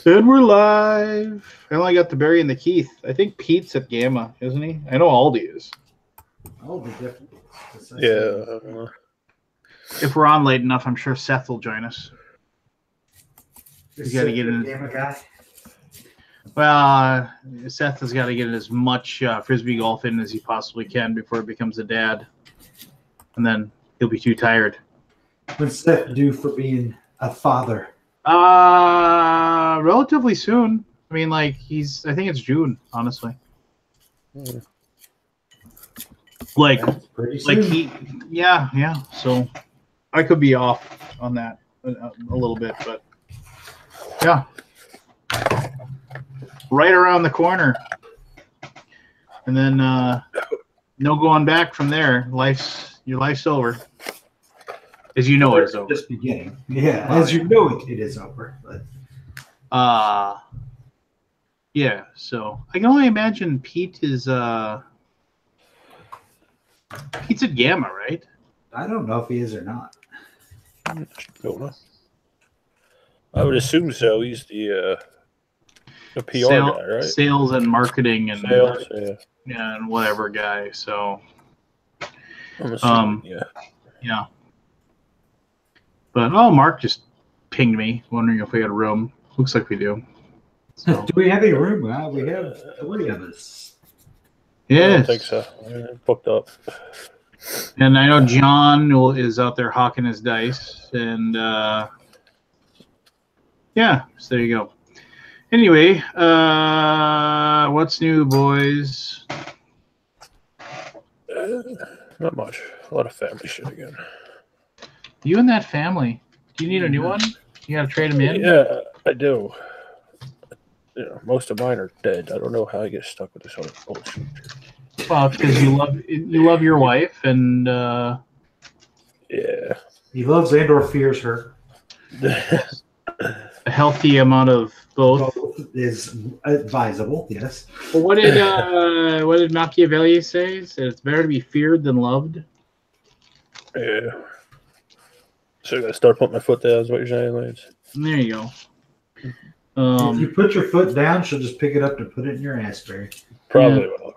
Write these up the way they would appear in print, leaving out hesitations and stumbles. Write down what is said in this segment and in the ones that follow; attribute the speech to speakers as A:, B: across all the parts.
A: And we're live. I only got the Barry and the Keith. I think Pete's at Gamma, isn't he? I know Aldi is.
B: Aldi definitely.
C: Yeah.
A: If we're on late enough, I'm sure Seth will join us.
B: He's got to get in. Gamma guy.
A: Well, Seth has got to get as much frisbee golf in as he possibly can before he becomes a dad, and then he'll be too tired.
B: When's Seth due for being a father?
A: Relatively soon. I mean, like I think it's June, honestly. Like yeah. So I could be off on that a little bit, but yeah, right around the corner, and then no going back from there. Your life's over. As you know, it is over.
B: Just beginning. Yeah, as you know, it is over. But
A: yeah. So I can only imagine Pete is Pete's at Gamma, right?
B: I don't know if he is or not.
C: I don't know. I would assume so. He's the PR guy, right?
A: Sales and marketing and
C: sales,
A: yeah, and whatever guy. So
C: I'm assuming,
A: yeah. But Mark just pinged me, wondering if we had a room. Looks like we do. So.
B: Do we have a room? We have 3 of us.
A: Yes.
C: I don't think so. I'm booked up.
A: And I know John is out there hawking his dice, and yeah, so there you go. Anyway, what's new, boys?
C: Not much. A lot of family shit again.
A: You and that family. Do you need a new one? You got to trade them in?
C: Yeah, I do. Yeah, most of mine are dead. I don't know how I get stuck with this other bullshit.
A: Well, it's because you love your wife, and
C: yeah,
B: he loves and/or fears her.
A: A healthy amount of both
B: is advisable. Yes.
A: Well, what did Machiavelli say? He said it's better to be feared than loved.
C: Yeah. So I gotta start putting my foot down. Is what you're saying, Lance?
A: There you go.
B: If you put your foot down, she'll just pick it up and put it in your Asbury.
C: Probably will.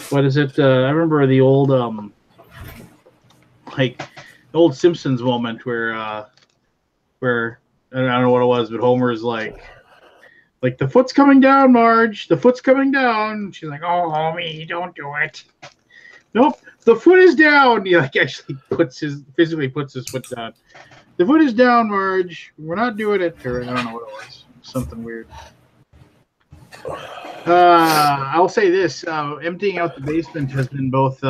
A: What is it? I remember the old Simpsons moment where I don't know what it was, but Homer's like the foot's coming down, Marge. The foot's coming down. She's like, oh, homie, don't do it. Nope, the foot is down. He actually physically puts his foot down. The foot is down, Marge. We're not doing it. Or I don't know what it was. Something weird. I'll say this: emptying out the basement has been both,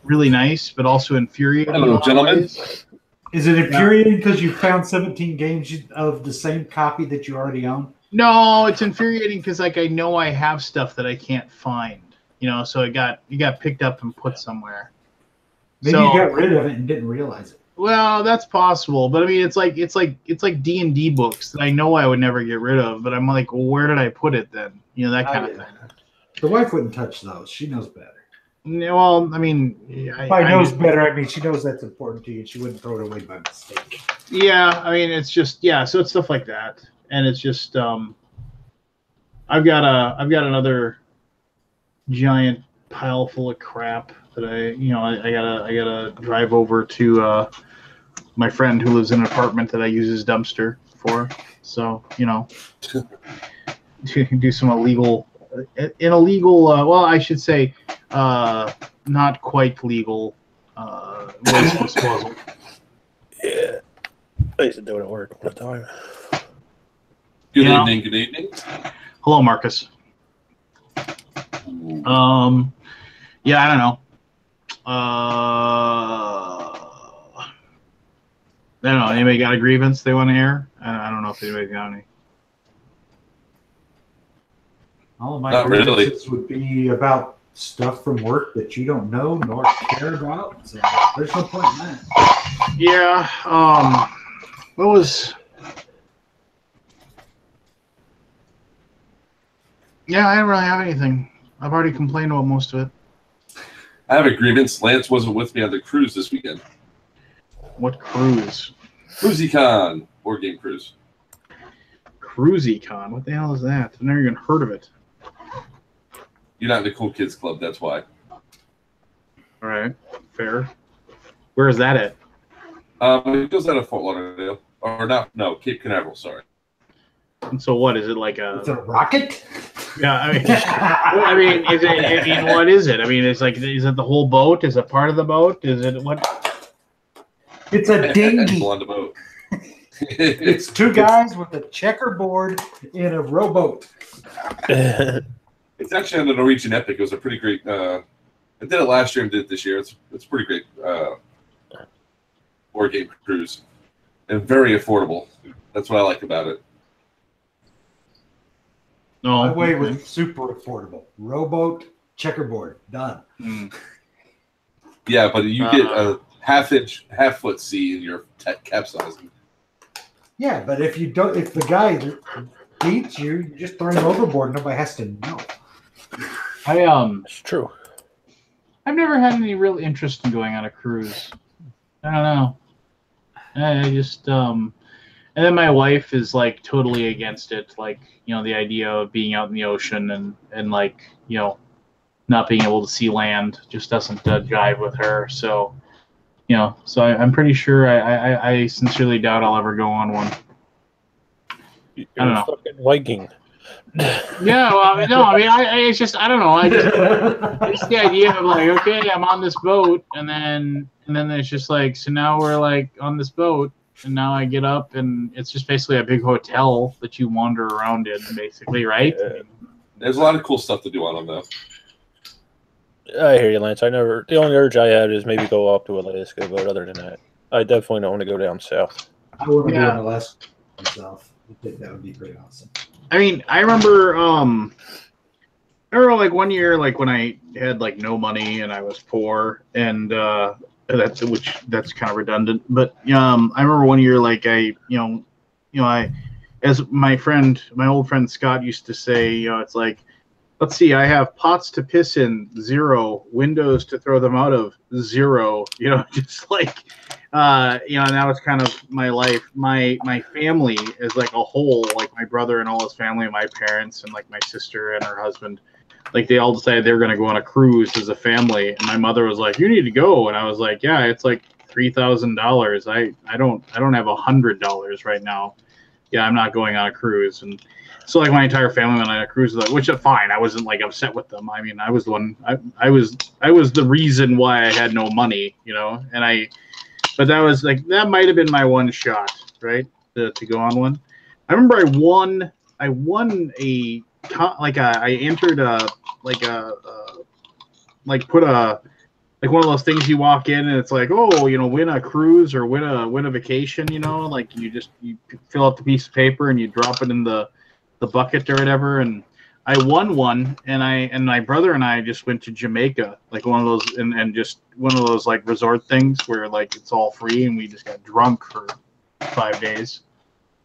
A: really nice, but also infuriating.
D: Hello, gentlemen.
B: Is it infuriating because you found 17 games of the same copy that you already own?
A: No, it's infuriating because I know I have stuff that I can't find. So it got picked up and put somewhere.
B: Maybe you got rid of it and didn't realize it.
A: Well, that's possible, but I mean, it's like D&D books that I know I would never get rid of, but I'm like, well, where did I put it then? That kind of thing.
B: The wife wouldn't touch those. She knows better.
A: Well, I mean,
B: knows better. I mean, she knows that's important to you. She wouldn't throw it away by mistake.
A: Yeah, I mean, it's just so it's stuff like that, and it's just I've got another giant pile full of crap that I gotta drive over to my friend who lives in an apartment that I use as dumpster for. So do some illegal, well, I should say, not quite legal waste disposal.
C: Yeah, I used to do it at work all the time.
D: Good evening. Good evening.
A: Hello, Marcus. Yeah, I don't know. I don't know. Anybody got a grievance they want to air? I don't know if anybody's got any.
B: All of my grievances would be about stuff from work that you don't know nor care about. So there's no point in that.
A: Yeah. What was? Yeah, I don't really have anything. I've already complained about most of it.
D: I have a grievance. Lance wasn't with me on the cruise this weekend.
A: What cruise?
D: CruisyCon board game cruise.
A: CruisyCon. What the hell is that? I've never even heard of it.
D: You're not in the cool kids club, that's why.
A: All right, fair. Where is that at?
D: It goes out of Fort Lauderdale, or not? No, Cape Canaveral. Sorry.
A: And so what is it like a?
B: It's a rocket.
A: Yeah, I mean, well, I mean, is it? I mean, what is it? I mean, it's like, is it the whole boat? Is it part of the boat? Is it what?
B: It's a dinghy.
D: People on the boat.
B: It's two guys with a checkerboard in a rowboat.
D: It's actually on the Norwegian Epic. It was a pretty great. I did it last year and did it this year. It's pretty great board game cruise and very affordable. That's what I like about it.
A: No,
B: My way was super affordable. Rowboat, checkerboard, done.
A: Mm.
D: Yeah, but you get a half foot sea in your capsizing.
B: Yeah, but if the guy beats you, you just throw him overboard. Nobody has to know.
C: It's true.
A: I've never had any real interest in going on a cruise. I don't know. I just and then my wife is like totally against it. Like, you know, the idea of being out in the ocean and like, you know, not being able to see land just doesn't jive with her. So, you know, so I'm pretty sure I sincerely doubt I'll ever go on one.
C: You're
A: I don't know.
C: fucking Viking.
A: Yeah, well, no, I mean, it's just, I don't know. It's the idea of like, okay, I'm on this boat, and then it's just like, so now we're like on this boat, and now I get up, and it's just basically a big hotel that you wander around in, basically, right?
C: Yeah.
D: There's a lot of cool stuff to do on them, though.
C: I hear you, Lance. The only urge I had is maybe go up to Alaska, but other than that, I definitely don't want to go down south.
B: I wouldn't
A: Yeah.
B: go in Alaska myself. I think that would be pretty awesome.
A: I mean, I remember like one year, like when I had like no money and I was poor, and that's kind of redundant. But I remember one year, like I as my old friend Scott used to say, you know, it's like, let's see, I have pots to piss in, 0, windows to throw them out of, 0. You know, just like, you know, now it's kind of my life. My family is like a whole, like my brother and all his family, my parents and like my sister and her husband, like they all decided they were going to go on a cruise as a family. And my mother was like, "You need to go," and I was like, "Yeah, it's like $3,000. I don't have $100 right now. Yeah, I'm not going on a cruise." And so like my entire family went on a cruise, which is fine. I wasn't like upset with them. I mean, I was the one. I was the reason why I had no money, you know. But that was like, that might have been my one shot, right, to go on one. I remember I won I entered like one of those things you walk in and it's like, oh, you know, win a cruise or win a vacation, you know, like you fill out the piece of paper and you drop it in the bucket or whatever. And I won one, and my brother and I just went to Jamaica, like one of those, and just one of those like resort things where like it's all free, and we just got drunk for 5 days.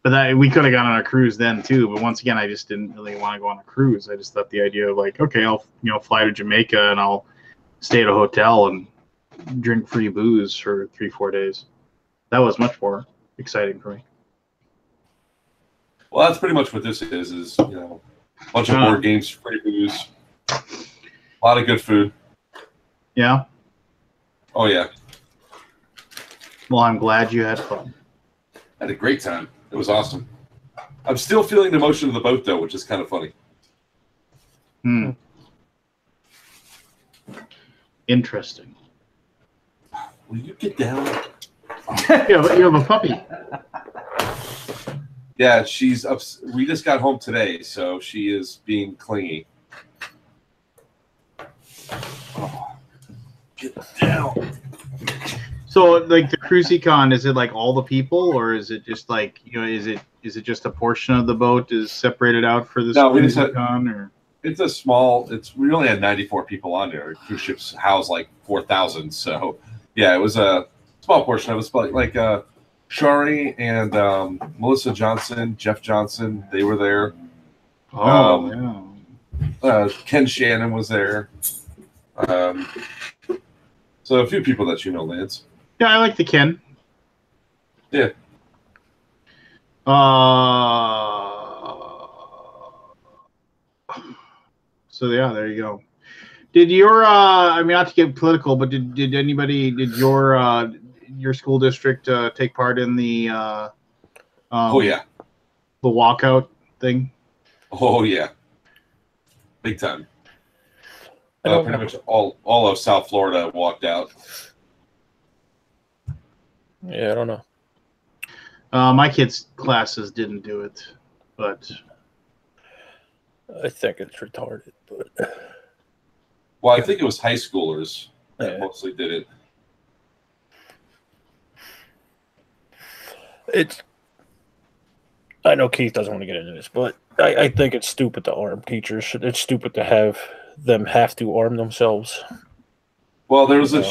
A: But we could have gone on a cruise then too. But once again, I just didn't really want to go on a cruise. I just thought the idea of like, okay, I'll fly to Jamaica and I'll stay at a hotel and drink free booze for 3-4 days. That was much more exciting for me.
D: Well, that's pretty much what this is you know, a bunch of board games, free booze, a lot of good food.
A: Yeah.
D: Oh yeah.
A: Well, I'm glad you had fun.
D: Had a great time. It was awesome. I'm still feeling the motion of the boat though, which is kind of funny.
A: Interesting.
D: Will you get down?
A: Yeah, but you have a puppy.
D: Yeah, she's up. We just got home today, so she is being clingy. Oh, get down.
A: So, like the CruisyCon, is it like all the people, or is it just like, you know, is it just a portion of the boat is separated out for this CruisyCon, or?
D: It's a small. We only had 94 people on there. Cruise ships house like 4,000, so yeah, it was a small portion. It was like Shari and Melissa Johnson, Jeff Johnson, they were there.
A: Oh, yeah.
D: Ken Shannon was there. So a few people that you know, Lance.
A: Yeah, I like the Ken.
D: Yeah.
A: So yeah, there you go. Did your I mean, not to get political, but did your school district take part in the
D: Oh yeah,
A: the walkout thing?
D: oh yeah, big time. Pretty much all of South Florida walked out.
C: Yeah, I don't know.
A: My kids' classes didn't do it, but
C: I think it's retarded. But
D: well, I think it was high schoolers that
C: Yeah.
D: mostly did it.
C: I know Keith doesn't want to get into this, but I think it's stupid to arm teachers. It's stupid to have them have to arm themselves.
D: Well, there was a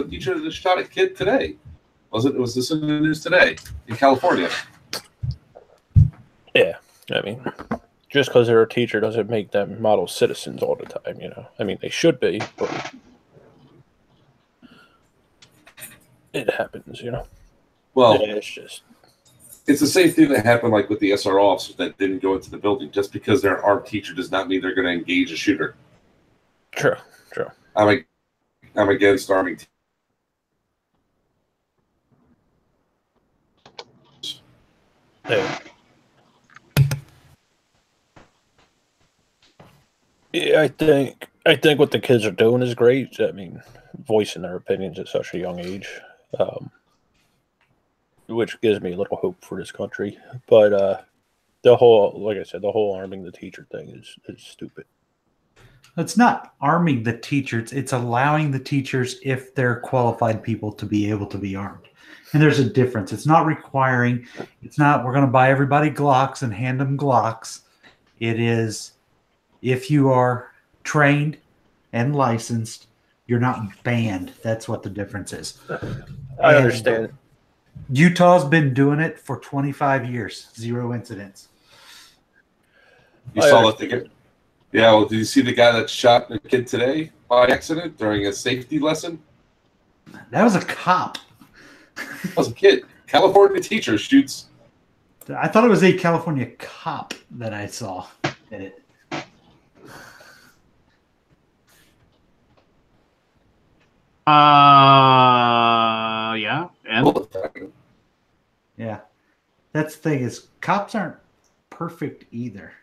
D: teacher that shot a kid today. Was this in the news today in California?
C: Yeah, I mean, just because they're a teacher doesn't make them model citizens all the time. I mean, they should be, but it happens.
D: Well,
C: yeah,
D: it's the same thing that happened like with the SRO officers that didn't go into the building. Just because they're an armed teacher does not mean they're going to engage a shooter.
C: True.
D: I'm against arming teachers.
C: Yeah, I think what the kids are doing is great. I mean, voicing their opinions at such a young age, which gives me a little hope for this country. But like I said, the whole arming the teacher thing is stupid.
B: It's not arming the teachers. It's allowing the teachers, if they're qualified people, to be able to be armed. And there's a difference. It's not requiring. It's not we're going to buy everybody Glocks and hand them Glocks. It is if you are trained and licensed, you're not banned. That's what the difference is.
C: I understand.
B: Utah's been doing it for 25 years. 0 incidents.
D: You saw that. Yeah, well, did you see the guy that shot the kid today by accident during a safety lesson?
B: That was a cop.
D: That was a kid. California teacher shoots.
B: I thought it was a California cop that I saw in it.
A: Yeah. And
B: yeah. That's the thing is cops aren't perfect either.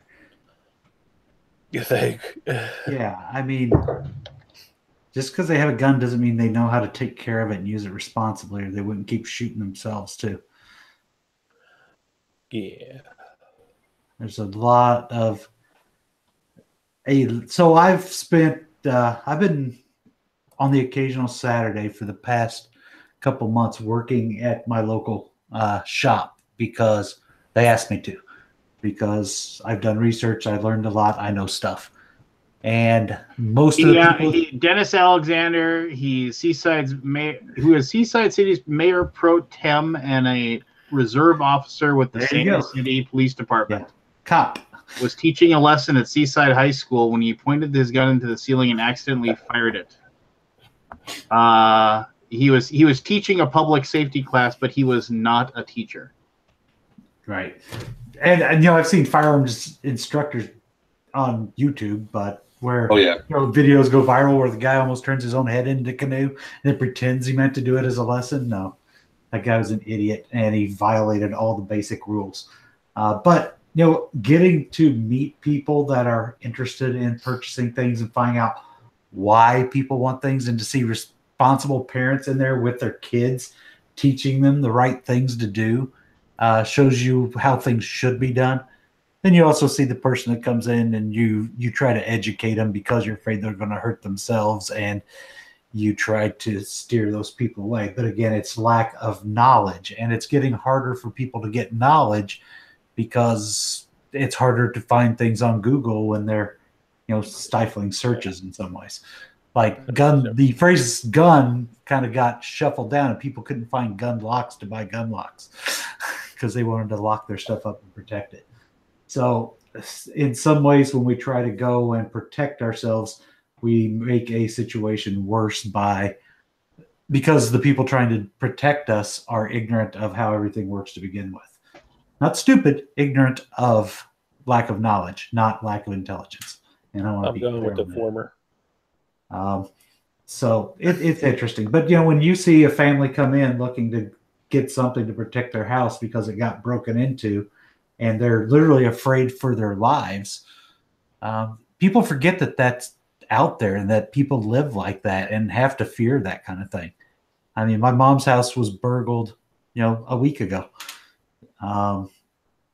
C: You think?
B: Yeah, I mean, just because they have a gun doesn't mean they know how to take care of it and use it responsibly, or they wouldn't keep shooting themselves too.
C: Yeah.
B: There's a lot of so I've been on the occasional Saturday for the past couple months working at my local shop because they asked me to. Because I've done research, I learned a lot, I know stuff. And most of the people...
A: Dennis Alexander, he's Seaside's mayor, who is Seaside City's mayor pro tem and a reserve officer with the San City Police Department.
B: Yeah. Cop.
A: Was teaching a lesson at Seaside High School when he pointed his gun into the ceiling and accidentally fired it. He was teaching a public safety class, but he was not a teacher.
B: Right. And I've seen firearms instructors on YouTube, but where videos go viral where the guy almost turns his own head into the canoe and then pretends he meant to do it as a lesson. No, that guy was an idiot and he violated all the basic rules. But getting to meet people that are interested in purchasing things and finding out why people want things, and to see responsible parents in there with their kids teaching them the right things to do. Shows you how things should be done. Then you also see the person that comes in and you try to educate them because you're afraid they're going to hurt themselves, and you try to steer those people away. But again, it's lack of knowledge, and it's getting harder for people to get knowledge because it's harder to find things on Google when they're stifling searches in some ways. Like the phrase gun kind of got shuffled down and people couldn't find gun locks to buy gun locks because they wanted to lock their stuff up and protect it. So in some ways, when we try to go and protect ourselves, we make a situation worse because the people trying to protect us are ignorant of how everything works to begin with. Not stupid, ignorant of lack of knowledge, not lack of intelligence. And
C: I'm going with the former.
B: So it's interesting. But, you know, when you see a family come in looking to get something to protect their house because it got broken into and they're literally afraid for their lives, people forget that that's out there and that people live like that and have to fear that kind of thing. I mean, my mom's house was burgled, you know, a week ago.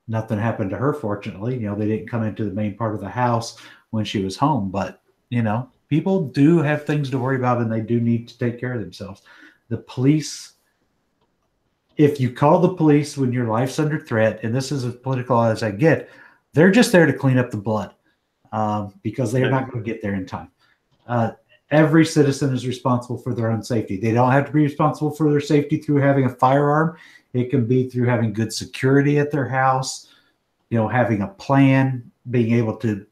B: Nothing happened to her, fortunately. You know, they didn't come into the main part of the house when she was home. But, you know, people do have things to worry about and they do need to take care of themselves. The police, if you call the police when your life's under threat, and this is as political as I get, they're just there to clean up the blood because they're not going to get there in time. Every citizen is responsible for their own safety. They don't have to be responsible for their safety through having a firearm. It can be through having good security at their house, you know, having a plan, being able to,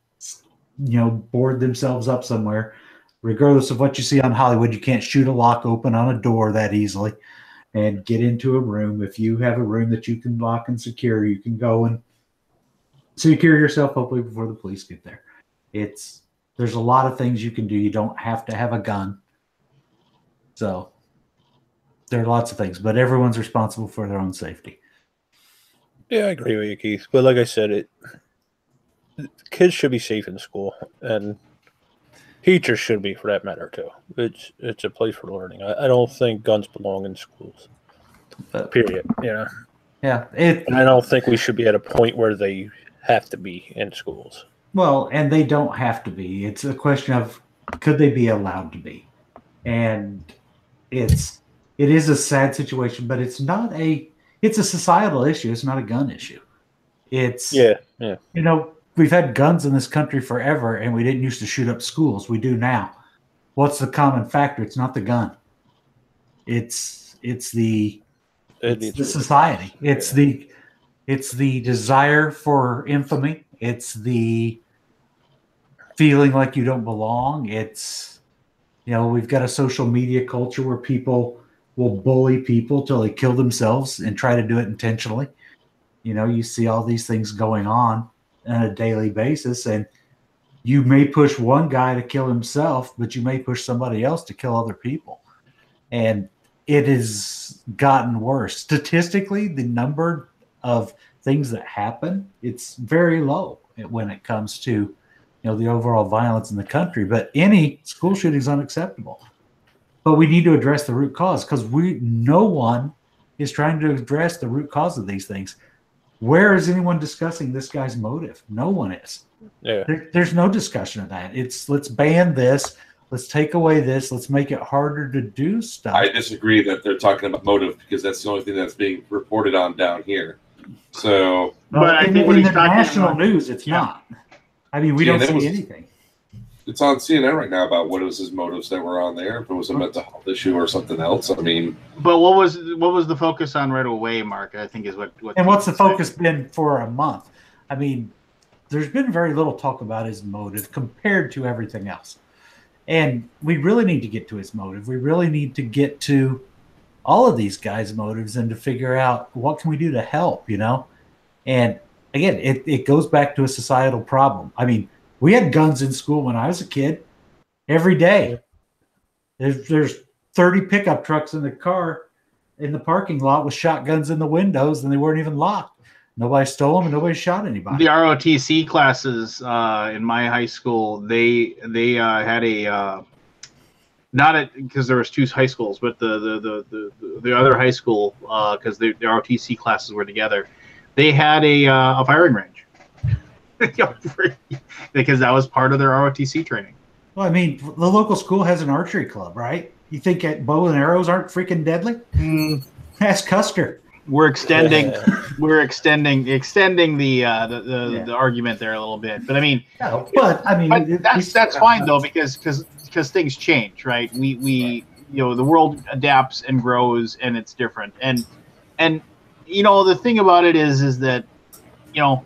B: you know, board themselves up somewhere. Regardless of what you see on Hollywood, you can't shoot a lock open on a door that easily and get into a room. If you have a room that you can lock and secure, you can go and secure yourself, hopefully before the police get there. There's a lot of things you can do. You don't have to have a gun. So there are lots of things, but everyone's responsible for their own safety.
C: Yeah, I agree with you, Keith. But like I said, kids should be safe in school, and teachers should be, for that matter, too. It's a place for learning. I don't think guns belong in schools. Period. You know.
B: Yeah.
C: And I don't think we should be at a point where they have to be in schools.
B: Well, and they don't have to be. It's a question of could they be allowed to be, and it is a sad situation, but it's a societal issue. It's not a gun issue. Yeah. You know, we've had guns in this country forever, and we didn't used to shoot up schools. We do now. What's the common factor? It's not the gun. It's the society. It's the desire for infamy. It's the feeling like you don't belong. It's, you know, we've got a social media culture where people will bully people till they kill themselves and try to do it intentionally. You know, you see all these things going on a daily basis, and you may push one guy to kill himself, but you may push somebody else to kill other people. And it has gotten worse. Statistically, the number of things that happen, it's very low when it comes to, you know, the overall violence in the country. But any school shooting is unacceptable. But we need to address the root cause because no one is trying to address the root cause of these things. Where is anyone discussing this guy's motive? No one is.
C: Yeah.
B: There's no discussion of that. It's let's ban this. Let's take away this. Let's make it harder to do stuff.
D: I disagree that they're talking about motive because that's the only thing that's being reported on down here. So,
A: but I think
B: in the national news, it's not. I mean, we don't see anything.
D: It's on CNN right now about what was his motives that were on there. If it was a mental health issue or something else, I mean.
A: But what was the focus on right away, Mark? I think is what.
B: And what's the focus been for a month? I mean, there's been very little talk about his motive compared to everything else, and we really need to get to his motive. We really need to get to all of these guys' motives and to figure out what can we do to help, you know? And again, it goes back to a societal problem. I mean, we had guns in school when I was a kid every day. There's 30 pickup trucks in the parking lot with shotguns in the windows, and they weren't even locked. Nobody stole them and nobody shot anybody.
A: The ROTC classes in my high school, they had a not because there was two high schools, but the other high school because the ROTC classes were together. They had a firing range because that was part of their ROTC training.
B: Well, I mean, the local school has an archery club, right? You think bow and arrows aren't freaking deadly? Ask Custer.
A: We're extending the argument there a little bit, but I mean, that's fine though because things change, right? We the world adapts and grows and it's different, and you know the thing about it is that you know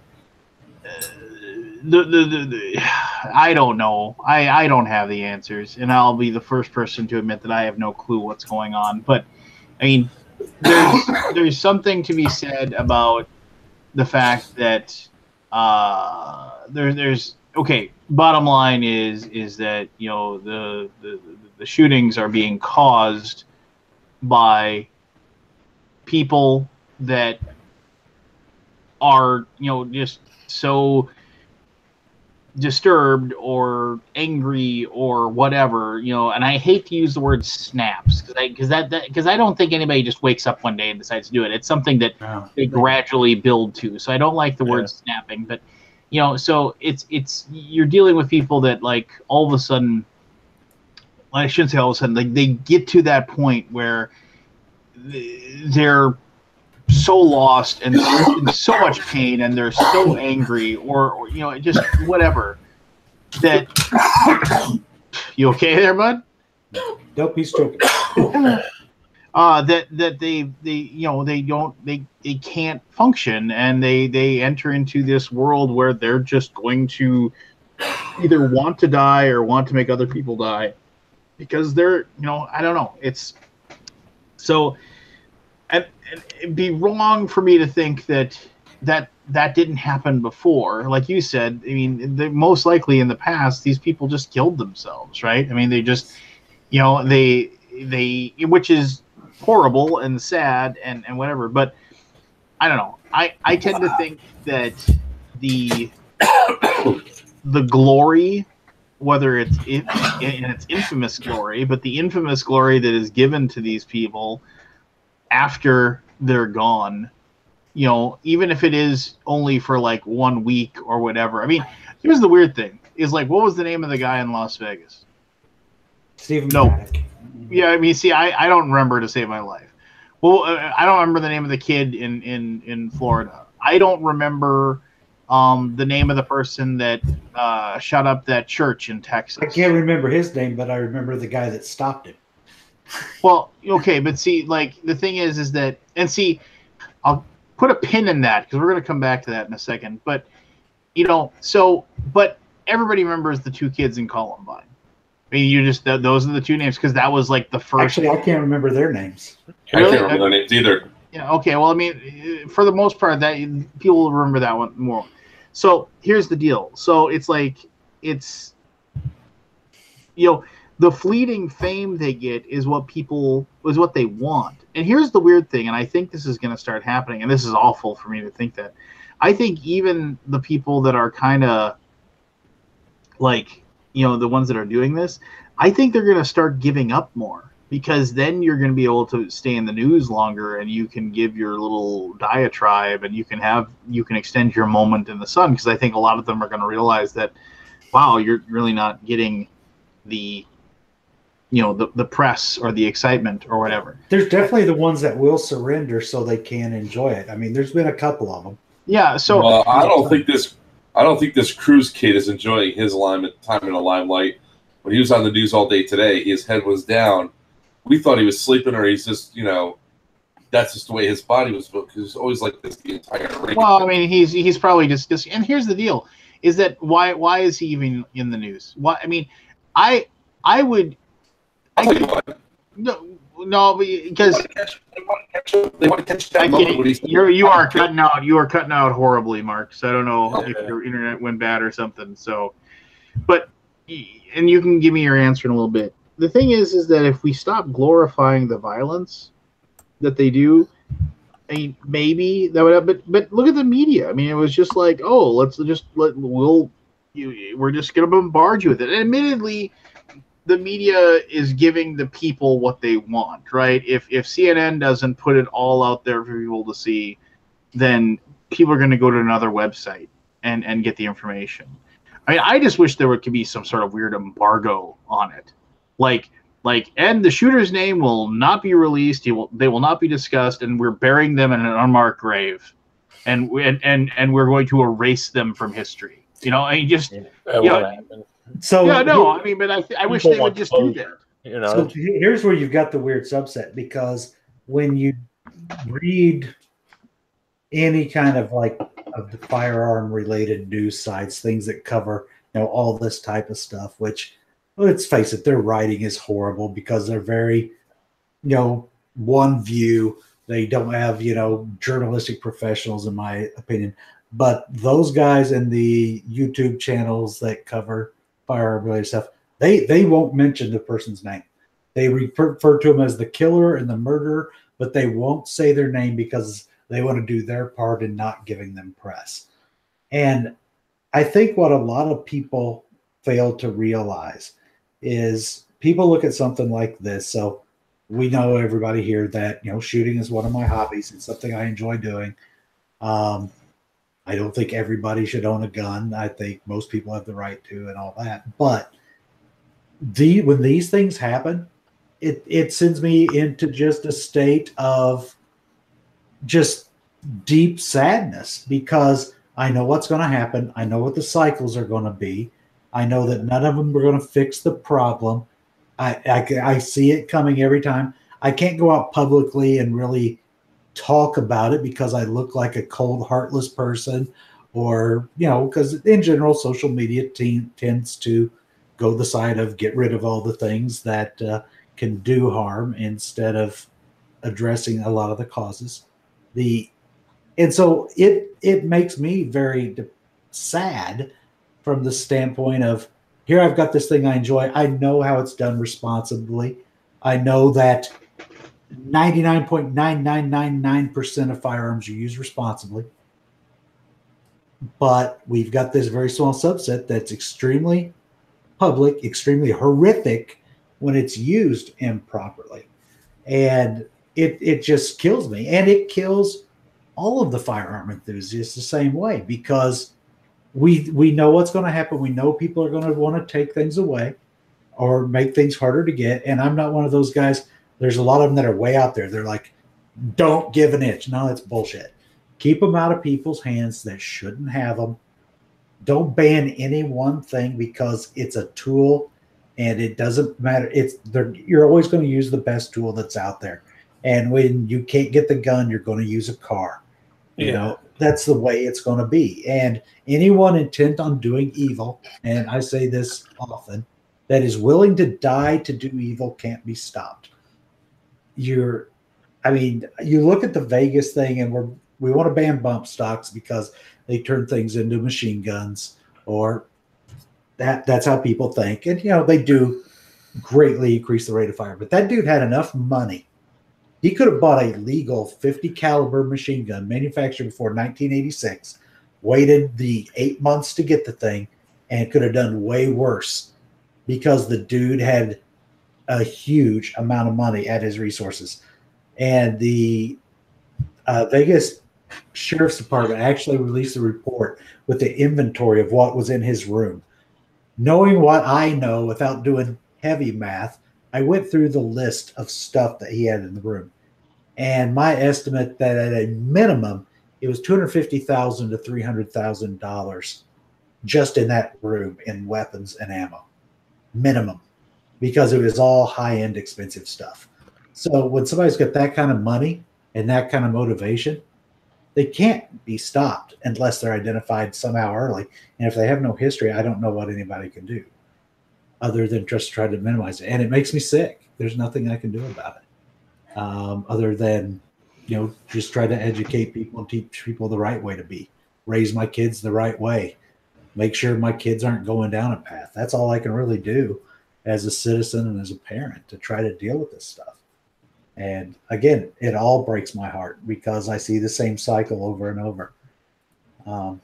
A: I don't know, I don't have the answers, and I'll be the first person to admit that I have no clue what's going on, but I mean. There's something to be said about the fact that there's okay, bottom line is that, you know, the shootings are being caused by people that are, you know, just so disturbed or angry or whatever, you know. And I hate to use the word snaps because I don't think anybody just wakes up one day and decides to do it. It's something that they gradually build to. So I don't like the word snapping, but you know, so it's you're dealing with people that, like, all of a sudden, I shouldn't say all of a sudden, like, they get to that point where they're so lost and in so much pain, and they're so angry, or you know, just whatever. That you okay there, bud?
B: Nope, he's joking.
A: That they you know, they can't function, and they enter into this world where they're just going to either want to die or want to make other people die because they're, you know, I don't know. It's so, and it'd be wrong for me to think that didn't happen before. Like you said, I mean, most likely in the past, these people just killed themselves, right? I mean, they just, you know, they which is horrible and sad and whatever, but I don't know. I tend to think that the glory, whether it's in its infamous glory, but the infamous glory that is given to these people after they're gone, you know, even if it is only for like 1 week or whatever. I mean, here's the weird thing: is like, what was the name of the guy in Las Vegas?
B: Stephen Paddock.
A: Yeah, I mean, see, I don't remember to save my life. Well, I don't remember the name of the kid in Florida. I don't remember the name of the person that shot up that church in Texas.
B: I can't remember his name, but I remember the guy that stopped him.
A: Well, okay, but see, like, the thing is that, and see, I'll put a pin in that because we're going to come back to that in a second. But, you know, so, but everybody remembers the 2 kids in Columbine. I mean, you just, those are the 2 names because that was like the first.
B: Actually, I can't remember their names.
A: Really?
D: I can't remember their names either.
A: Yeah. Okay. Well, I mean, for the most part, that people will remember that one more. So here's the deal. So it's like, it's, you know, the fleeting fame they get is what they want. And here's the weird thing, and I think this is going to start happening, and this is awful for me to think that. I think even the people that are kind of like, you know, the ones that are doing this, I think they're going to start giving up more, because then you're going to be able to stay in the news longer, and you can give your little diatribe, and you can extend your moment in the sun, because I think a lot of them are going to realize that, wow, you're really not getting the, you know, the press or the excitement or whatever.
B: There's definitely the ones that will surrender so they can enjoy it. I mean, there's been a couple of them.
A: Yeah. So
D: well, I don't think this Cruz kid is enjoying his time in the limelight. When he was on the news all day today, his head was down. We thought he was sleeping, or he's just, you know, that's just the way his body was built. Because it's always like this the entire race.
A: Well, I mean, he's probably just. And here's the deal: is that why is he even in the news? Why? I mean, I would.
D: I'll tell you what.
A: No, because
D: they want to catch that moment.
A: You are cutting out. You are cutting out horribly, Mark. So I don't know if your internet went bad or something. So, but, and you can give me your answer in a little bit. The thing is that if we stop glorifying the violence that they do, I mean, maybe that would have. But look at the media. I mean, it was just like, oh, we're just gonna bombard you with it. And admittedly, the media is giving the people what they want, right? If CNN doesn't put it all out there for people to see, then people are going to go to another website and get the information. I mean, I just wish there could be some sort of weird embargo on it, like, and the shooter's name will not be released. They will not be discussed, and we're burying them in an unmarked grave, and we're going to erase them from history. You know, I mean, just happen.
B: So
A: yeah, no, I mean, but I wish they would just do that.
C: You know,
B: so here's where you've got the weird subset, because when you read any kind of like of the firearm related news sites, things that cover, you know, all this type of stuff, which, let's face it, their writing is horrible because they're very, you know, one view. They don't have, you know, journalistic professionals, in my opinion. But those guys in the YouTube channels that cover firearm related stuff, they won't mention the person's name. They refer to them as the killer and the murderer, but they won't say their name because they want to do their part in not giving them press. And I think what a lot of people fail to realize is people look at something like this. So we know, everybody here, that shooting is one of my hobbies. It's something I enjoy doing. I don't think everybody should own a gun. I think most people have the right to and all that. But when these things happen, it sends me into just a state of just deep sadness, because I know what's going to happen. I know what the cycles are going to be. I know that none of them are going to fix the problem. I see it coming every time. I can't go out publicly and really talk about it because I look like a cold, heartless person, or, because in general, social media tends to go the side of get rid of all the things that can do harm instead of addressing a lot of the causes. And so it makes me very sad from the standpoint of, here I've got this thing I enjoy. I know how it's done responsibly. I know that 99.9999% of firearms are used responsibly. But we've got this very small subset that's extremely public, extremely horrific when it's used improperly. And it just kills me. And it kills all of the firearm enthusiasts the same way, because we know what's going to happen. We know people are going to want to take things away or make things harder to get. And I'm not one of those guys. There's a lot of them that are way out there. They're like, don't give an inch. No, that's bullshit. Keep them out of people's hands that shouldn't have them. Don't ban any one thing because it's a tool and it doesn't matter. You're always going to use the best tool that's out there. And when you can't get the gun, you're going to use a car. That's the way it's going to be. And anyone intent on doing evil, and I say this often, that is willing to die to do evil can't be stopped. You look at the Vegas thing, and we want to ban bump stocks because they turn things into machine guns, or that's how people think. And, they do greatly increase the rate of fire. But that dude had enough money. He could have bought a legal 50 caliber machine gun manufactured before 1986, waited the 8 months to get the thing, and could have done way worse because the dude had a huge amount of money at his resources. And the Vegas Sheriff's Department actually released a report with the inventory of what was in his room. Knowing what I know without doing heavy math, I went through the list of stuff that he had in the room. And my estimate that at a minimum, it was $250,000 to $300,000 just in that room in weapons and ammo. Minimum. Because it was all high-end expensive stuff. So when somebody's got that kind of money and that kind of motivation, they can't be stopped unless they're identified somehow early. And if they have no history, I don't know what anybody can do other than just try to minimize it. And it makes me sick. There's nothing I can do about it other than, just try to educate people and teach people the right way to be. Raise my kids the right way. Make sure my kids aren't going down a path. That's all I can really do as a citizen and as a parent, to try to deal with this stuff. And again, it all breaks my heart because I see the same cycle over and over. And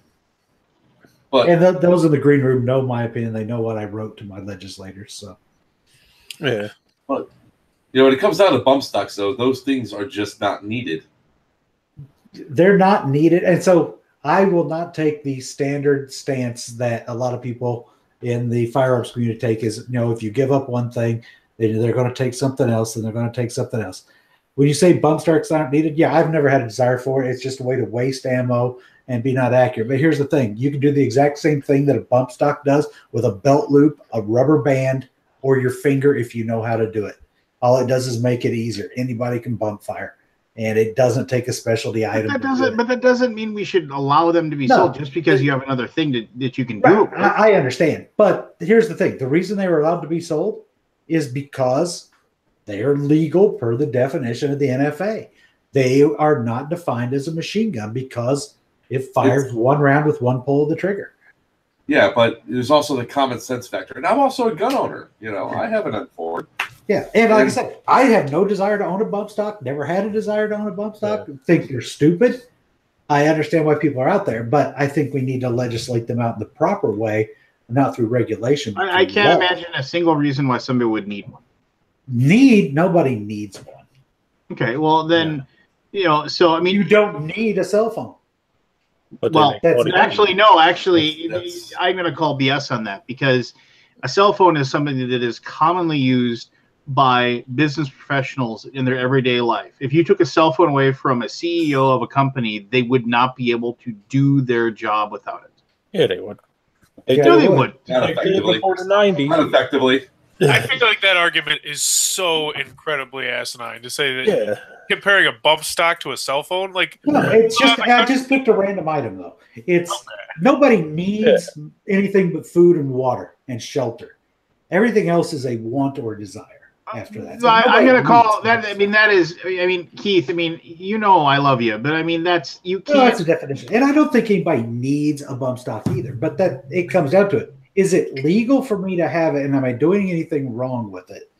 B: those in the green room know my opinion. They know what I wrote to my legislators. So,
D: yeah. But when it comes down to bump stocks, though, those things are just not needed.
B: They're not needed, and so I will not take the standard stance that a lot of people in the firearms community take. Is if you give up one thing, they're going to take something else, and they're going to take something else. When you say bump stocks aren't needed, yeah, I've never had a desire for it. It's just a way to waste ammo and be not accurate. But here's the thing. You can do the exact same thing that a bump stock does with a belt loop, a rubber band, or your finger if you know how to do it. All it does is make it easier. Anybody can bump fire, and it doesn't take a specialty item.
A: But that doesn't mean we should allow them to be sold just because you have another thing that you can do.
B: I understand. But here's the thing. The reason they were allowed to be sold is because they are legal per the definition of the NFA. They are not defined as a machine gun because It fires one round with one pull of the trigger.
D: Yeah, but there's also the common sense factor. And I'm also a gun owner. I have an M4.
B: Yeah, and like I said, I have no desire to own a bump stock. Never had a desire to own a bump stock. Think they're stupid. I understand why people are out there, but I think we need to legislate them out in the proper way, not through regulation.
A: I can't imagine a single reason why somebody would need one.
B: Nobody needs one.
A: Okay, well then, so I mean,
B: you don't need a cell phone.
C: But
A: well, actually, I'm going to call BS on that, because a cell phone is something that is commonly used by business professionals in their everyday life. If you took a cell phone away from a CEO of a company, they would not be able to do their job without it.
C: Yeah, they would.
A: They would.
D: Not effectively.
C: Before the 90s.
D: Not effectively.
E: I feel like that argument is so incredibly asinine to say that comparing a bump stock to a cell phone, like
B: no, it's just I just picked a random item though. It's nobody needs anything but food and water and shelter. Everything else is a want or desire. After that,
A: I'm going to call that. I mean, that is. I mean, Keith. I mean, I love you, but I mean, that's you can't.
B: No, that's a definition, and I don't think anybody needs a bump stock either. But that it comes down to it. Is it legal for me to have it, and am I doing anything wrong with it?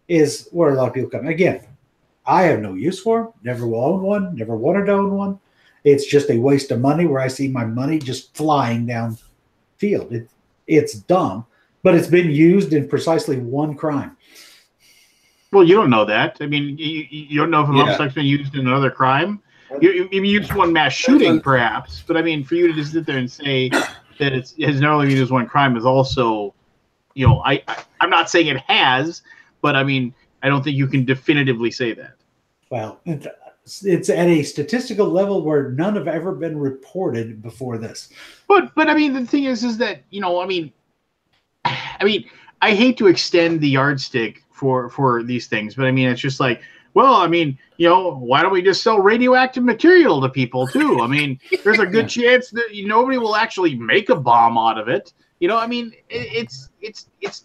B: Is where a lot of people come. Again, I have no use for them. Never will own one. Never wanted to own one. It's just a waste of money where I see my money just flying down field. It's dumb, but it's been used in precisely one crime.
A: Well, you don't know that. I mean, you don't know if a bump stock's been used in another crime. You used one mass shooting, perhaps, but I mean, for you to just sit there and say that it has not only been used one crime is also, I'm not saying it has, but I mean, I don't think you can definitively say that.
B: Well, it's at a statistical level where none have ever been reported before this.
A: But I mean, the thing is that I hate to extend the yardstick for these things, but I mean, it's just like, well, I mean, why don't we just sell radioactive material to people too? I mean, there's a good chance that nobody will actually make a bomb out of it. I mean, it's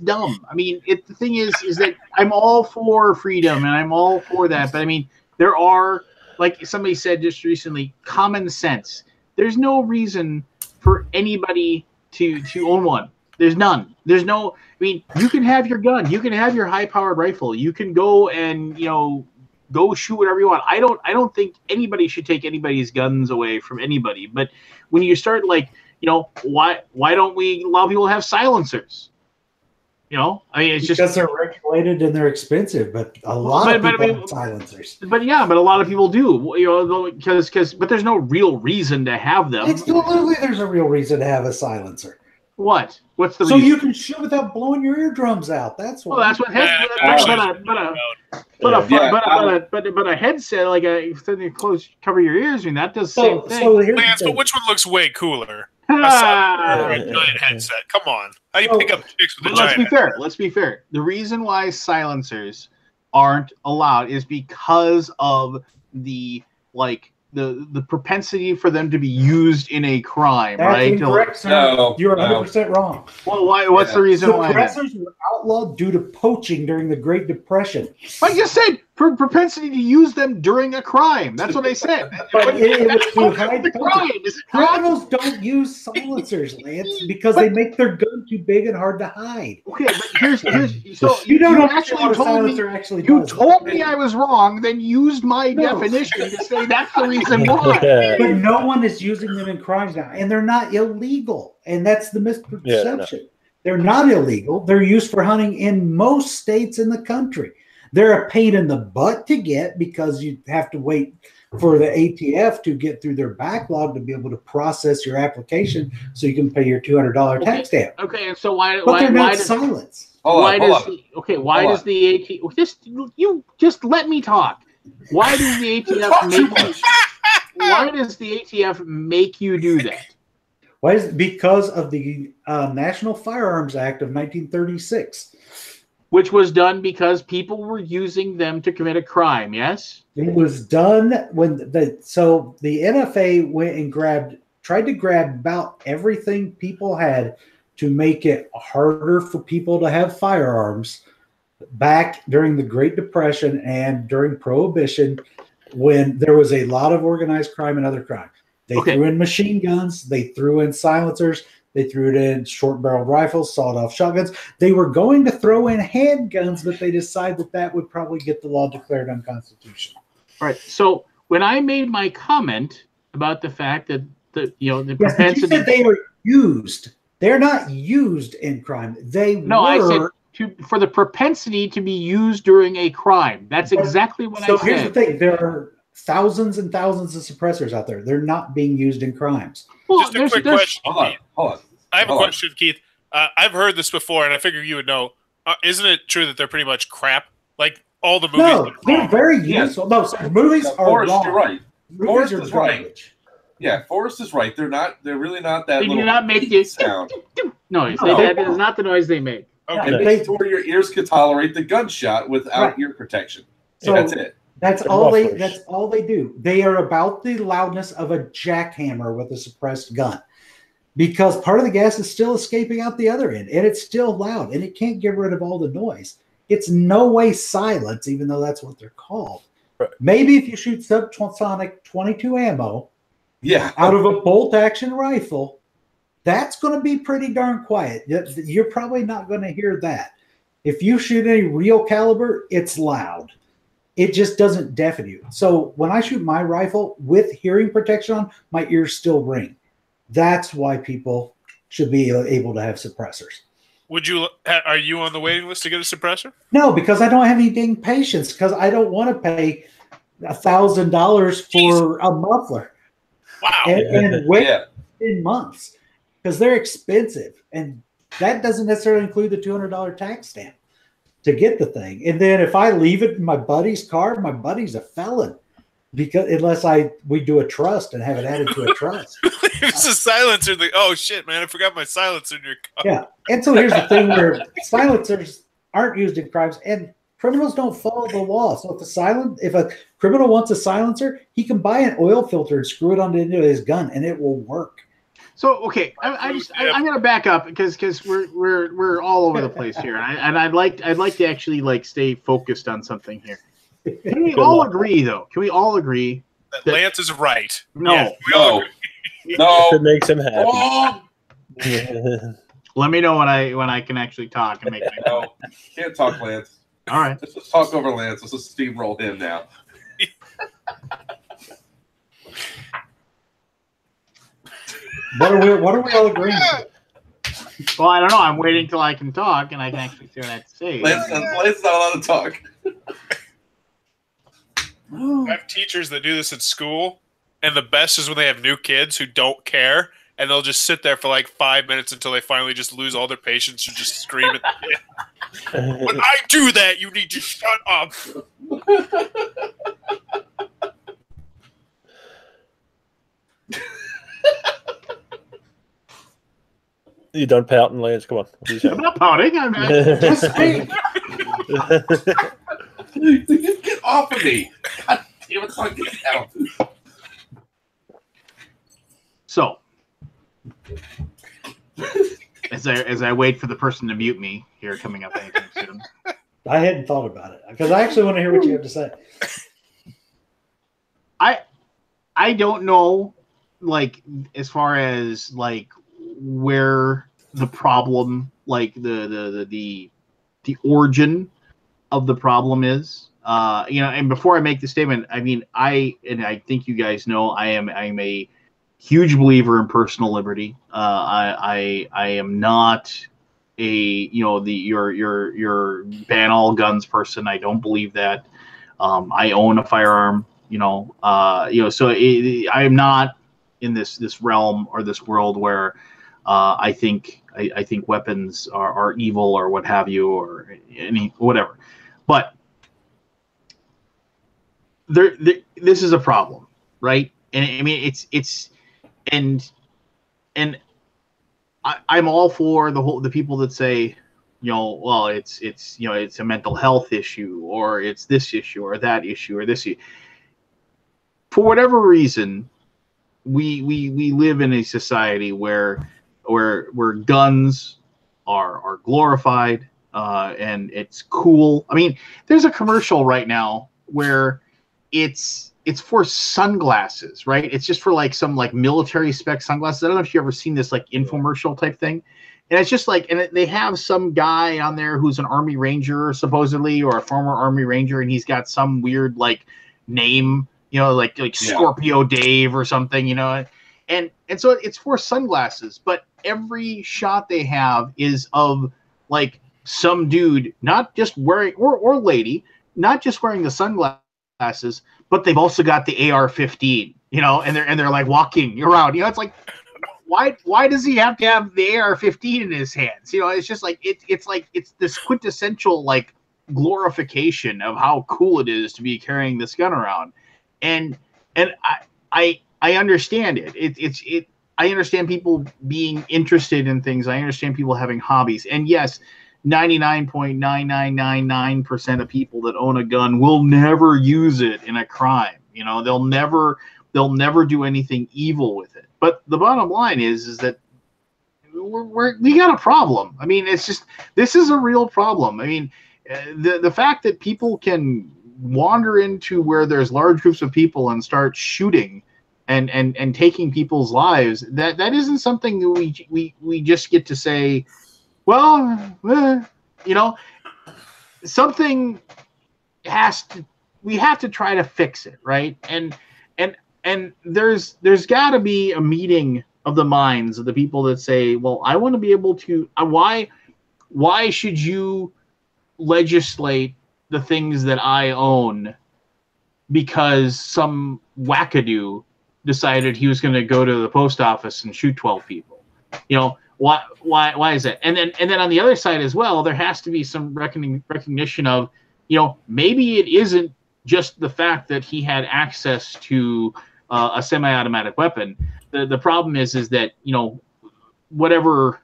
A: dumb. I mean, the thing is that I'm all for freedom and I'm all for that, but I mean, there are, like somebody said just recently, common sense. There's no reason for anybody to own one. There's none. There's no. I mean, you can have your gun. You can have your high-powered rifle. You can go and go shoot whatever you want. I don't think anybody should take anybody's guns away from anybody. But when you start why don't we allow people to have silencers? I mean, it's
B: because they're regulated and they're expensive. But a lot of people have silencers.
A: But a lot of people do. But there's no real reason to have them.
B: Absolutely, there's a real reason to have a silencer.
A: What? What's the
B: so
A: reason?
B: You can shoot without blowing your eardrums out. That's what.
A: Well, that's what. But a headset, like something close, cover your ears. I mean, that does the same thing.
E: Lance, but which one looks way cooler? A giant headset. Come on. How do you pick up chicks with a giant headset?
A: Let's be fair. The reason why silencers aren't allowed is because of the propensity for them to be used in a crime,
B: That's
A: right?
B: Incorrect, sir. No, you're 100% wrong.
A: Well, why? What's the reason why?
B: Suppressors were outlawed due to poaching during the Great Depression.
A: I just said for propensity to use them during a crime. That's what I said.
B: But it was to hide the crime. Criminals don't use silencers, Lance, because they make their gun too big and hard to hide.
A: Okay, but here's so
B: you actually
A: told me I was wrong, then used my definition to say that's the reason why.
B: But no one is using them in crimes now, and they're not illegal, and that's the misperception. Yeah, no. They're not illegal. They're used for hunting in most states in the country. They're a pain in the butt to get because you have to wait for the ATF to get through their backlog to be able to process your application so you can pay your $200 tax stamp.
A: Okay, and so why
B: does silence?
A: Why does the ATF just let me talk? Why does the ATF make you do that?
B: Why is it? Because of the National Firearms Act of 1936.
A: Which was done because people were using them to commit a crime, yes?
B: It was done when the NFA went and tried to grab about everything people had to make it harder for people to have firearms back during the Great Depression and during Prohibition when there was a lot of organized crime and other crime. They threw in machine guns. They threw in silencers. They threw it in short-barreled rifles, sawed-off shotguns. They were going to throw in handguns, but they decided that would probably get the law declared unconstitutional.
A: All right. So when I made my comment about the fact that the propensity,
B: you said they were used. They're not used in crime.
A: I said for the propensity to be used during a crime. That's exactly what I said.
B: So here's the thing: there are thousands and thousands of suppressors out there. They're not being used in crimes.
E: Well, just a quick question.
D: Hold on.
E: I have a question, Keith. I've heard this before, and I figure you would know. Isn't it true that they're pretty much crap? Like all the movies.
B: No, they're very useful. No, so movies are
D: Forrest,
B: wrong.
D: you're right. Forrest is right.
B: Yeah,
D: Forrest is right. They're really not that.
A: They do not make this
D: sound
A: noise. That is not the noise they make.
E: Okay.
D: And they where your ears could tolerate the gunshot without ear protection. So that's it.
B: That's all they do. They are about the loudness of a jackhammer with a suppressed gun. Because part of the gas is still escaping out the other end, and it's still loud, and it can't get rid of all the noise. It's no way silence, even though that's what they're called.
C: Right.
B: Maybe if you shoot subsonic 22 ammo out of a bolt-action rifle, that's going to be pretty darn quiet. You're probably not going to hear that. If you shoot any real caliber, it's loud. It just doesn't deafen you. So when I shoot my rifle with hearing protection on, my ears still ring. That's why people should be able to have suppressors.
E: Are you on the waiting list to get a suppressor?
B: No, because I don't have any dang patience. Because I don't want to pay $1,000 for a muffler.
E: Wow!
B: And wait in months because they're expensive, and that doesn't necessarily include the $200 tax stamp to get the thing. And then if I leave it in my buddy's car, my buddy's a felon. Because unless we do a trust and have it added to a trust.
E: It's a silencer. Oh shit, man! I forgot my silencer in your car.
B: Yeah, and so here's the thing: where silencers aren't used in crimes, and criminals don't follow the law. So if a criminal wants a silencer, he can buy an oil filter and screw it onto his gun, and it will work.
A: So okay, I'm going to back up because we're all over the place here, and I'd like to actually stay focused on something here. Can we all agree, though? Can we all agree
E: that Lance is right?
A: No,
E: yes, we all agree.
D: No,
C: it makes him happy.
D: Oh!
A: Let me know when I can actually talk and make.
D: No, can't talk, Lance.
A: All right,
D: let's just talk over Lance. Let's just steamroll him now.
B: What are we all agreeing to?
A: Well, I don't know. I'm waiting till I can talk and I can actually see what I have to say.
D: Lance not allowed to talk.
E: I have teachers that do this at school, and the best is when they have new kids who don't care, and they'll just sit there for like 5 minutes until they finally just lose all their patience and just scream at the kid. When I do that, you need to shut up.
C: You done pouting, Lance? Come on.
A: I'm not pouting. I'm just speaking.
D: Get off of me! God damn it! So I get out.
A: So, as I wait for the person to mute me here, coming up anytime soon.
B: I hadn't thought about it because I actually want to hear what you have to say.
A: I don't know, as far as where the problem, the origin of the problem is. And before I make the statement, I mean, I think you guys know I'm a huge believer in personal liberty. I am not your ban all guns person. I don't believe that. I own a firearm. So I am not in this realm or this world where I think weapons are evil or what have you or whatever. But this is a problem, right? And I mean, I'm all for the people that say, well, it's a mental health issue or it's this issue or that issue or this issue. For whatever reason, we live in a society where guns are glorified and it's cool. I mean, there's a commercial right now where it's it's for sunglasses, right? It's just for like some like military spec sunglasses. I don't know if you ever seen this like infomercial type thing. And it's just like, and they have some guy on there who's an Army Ranger supposedly, or a former Army Ranger, and he's got some weird like name, you know, like Scorpio Dave or something, you know. And so it's for sunglasses, but every shot they have is of like some dude not just wearing, or lady, not just wearing the sunglasses, but they've also got the AR-15, you know, and they're like walking around, you know. It's like, why does he have to have the AR-15 in his hands? You know, it's just like it's this quintessential like glorification of how cool it is to be carrying this gun around, and I understand it. I understand people being interested in things. I understand people having hobbies, and yes, 99.9999% of people that own a gun will never use it in a crime. You know, they'll never do anything evil with it. But the bottom line is that we got a problem. I mean, it's just, this is a real problem. I mean, the fact that people can wander into where there's large groups of people and start shooting and taking people's lives, that isn't something that we just get to say, well, you know, something we have to try to fix it, right? And there's got to be a meeting of the minds of the people that say, well, I want to be able to, why should you legislate the things that I own because some wackadoo decided he was going to go to the post office and shoot 12 people? You know, why is that? And then on the other side as well, there has to be some recognition of, you know, maybe it isn't just the fact that he had access to a semi-automatic weapon. The problem is that, you know, whatever,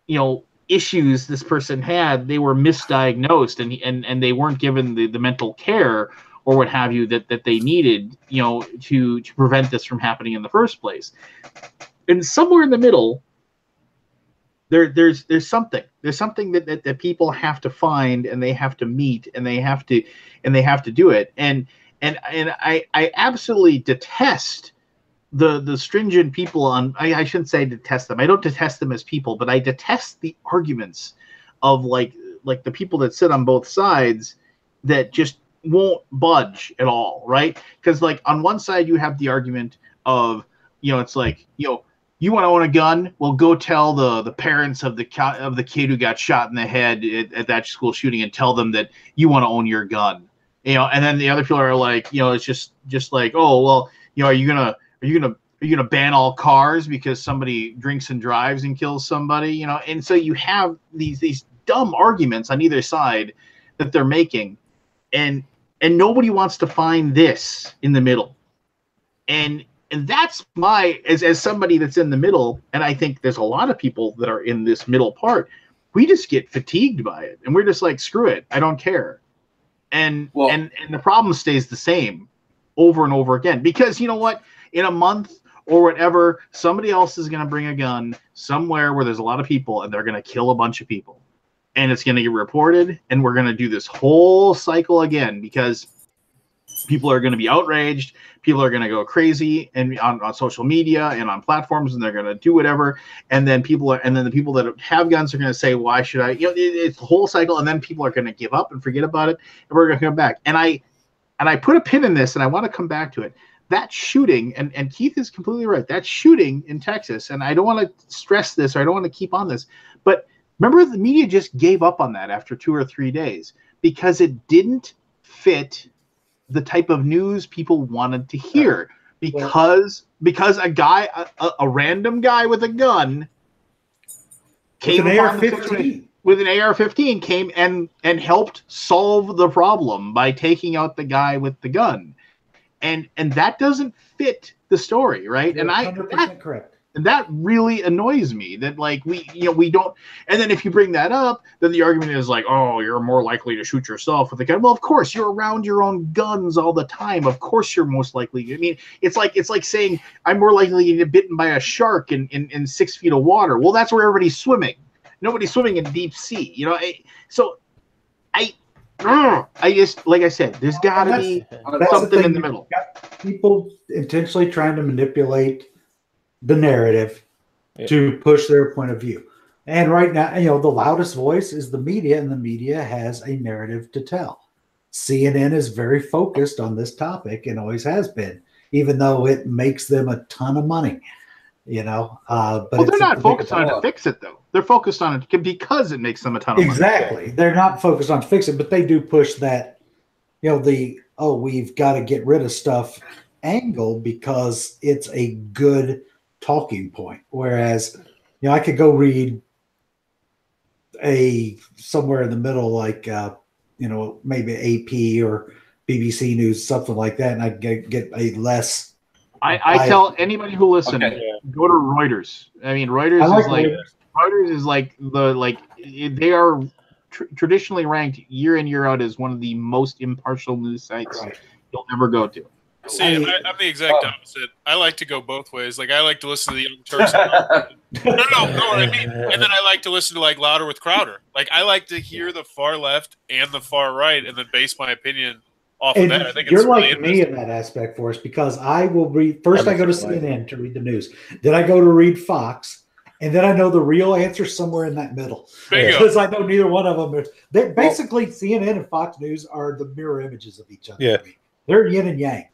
A: you know, issues this person had, they were misdiagnosed and they weren't given the mental care or what have you that they needed, you know, to prevent this from happening in the first place. And somewhere in the middle, there's something that people have to find, and they have to meet, and they have to do it. And I absolutely detest the stringent people on, I shouldn't say detest them. I don't detest them as people, but I detest the arguments of like the people that sit on both sides that just won't budge at all, right? Because like on one side you have the argument of, you know, it's like, you know, you want to own a gun? Well, go tell the parents of the kid who got shot in the head at that school shooting, and tell them that you want to own your gun. You know, and then the other people are like, you know, it's just like, oh, well, you know, are you gonna ban all cars because somebody drinks and drives and kills somebody? You know, and so you have these dumb arguments on either side that they're making, and nobody wants to find this in the middle. And that's my, as somebody that's in the middle, and I think there's a lot of people that are in this middle part, we just get fatigued by it, and we're just like, screw it, I don't care. And the problem stays the same over and over again, because you know what, in a month or whatever, somebody else is going to bring a gun somewhere where there's a lot of people, and they're going to kill a bunch of people, and it's going to get reported, and we're going to do this whole cycle again, because people are going to be outraged. People are going to go crazy and on social media and on platforms, and they're going to do whatever. And then the people that have guns are going to say, why should I? You know, it's the whole cycle. And then people are going to give up and forget about it, and we're going to come back. And I put a pin in this, and I want to come back to it. That shooting, and Keith is completely right. That shooting in Texas, and I don't want to stress this, or I don't want to keep on this, but remember, the media just gave up on that after 2 or 3 days because it didn't fit the type of news people wanted to hear, because a random guy with a gun came with an AR-15 came and helped solve the problem by taking out the guy with the gun, and that doesn't fit the story, right?
B: You're 100% correct.
A: And that really annoys me, that like we don't. And then if you bring that up, then the argument is like, oh, you're more likely to shoot yourself with a gun. Well, of course, you're around your own guns all the time. Of course, you're most likely. I mean, it's like saying I'm more likely to get bitten by a shark in 6 feet of water. Well, that's where everybody's swimming. Nobody's swimming in deep sea, you know. So I just, like I said, there's got to be something in the middle.
B: People intentionally trying to manipulate the narrative to push their point of view. And right now, the loudest voice is the media, and the media has a narrative to tell. CNN is very focused on this topic and always has been, even though it makes them a ton of money. But
A: they're not focused on it to fix it, though. They're focused on it because it makes them a ton of money.
B: Exactly. They're not focused on fixing it, but they do push that, we've got to get rid of stuff angle because it's a good talking point. Whereas, I could go read somewhere in the middle, like, maybe AP or BBC News, something like that, and I get a less.
A: I tell anybody who listens, go to Reuters. I mean, Reuters is like they are traditionally ranked year in, year out as one of the most impartial news sites you'll ever go to.
E: See, I'm the exact opposite. I like to go both ways. Like, I like to listen to the Young Turks. No, what I mean. And then I like to listen to, like, Louder with Crowder. Like, I like to hear the far left and the far right and then base my opinion off of that. I think
B: you're like me in that aspect, for us, because I will read first. I go to CNN to read the news. Then I go to read Fox, and then I know the real answer somewhere in that middle because I know neither one of them. They're basically CNN and Fox News are the mirror images of each other.
C: Yeah,
B: they're yin and yang.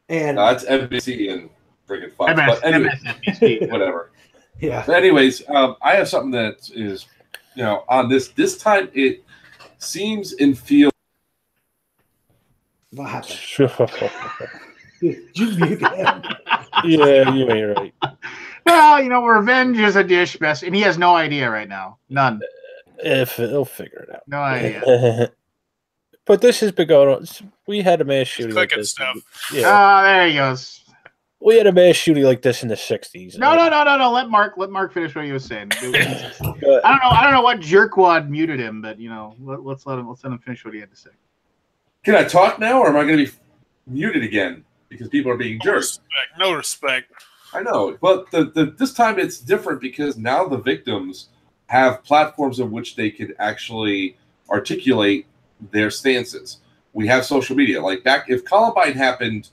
B: And
D: it's NBC and freaking Fox. But anyway,
A: MSNBC.
D: Whatever.
B: Yeah.
D: But anyways, I have something that is, on this time it seems and feels.
B: What happened? Did you mute him?
C: Yeah, you ain't right.
A: Well, revenge is a dish best, and he has no idea right now. None.
C: If he'll figure it out.
A: No idea.
C: But this has been going on. We had a mass shooting
E: like this. Stuff.
A: Yeah. There he goes.
C: We had a mass shooting like this in the 60s.
A: No. Let Mark finish what he was saying. I don't know what jerkwad muted him, but let's let him finish what he had to say.
D: Can I talk now, or am I going to be muted again because people are being jerks?
E: No respect.
D: I know, but this time it's different because now the victims have platforms in which they can actually articulate their stances. We have social media. Like if Columbine happened,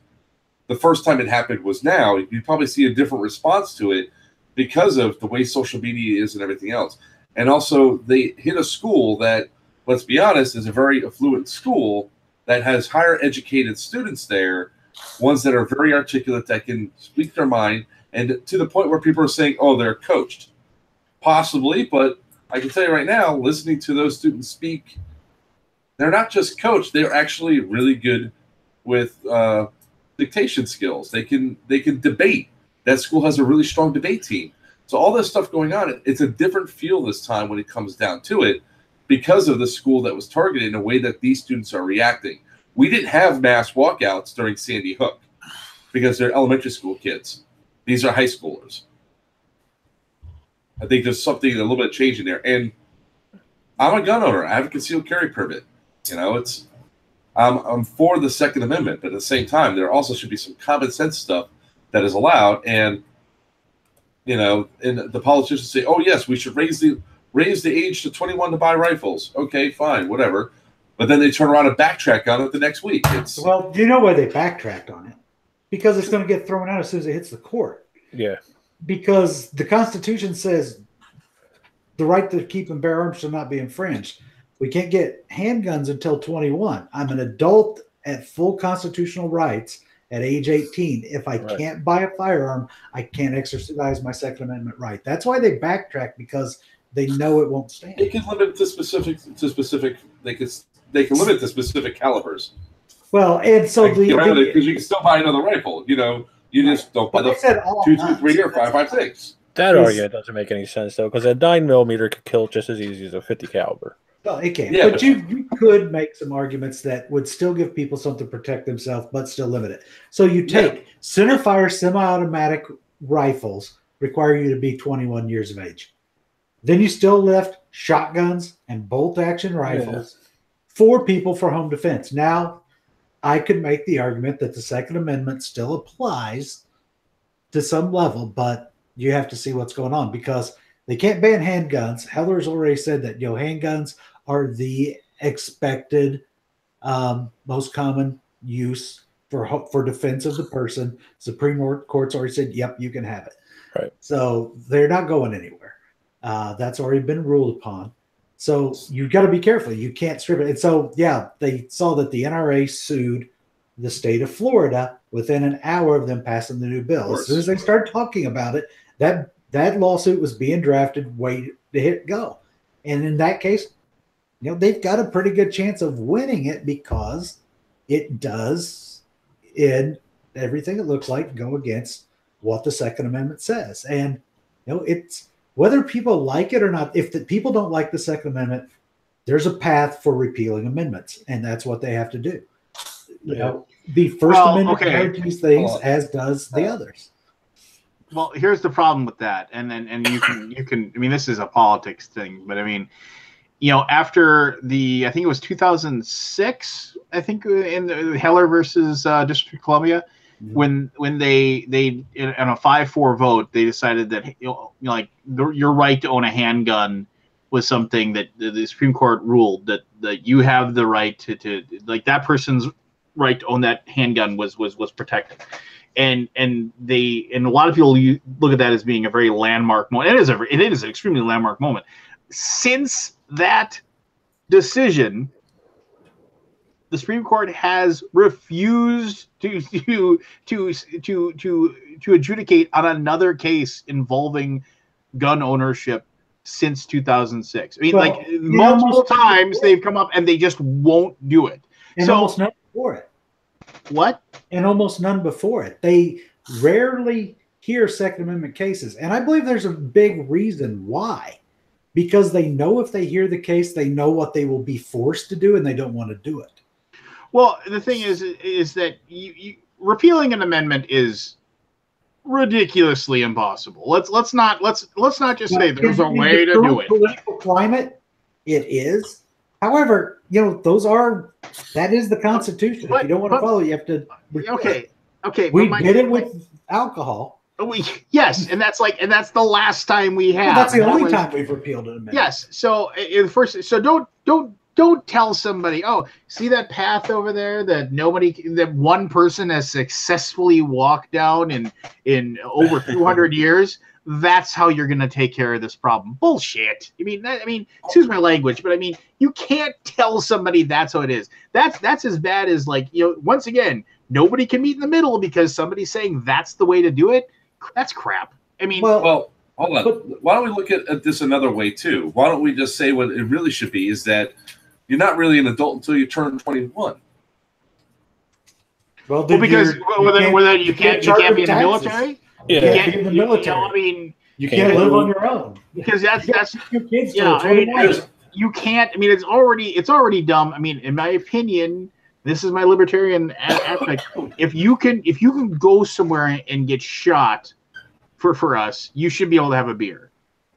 D: the first time it happened was now, you'd probably see a different response to it because of the way social media is and everything else. And also, they hit a school that, let's be honest, is a very affluent school that has higher educated students there, ones that are very articulate, that can speak their mind, and to the point where people are saying, oh, they're coached. Possibly, but I can tell you right now, listening to those students speak, they're not just coached, they're actually really good with dictation skills. They can debate. That school has a really strong debate team. So all this stuff going on, it's a different feel this time when it comes down to it because of the school that was targeted in the way that these students are reacting. We didn't have mass walkouts during Sandy Hook because they're elementary school kids. These are high schoolers. I think there's something, a little bit of change in there. And I'm a gun owner. I have a concealed carry permit. I'm for the Second Amendment, but at the same time, there also should be some common sense stuff that is allowed. And and the politicians say, "Oh yes, we should raise the age to 21 to buy rifles." Okay, fine, whatever. But then they turn around and backtrack on it the next week.
B: Well, do you know why they backtracked on it? Because it's going to get thrown out as soon as it hits the court.
C: Yeah.
B: Because the Constitution says the right to keep and bear arms shall not be infringed. We can't get handguns until 21. I'm an adult at full constitutional rights at age 18. If I can't buy a firearm, I can't exercise my Second Amendment right. That's why they backtrack, because they know it won't stand.
D: They can limit to specific. They can limit to specific calibers.
B: Well, and so
D: because you can still buy another rifle. You just don't buy the 223 or 5.56.
C: That argument doesn't make any sense though, because a 9mm could kill just as easy as a 50 caliber.
B: Well, it can. Yeah, but you could make some arguments that would still give people something to protect themselves, but still limit it. So you take centerfire semi-automatic rifles require you to be 21 years of age. Then you still left shotguns and bolt-action rifles for people for home defense. Now, I could make the argument that the Second Amendment still applies to some level, but you have to see what's going on, because they can't ban handguns. Heller's already said that handguns are the expected most common use for defense of the person. Supreme Court's already said, yep, you can have it.
C: Right.
B: So they're not going anywhere. That's already been ruled upon. So you've got to be careful. You can't strip it. And so, yeah, they saw that the NRA sued the state of Florida within an hour of them passing the new bill. As soon as they started talking about it, that lawsuit was being drafted, waiting to hit go. And in that case, they've got a pretty good chance of winning it because it does, in everything it looks like, go against what the Second Amendment says. And it's whether people like it or not. If the people don't like the Second Amendment, there's a path for repealing amendments, and that's what they have to do. The First Amendment guarantees things, as does the others.
A: Well, here's the problem with that, and you can. I mean, this is a politics thing, but I mean, after I think it was 2006, I think in the Heller versus District of Columbia, when they in a 5-4 vote, they decided that your right to own a handgun was something that the Supreme Court ruled that you have the right to like that person's right to own that handgun was protected. And a lot of people look at that as being a very landmark moment. It is an extremely landmark moment. Since that decision, the Supreme Court has refused to adjudicate on another case involving gun ownership since 2006. I mean, multiple times they've come up and they just won't do it.
B: And almost none before it.
A: What?
B: And almost none before it. They rarely hear Second Amendment cases. And I believe there's a big reason why. Because they know if they hear the case, they know what they will be forced to do, and they don't want to do it.
A: Well, the thing is that repealing an amendment is ridiculously impossible. Let's not just say there's a way to do it.
B: Political climate, it is. However, that is the Constitution. If you don't want to follow, you have to.
A: Okay.
B: We did it with alcohol.
A: Yes, and that's the last time we have.
B: Well, that's the only time we've repealed an amendment.
A: Yes. So don't tell somebody, oh, see that path over there that one person has successfully walked down in over 200 years. That's how you're going to take care of this problem. Bullshit. I mean, excuse my language, but I mean, you can't tell somebody that's how it is. That's as bad as once again, nobody can meet in the middle because somebody's saying that's the way to do it. That's crap. I mean,
D: well, hold on. Why don't we look at this another way too? Why don't we just say what it really should be is that you're not really an adult until you turn 21.
B: Well,
A: because you can't be in the military.
B: Yeah, you can't be in the military. You can't live on your own
A: because that's
B: your kids.
A: You can't. I mean, it's already dumb. I mean, in my opinion, this is my libertarian aspect. If you can go somewhere and get shot for us, you should be able to have a beer.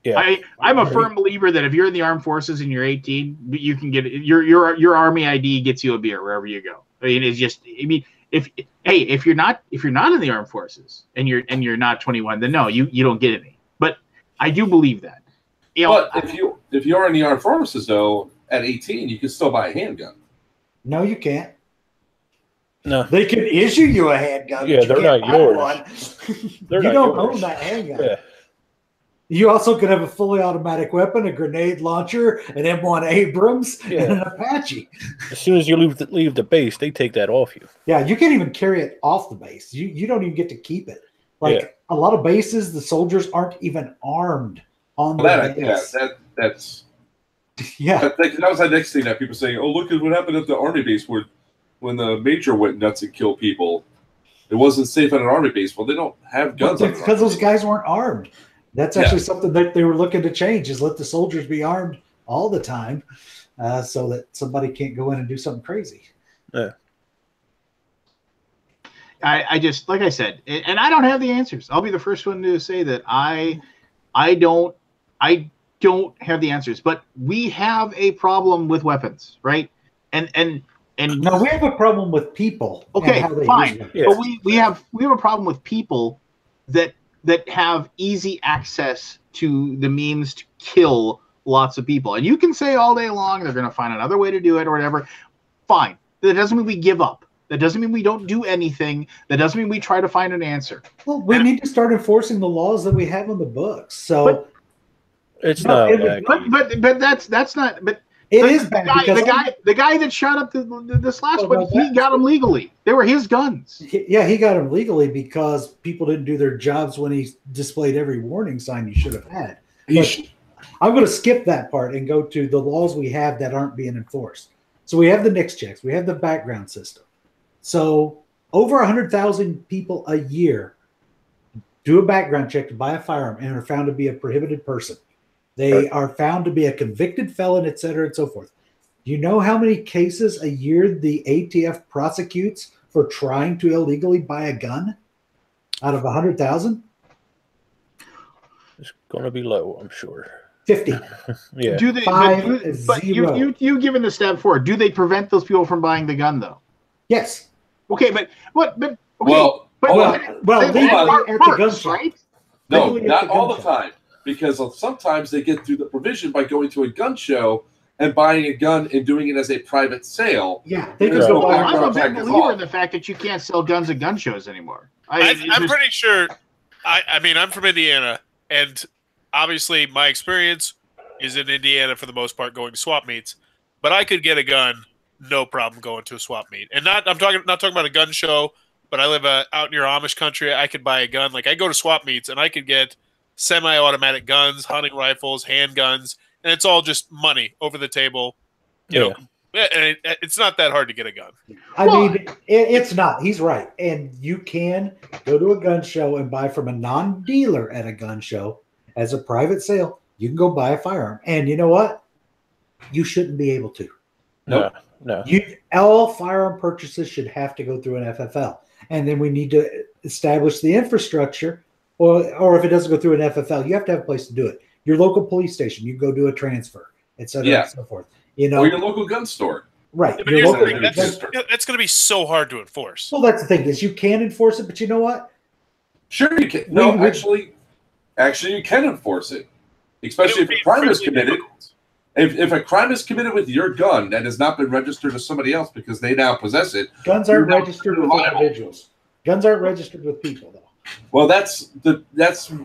A: Yeah. I'm a firm believer that if you're in the armed forces and you're 18, you can get your Army ID gets you a beer wherever you go. I mean, it's just. I mean. If you're not in the armed forces and you're not 21, then no, you don't get any. But I do believe that.
D: But if you're in the armed forces though, at 18, you can still buy a handgun.
B: No, you can't.
C: No,
B: they can issue you a handgun.
C: Yeah, they're not yours.
B: You don't own that handgun. Yeah. You also could have a fully automatic weapon, a grenade launcher, an M1 Abrams, and an Apache.
C: As soon as you leave the base, they take that off you.
B: Yeah, you can't even carry it off the base. You don't even get to keep it. A lot of bases, the soldiers aren't even armed on the base.
D: That's that was the next thing that people saying, oh, look at what happened at the Army base when the major went nuts and killed people. It wasn't safe at an Army base. Well, they don't have guns.
B: Because those guys weren't armed. That's actually something that they were looking to change, is let the soldiers be armed all the time so that somebody can't go in and do something crazy.
C: Yeah.
A: I just, like I said, and I don't have the answers. I'll be the first one to say that I don't have the answers, but we have a problem with weapons, right? And
B: no, we have a problem with people.
A: Okay, fine. But we have a problem with people that have easy access to the means to kill lots of people. And you can say all day long they're going to find another way to do it or whatever. Fine. That doesn't mean we give up. That doesn't mean we don't do anything. That doesn't mean we try to find an answer.
B: Well, we need to start enforcing the laws that we have on the books. So
C: it's not.
A: But that's not. But
B: it is bad
A: the guy that shot up this last one, he got them legally. They were his guns.
B: Yeah, he got them legally because people didn't do their jobs when he displayed every warning sign you should have had. I'm going to skip that part and go to the laws we have that aren't being enforced. So we have the NICS checks. We have the background system. So over 100,000 people a year do a background check to buy a firearm and are found to be a prohibited person. They are found to be a convicted felon, et cetera, and so forth. Do you know how many cases a year the ATF prosecutes for trying to illegally buy a gun out of 100,000?
C: It's going to be low, I'm sure.
B: 50.
C: Yeah.
A: Do they? But you given the stat before. Do they prevent those people from buying the gun though?
B: Yes.
A: Okay, but what? But okay.
D: Well,
A: legally
B: at the gun shop,
A: right?
D: No, not all the time, because sometimes they get through the provision by going to a gun show and buying a gun and doing it as a private sale.
B: Yeah, they just go buy.
A: I'm a big believer in the fact that you can't sell guns at gun shows anymore.
E: I'm pretty sure. I mean, I'm from Indiana, and obviously my experience is in Indiana for the most part, going to swap meets. But I could get a gun, no problem, going to a swap meet. And not talking about a gun show, but I live out near Amish country. I could buy a gun. Like I go to swap meets and I could get semi-automatic guns, hunting rifles, handguns, and it's all just money over the table. You know, and it's not that hard to get a gun.
B: I mean, it's not. He's right. And you can go to a gun show and buy from a non-dealer at a gun show as a private sale. You can go buy a firearm. And you know what? You shouldn't be able to.
C: No.
B: All firearm purchases should have to go through an FFL. And then we need to establish the infrastructure, or if it doesn't go through an FFL, you have to have a place to do it. Your local police station, you go do a transfer, et cetera, and so forth. You know,
D: or your local gun store.
B: Right.
E: Yeah, that's going to be so hard to enforce.
B: Well, that's the thing, is you can enforce it, but you know what?
D: Sure you can. No, actually you can enforce it. Especially if a crime is committed. If a crime is committed with your gun that has not been registered to somebody else because they now possess it.
B: Guns aren't registered with individuals. Guns aren't registered with people, though.
D: Well, that's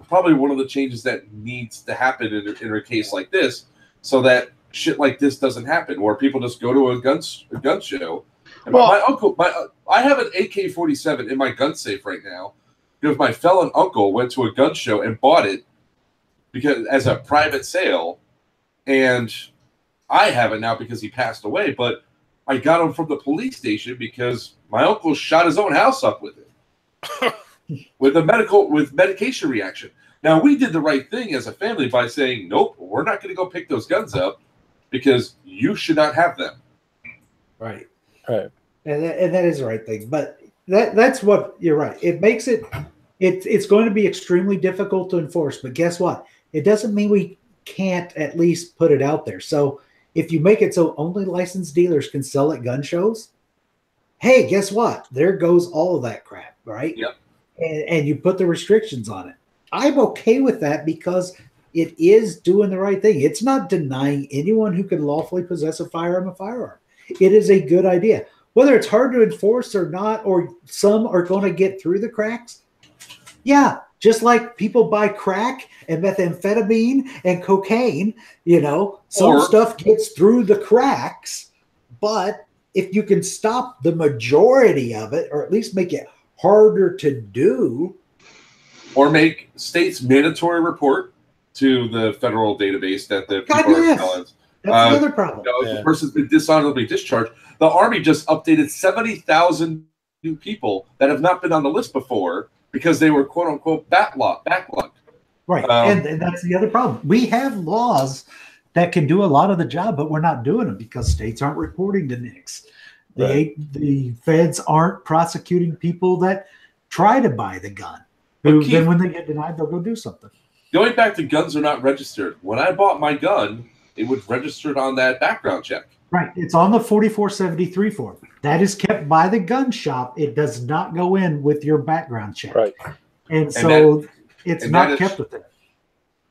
D: probably one of the changes that needs to happen in a case like this, so that shit like this doesn't happen, where people just go to a gun show. And my uncle, I have an AK-47 in my gun safe right now because my felon uncle went to a gun show and bought it because as a private sale. And I have it now because he passed away, but I got him from the police station because my uncle shot his own house up with it. with medication reaction. Now, we did the right thing as a family by saying, nope, we're not going to go pick those guns up because you should not have them.
B: Right.
C: Right.
B: And that is the right thing. But that's what you're right. It makes it's going to be extremely difficult to enforce. But guess what? It doesn't mean we can't at least put it out there. So if you make it so only licensed dealers can sell at gun shows, hey, guess what? There goes all of that crap, right?
D: Yep.
B: And you put the restrictions on it. I'm okay with that because it is doing the right thing. It's not denying anyone who can lawfully possess a firearm. It is a good idea. Whether it's hard to enforce or not, or some are going to get through the cracks. Yeah, just like people buy crack and methamphetamine and cocaine, some stuff gets through the cracks. But if you can stop the majority of it, or at least make it harder to do,
D: or make states mandatory report to the federal database that the people are felons.
B: That's the other problem.
D: The person's been dishonorably discharged. The Army just updated 70,000 new people that have not been on the list before because they were quote unquote backlogged.
B: Right, and that's the other problem. We have laws that can do a lot of the job, but we're not doing them because states aren't reporting to NICS. The feds aren't prosecuting people that try to buy the gun. Then when they get denied, they'll go do something.
D: Going back to guns are not registered. When I bought my gun, it was registered on that background check.
B: Right. It's on the 4473 form. That is kept by the gun shop. It does not go in with your background check.
C: Right.
B: And so it's not kept with it.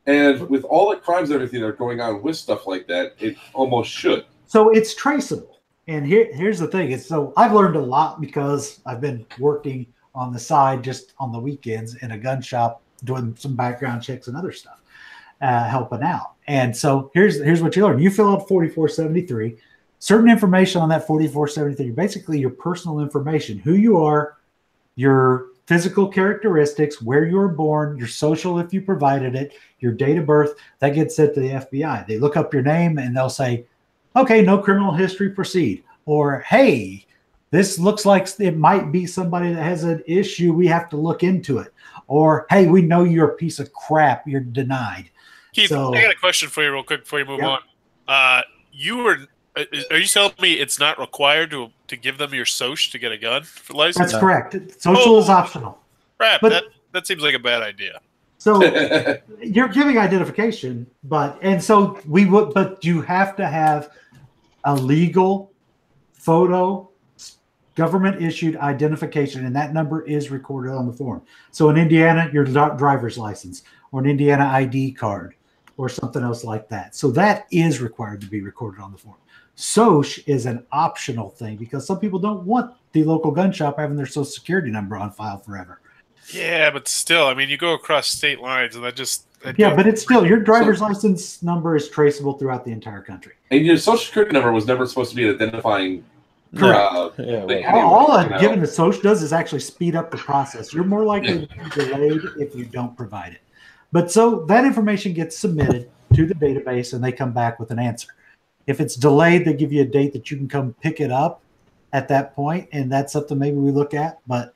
D: And with all the crimes and everything that are going on with stuff like that, it almost should.
B: So it's traceable. And here's the thing. So I've learned a lot because I've been working on the side just on the weekends in a gun shop doing some background checks and other stuff, helping out. And so here's what you learn. You fill out 4473. Certain information on that 4473, basically your personal information, who you are, your physical characteristics, where you were born, your social if you provided it, your date of birth, that gets sent to the FBI. They look up your name and they'll say, okay, no criminal history, proceed. Or, hey, this looks like it might be somebody that has an issue. We have to look into it. Or, hey, we know you're a piece of crap. You're denied.
E: Keith,
B: so,
E: I got a question for you real quick before you move on. Are you telling me it's not required to give them your social to get a gun for license?
B: That's correct. Social is optional.
E: Crap, but that seems like a bad idea.
B: So you're giving identification, but you have to have a legal photo, government issued identification, and that number is recorded on the form. So in Indiana, your driver's license or an Indiana ID card or something else like that. So that is required to be recorded on the form. SOCH is an optional thing because some people don't want the local gun shop having their social security number on file forever.
E: Yeah, but still, I mean, you go across state lines and
B: but it's still your driver's license number is traceable throughout the entire country.
D: And your social security number was never supposed to be an identifying.
B: Correct. All giving the SOCH does is actually speed up the process. You're more likely to be delayed if you don't provide it. But so that information gets submitted to the database and they come back with an answer. If it's delayed, they give you a date that you can come pick it up at that point, and that's something maybe we look at. But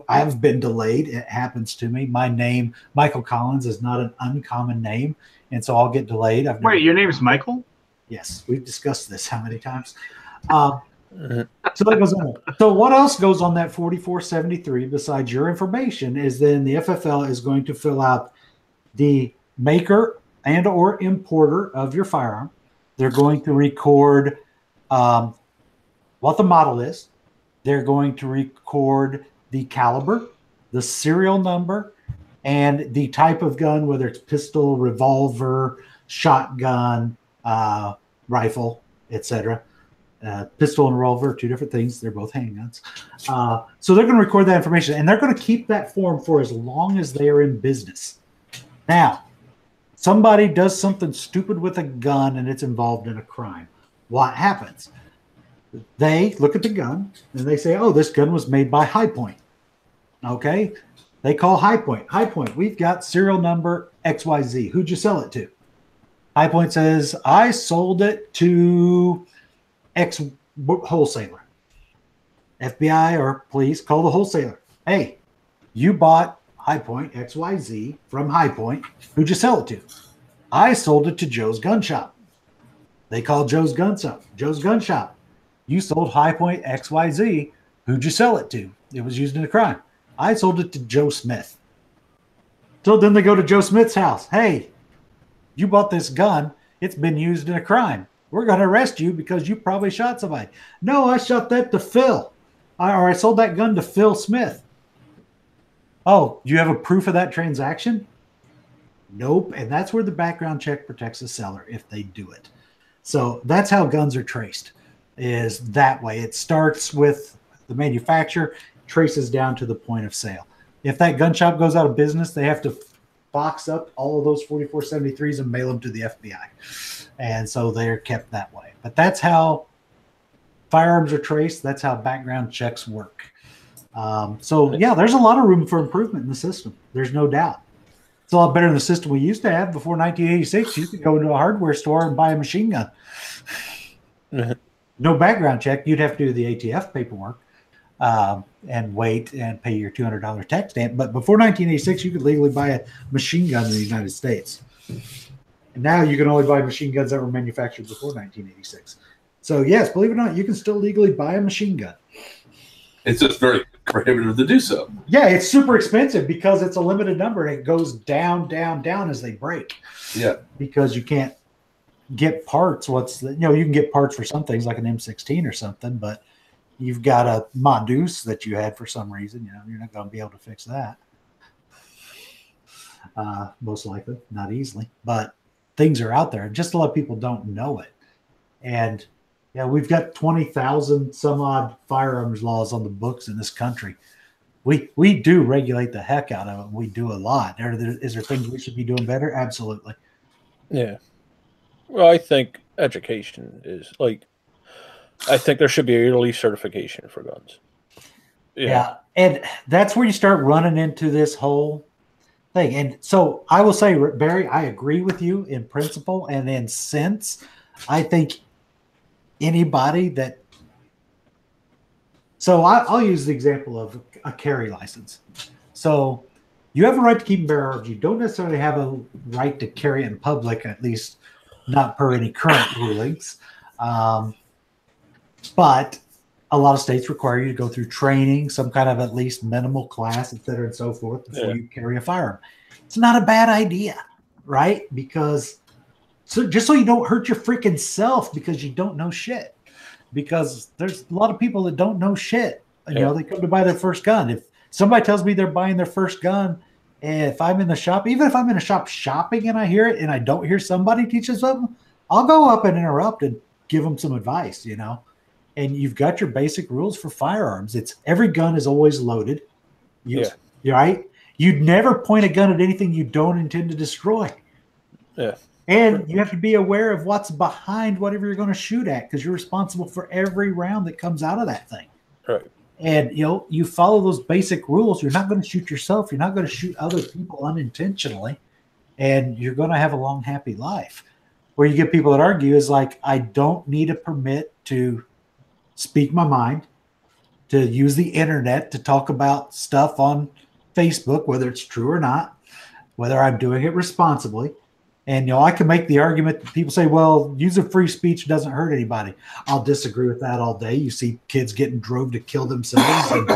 B: I've been delayed. It happens to me. My name, Michael Collins, is not an uncommon name, and so I'll get delayed.
A: Wait, your name is Michael?
B: Yes, we've discussed this how many times. So that goes on. So what else goes on that 4473 besides your information is then the FFL is going to fill out the maker and or importer of your firearm. They're going to record what the model is. They're going to record the caliber, the serial number, and the type of gun, whether it's pistol, revolver, shotgun, rifle, etc. Pistol and revolver are two different things. They're both handguns. So they're going to record that information, and they're going to keep that form for as long as they are in business. Now, somebody does something stupid with a gun and it's involved in a crime. What happens? They look at the gun and they say, oh, this gun was made by High Point. Okay. They call High Point. High Point, we've got serial number XYZ. Who'd you sell it to? High Point says, I sold it to X wholesaler. FBI or police call the wholesaler. Hey, you bought High Point XYZ from High Point. Who'd you sell it to? I sold it to Joe's Gun Shop. They called Joe's Gun Shop. Joe's Gun Shop. You sold High Point XYZ. Who'd you sell it to? It was used in a crime. I sold it to Joe Smith. So then they go to Joe Smith's house. Hey, you bought this gun. It's been used in a crime. We're going to arrest you because you probably shot somebody. No, I shot that to Phil. I sold that gun to Phil Smith. Oh, do you have a proof of that transaction? Nope. And that's where the background check protects the seller if they do it. So that's how guns are traced, is that way. It starts with the manufacturer, traces down to the point of sale. If that gun shop goes out of business, they have to box up all of those 4473s and mail them to the FBI. And so they're kept that way. But that's how firearms are traced. That's how background checks work. So yeah, there's a lot of room for improvement in the system. There's no doubt. It's a lot better than the system we used to have before 1986. You could go into a hardware store and buy a machine gun. No background check. You'd have to do the ATF paperwork and wait and pay your $200 tax stamp. But before 1986, you could legally buy a machine gun in the United States. And now you can only buy machine guns that were manufactured before 1986. So yes, believe it or not, you can still legally buy a machine gun.
D: It's just very prohibitive to do so.
B: Yeah, it's super expensive because it's a limited number and it goes down, down, down as they break.
D: Yeah.
B: Because you can't get parts. You can get parts for some things like an M16 or something, but you've got a Mongoose that you had for some reason. You're not going to be able to fix that. Most likely, not easily. But things are out there. Just a lot of people don't know it. And Yeah, we've got 20,000 some odd firearms laws on the books in this country. We do regulate the heck out of it. We do a lot. Is there things we should be doing better? Absolutely.
C: Yeah. Well, I think education is like, I think there should be a yearly certification for guns.
B: Yeah. And that's where you start running into this whole thing. And so I will say, Barry, I agree with you in principle and in sense. I think anybody that, so I'll use the example of a carry license. So you have a right to keep and bear arms. You don't necessarily have a right to carry it in public, at least not per any current rulings. But a lot of states require you to go through training, some kind of at least minimal class, et cetera, and so forth, before you carry a firearm. It's not a bad idea, right? Because just so you don't hurt your freaking self because you don't know shit. Because there's a lot of people that don't know shit. You know, they come to buy their first gun. If somebody tells me they're buying their first gun, and if I'm in the shop, even if I'm in a shop shopping and I hear it and I don't hear somebody teach us something, I'll go up and interrupt and give them some advice, you know. And you've got your basic rules for firearms. It's every gun is always loaded. You're right. You'd never point a gun at anything you don't intend to destroy.
C: Yeah.
B: And you have to be aware of what's behind whatever you're going to shoot at, because you're responsible for every round that comes out of that thing.
C: Right.
B: And, you know, you follow those basic rules. You're not going to shoot yourself. You're not going to shoot other people unintentionally. And you're going to have a long, happy life. Where you get people that argue is like, I don't need a permit to speak my mind, to use the internet to talk about stuff on Facebook, whether it's true or not, whether I'm doing it responsibly. And, you know, I can make the argument that people say, well, using free speech doesn't hurt anybody. I'll disagree with that all day. You see kids getting drove to kill themselves and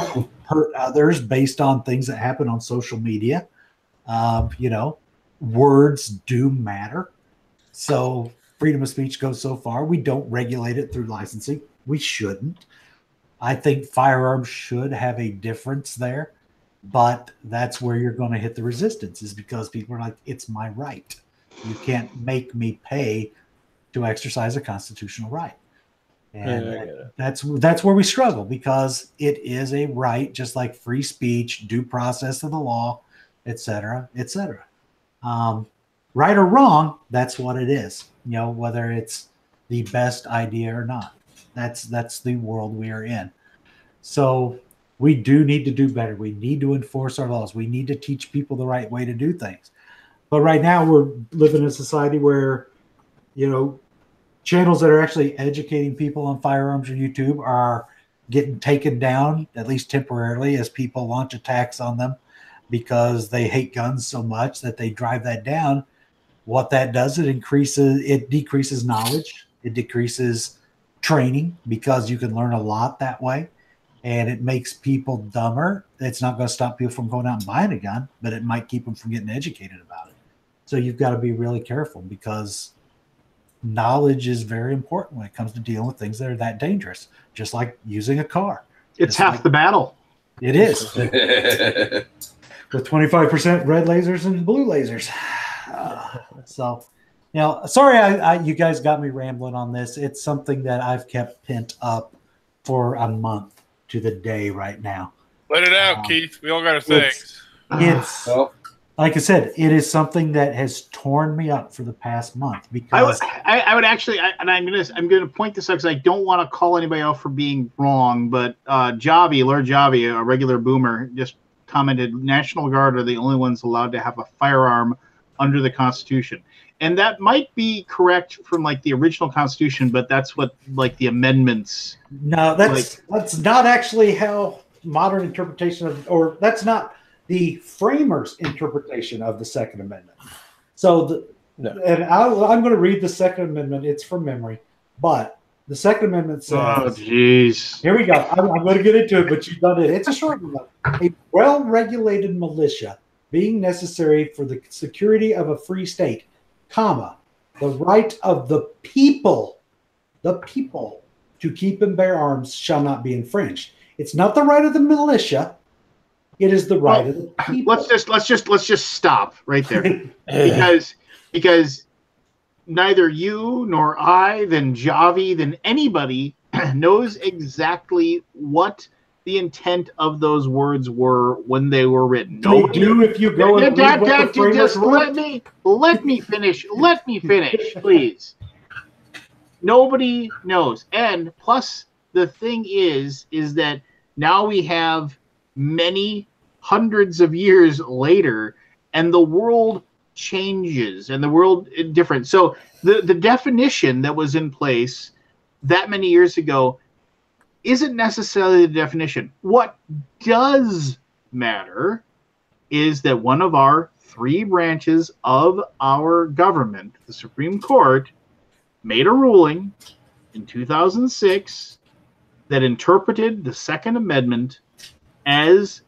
B: hurt others based on things that happen on social media. You know, words do matter. So freedom of speech goes so far. We don't regulate it through licensing. We shouldn't. I think firearms should have a difference there, but that's where you're going to hit the resistance, is because people are like, it's my right. You can't make me pay to exercise a constitutional right. And that's where we struggle, because it is a right, just like free speech, due process of the law, et cetera, et cetera. Right or wrong, that's what it is. You know, whether it's the best idea or not. That's the world we are in. So we do need to do better. We need to enforce our laws. We need to teach people the right way to do things. But right now we're living in a society where, you know, channels that are actually educating people on firearms on YouTube are getting taken down, at least temporarily, as people launch attacks on them because they hate guns so much that they drive that down. What that does, it decreases knowledge. It decreases training, because you can learn a lot that way. And it makes people dumber. It's not going to stop people from going out and buying a gun, but it might keep them from getting educated about it. So you've got to be really careful, because knowledge is very important when it comes to dealing with things that are that dangerous, just like using a car.
A: It's half the battle.
B: It is. With 25% red lasers and blue lasers. So, you know, sorry, you guys got me rambling on this. It's something that I've kept pent up for a month to the day right now.
E: Let it out, Keith. We all got our things.
B: It's like I said, it is something that has torn me up for the past month, because
A: I would actually, and I'm gonna point this out because I don't want to call anybody out for being wrong, but Lord Javi, a regular boomer, just commented, National Guard are the only ones allowed to have a firearm under the Constitution. And that might be correct from like the original Constitution, but that's what like the amendments.
B: No, that's not actually how modern interpretation of, or that's not the framers' interpretation of the Second Amendment. So, and I'm going to read the Second Amendment. It's from memory, but the Second Amendment says,
A: "Oh, jeez,
B: here we go." I'm going to get into it, but you've done it. It's a short one. A well-regulated militia being necessary for the security of a free state, comma, the right of the people to keep and bear arms shall not be infringed. It's not the right of the militia. It is the right of the people.
A: Let's just stop right there, because neither you nor I, than Javi, than anybody knows exactly what the intent of those words were when they were written.
B: Nobody do if you go and read what the framers wrote.
A: Let me finish. Let me finish, please. Nobody knows. And plus, the thing is that now we have many hundreds of years later, and the world changes, and the world is different. So the definition that was in place that many years ago isn't necessarily the definition. What does matter is that one of our three branches of our government, the Supreme Court, made a ruling in 2006 that interpreted the Second Amendment as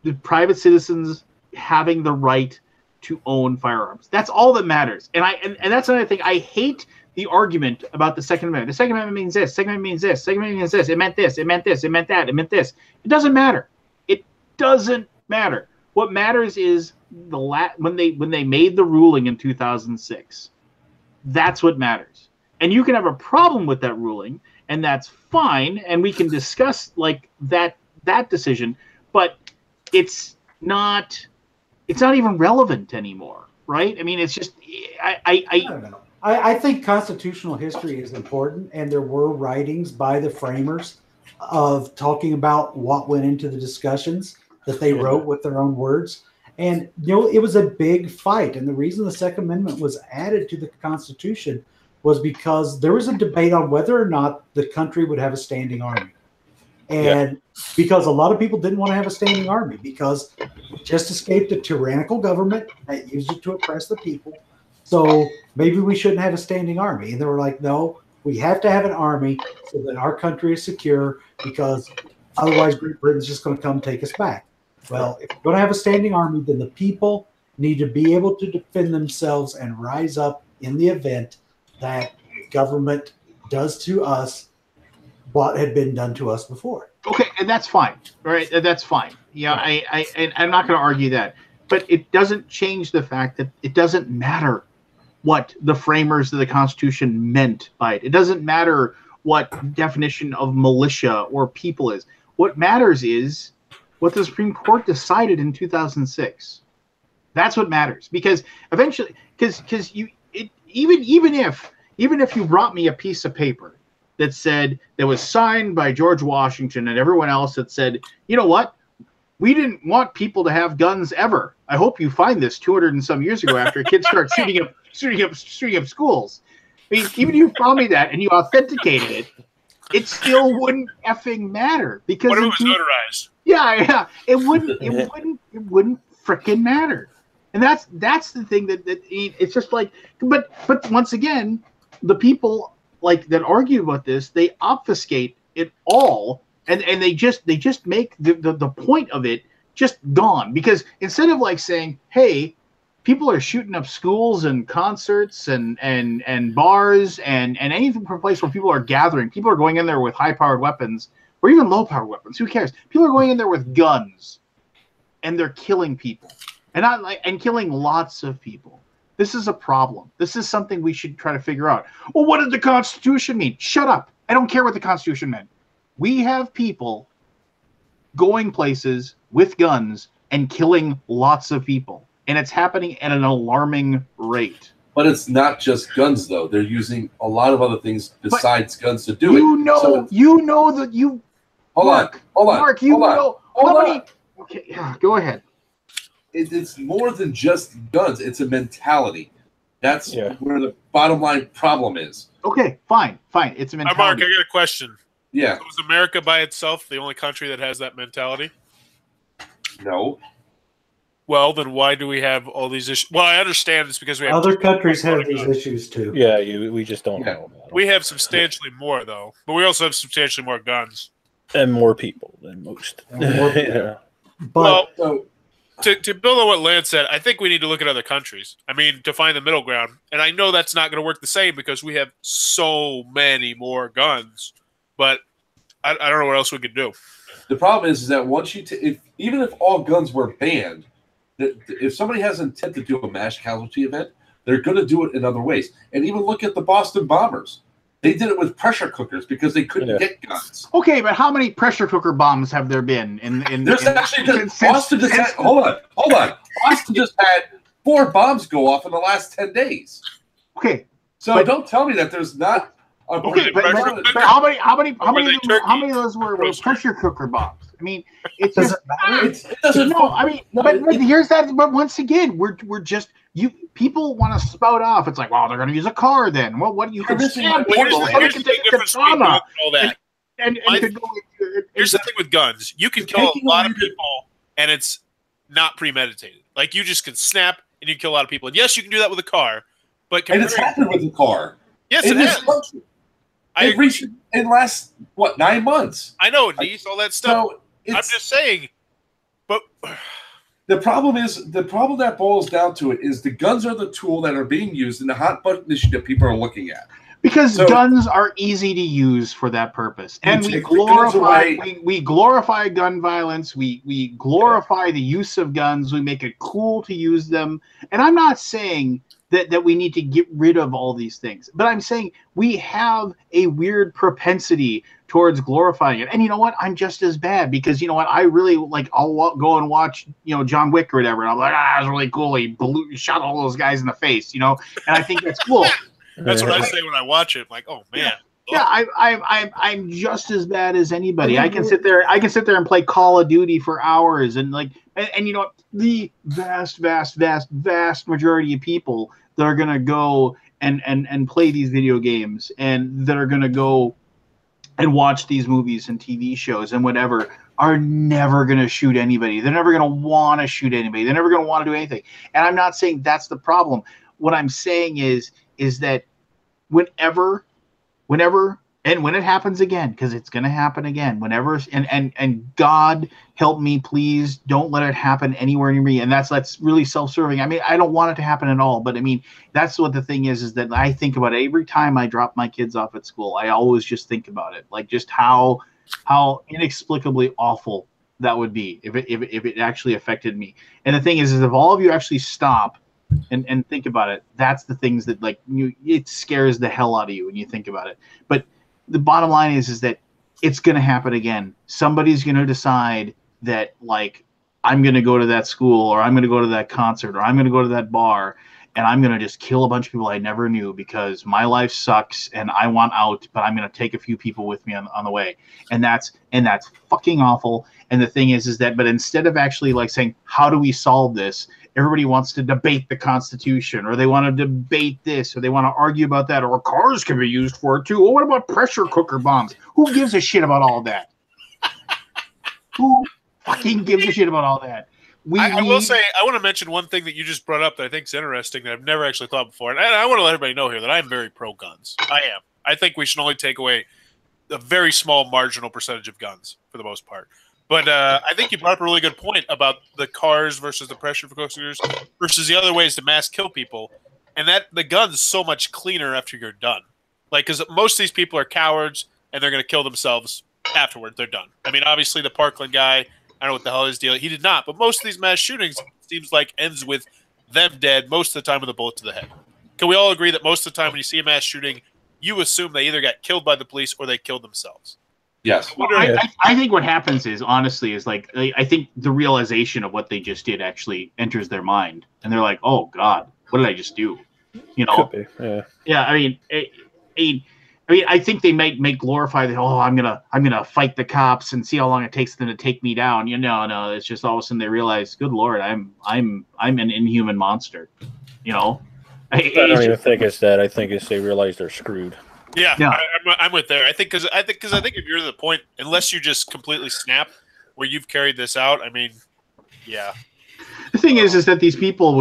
A: the private citizens having the right to own firearms. That's all that matters. And that's another thing. I hate the argument about the Second Amendment. The Second Amendment means this. Second Amendment means this. Second Amendment means this. It meant this. It meant this. It meant that. It meant this. It doesn't matter. It doesn't matter. What matters is when they made the ruling in 2006. That's what matters. And you can have a problem with that ruling, and that's fine, and we can discuss like that decision, but it's not even relevant anymore, right? I mean, it's just
B: I don't know. I think constitutional history is important, and there were writings by the framers of talking about what went into the discussions that they wrote with their own words. And, it was a big fight. And the reason the Second Amendment was added to the Constitution was because there was a debate on whether or not the country would have a standing army. And because a lot of people didn't want to have a standing army because it just escaped a tyrannical government that used it to oppress the people. So maybe we shouldn't have a standing army. And they were like, no, we have to have an army so that our country is secure, because otherwise Great Britain's just going to come take us back. Well, if we're going to have a standing army, then the people need to be able to defend themselves and rise up in the event that government does to us what had been done to us before.
A: Okay, and that's fine, right? That's fine. Yeah, I'm not going to argue that. But it doesn't change the fact that it doesn't matter what the framers of the Constitution meant by it. It doesn't matter what definition of militia or people is. What matters is what the Supreme Court decided in 2006. That's what matters, because eventually, because even if you brought me a piece of paper that said that was signed by George Washington and everyone else that said, you know what, we didn't want people to have guns ever. I hope you find this 200 and some years ago after kids start shooting up schools. I mean, even if you found me that and you authenticated it, it still wouldn't effing matter, because
E: what if it was notarized?
A: Yeah, it wouldn't frickin' matter. And that's the thing that it's just like, but once again, the people like that argue about this, they obfuscate it all, and they just make the point of it just gone, because instead of like saying, hey, people are shooting up schools and concerts and bars and anything for a place where people are gathering. People are going in there with high-powered weapons or even low-powered weapons. Who cares? People are going in there with guns, and they're killing people, and killing lots of people. This is a problem. This is something we should try to figure out. Well, what did the Constitution mean? Shut up. I don't care what the Constitution meant. We have people going places with guns and killing lots of people. And it's happening at an alarming rate.
D: But it's not just guns, though. They're using a lot of other things besides guns to do
A: it.
D: You know that you. Hold on.
A: Mark, you know how many. Okay, yeah, go ahead.
D: It's more than just guns. It's a mentality. That's where the bottom line problem is.
A: Okay, fine. It's a mentality.
E: Mark, I got a question.
D: Yeah.
E: Was America by itself the only country that has that mentality?
D: No.
E: Well, then why do we have all these issues? Well, I understand it's because we have
B: other countries have these issues too.
C: Yeah, we just don't know about them.
E: We have substantially more, though, but we also have substantially more guns
C: and more people than most.
B: Yeah.
E: But to build on what Lance said, I think we need to look at other countries. I mean, to find the middle ground. And I know that's not going to work the same because we have so many more guns. But I don't know what else we could do.
D: The problem is that once you even if all guns were banned, if somebody has intent to do a mass casualty event, They're going to do it in other ways. And even look at the Boston Bombers. They did it with pressure cookers because they couldn't get guns.
F: Okay, but how many pressure cooker bombs have there been?
D: Boston just had. Hold on. Boston just had 4 bombs go off in the last 10 days.
F: Okay,
D: so don't tell me that there's not.
F: Okay, but how many of those were pressure cooker bombs? I mean, it doesn't matter.
D: It doesn't.
F: No, I mean, but here's that. But once again, we're just people want to spout off. It's like, well, they're going to use a car then. Well, what you can stand people?
E: Here's the thing with guns: you can kill a lot of people, and it's not premeditated. Like you just can snap and you kill a lot of people. And yes, you can do that with a car, but
D: and it's happened with a car.
E: Yes, it has.
D: In the last 9 months?
E: I know, Dees, all that stuff. So I'm just saying, but
D: the problem that boils down to it is the guns are the tool that are being used in the hot button issue that people are looking at.
F: Because guns are easy to use for that purpose, and we glorify gun violence. We glorify the use of guns. We make it cool to use them. And I'm not saying that we need to get rid of all these things, but I'm saying we have a weird propensity towards glorifying it. And you know what? I'm just as bad because you know what? I really like. I'll go and watch John Wick or whatever, and I'm like, that was really cool. He shot all those guys in the face, and I think that's cool.
E: That's what I say when I watch it. I'm like, oh man.
F: Yeah, I'm just as bad as anybody. I can sit there and play Call of Duty for hours and you know what? The vast majority of people that are gonna go and play these video games and that are gonna go and watch these movies and TV shows and whatever are never gonna shoot anybody. They're never gonna want to shoot anybody. They're never gonna want to do anything. And I'm not saying that's the problem. What I'm saying is that whenever and when it happens again, because it's going to happen again, whenever and God help me, please don't let it happen anywhere near me. And that's really self-serving. I mean, I don't want it to happen at all, but I mean, that's what the thing is that I think about it. Every time I drop my kids off at school, I always just think about it, like just how inexplicably awful that would be if it actually affected me. And the thing is if all of you actually stop and think about it, that's the things that it scares the hell out of you when you think about it. But the bottom line is that it's going to happen again. Somebody's going to decide that I'm going to go to that school, or I'm going to go to that concert, or I'm going to go to that bar, and I'm going to just kill a bunch of people I never knew because my life sucks and I want out, but I'm going to take a few people with me on the way. And that's fucking awful. And the thing is that, but instead of actually saying, how do we solve this? Everybody wants to debate the Constitution, or they want to debate this, or they want to argue about that, or cars can be used for it too. Well, what about pressure cooker bombs? Who gives a shit about all that? Who fucking gives a shit about all that?
E: I will say, I want to mention one thing that you just brought up that I think is interesting that I've never actually thought before. And I want to let everybody know here that I'm very pro-guns. I am. I think we should only take away a very small marginal percentage of guns for the most part. But I think you brought up a really good point about the cars versus the pressure cookers versus the other ways to mass kill people. And that the gun's so much cleaner after you're done. Because most of these people are cowards and they're going to kill themselves afterward. They're done. I mean, obviously the Parkland guy, I don't know what the hell his deal. He did not. But most of these mass shootings seems like ends with them dead most of the time with a bullet to the head. Can we all agree that most of the time when you see a mass shooting, you assume they either got killed by the police or they killed themselves?
D: Yes.
F: Well, I think what happens is, honestly, is I think the realization of what they just did actually enters their mind. And they're like, oh, God, what did I just do? Yeah. I mean, I think they might glorify that. Oh, I'm gonna fight the cops and see how long it takes them to take me down. No, it's just all of a sudden they realize, good Lord, I'm an inhuman monster. I
C: don't even think it's that. I think it's they realize they're screwed.
E: Yeah. I'm with there. I think because if you're to the point, unless you just completely snap where you've carried this out, I mean, yeah.
F: The thing is that these people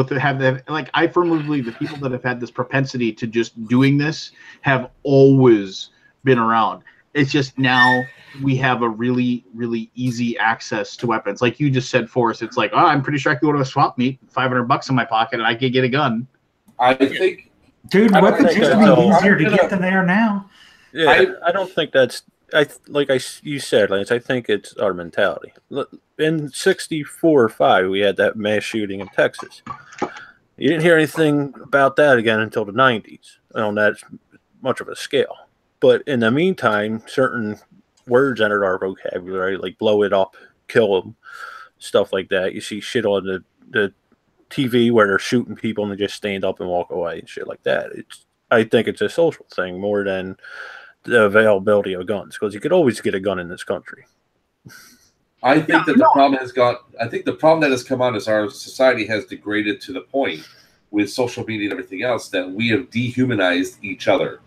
F: I firmly believe the people that have had this propensity to just doing this have always been around. It's just now we have a really, really easy access to weapons. Like you just said, Forrest, it's like, I'm pretty sure I could go to a swap meet, $500 in my pocket, and I could get a gun.
D: I think,
B: dude, weapons used to be easier to get than they are now.
C: Yeah, I don't think that's. You said, Lance, I think it's our mentality. In 64 or 5, we had that mass shooting in Texas. You didn't hear anything about that again until the 90s on that much of a scale. But in the meantime, certain words entered our vocabulary, like blow it up, kill them, stuff like that. You see shit on the TV where they're shooting people and they just stand up and walk away and shit like that. I think it's a social thing more than the availability of guns, because you could always get a gun in this country.
D: I think that the problem has got. I think the problem that has come on is our society has degraded to the point with social media and everything else that we have dehumanized each other.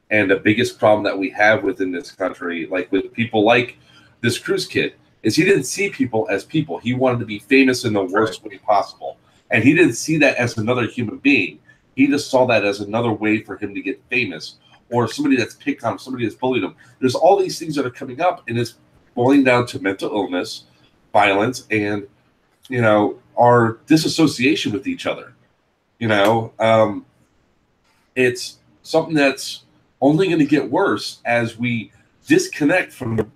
D: And the biggest problem that we have within this country, like with people like this Cruz kid, is he didn't see people as people. He wanted to be famous in the worst way possible. And he didn't see that as another human being. He just saw that as another way for him to get famous, or somebody that's picked on him, somebody that's bullied him. There's all these things that are coming up, and it's boiling down to mental illness, violence, and, you know, our disassociation with each other. You know, it's something that's only going to get worse as we disconnect from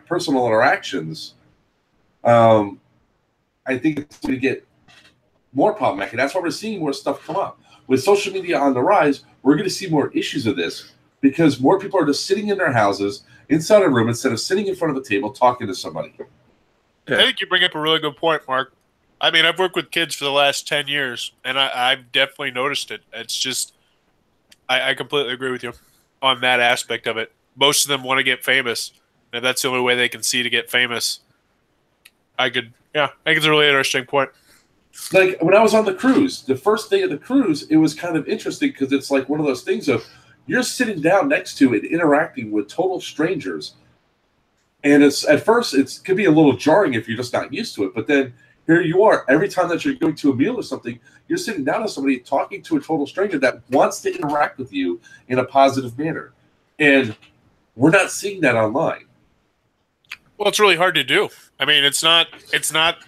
D: personal interactions. I think it's going to get more problematic. And that's why we're seeing more stuff come up. With social media on the rise, we're going to see more issues of this because more people are just sitting in their houses inside a room instead of sitting in front of a table talking to somebody.
E: I think you bring up a really good point, Mark. I mean, I've worked with kids for the last 10 years, and I've definitely noticed it. It's just, I completely agree with you on that aspect of it. Most of them want to get famous, and if that's the only way they can see to get famous, I think it's a really interesting point.
D: Like when I was on the cruise, the first day of the cruise, it was kind of interesting because it's like one of those things of you're sitting down next to and interacting with total strangers. And it's at first it could be a little jarring if you're just not used to it. But then here you are, every time that you're going to a meal or something, you're sitting down with somebody talking to a total stranger that wants to interact with you in a positive manner. And we're not seeing that online.
E: Well, it's really hard to do. I mean, it's not,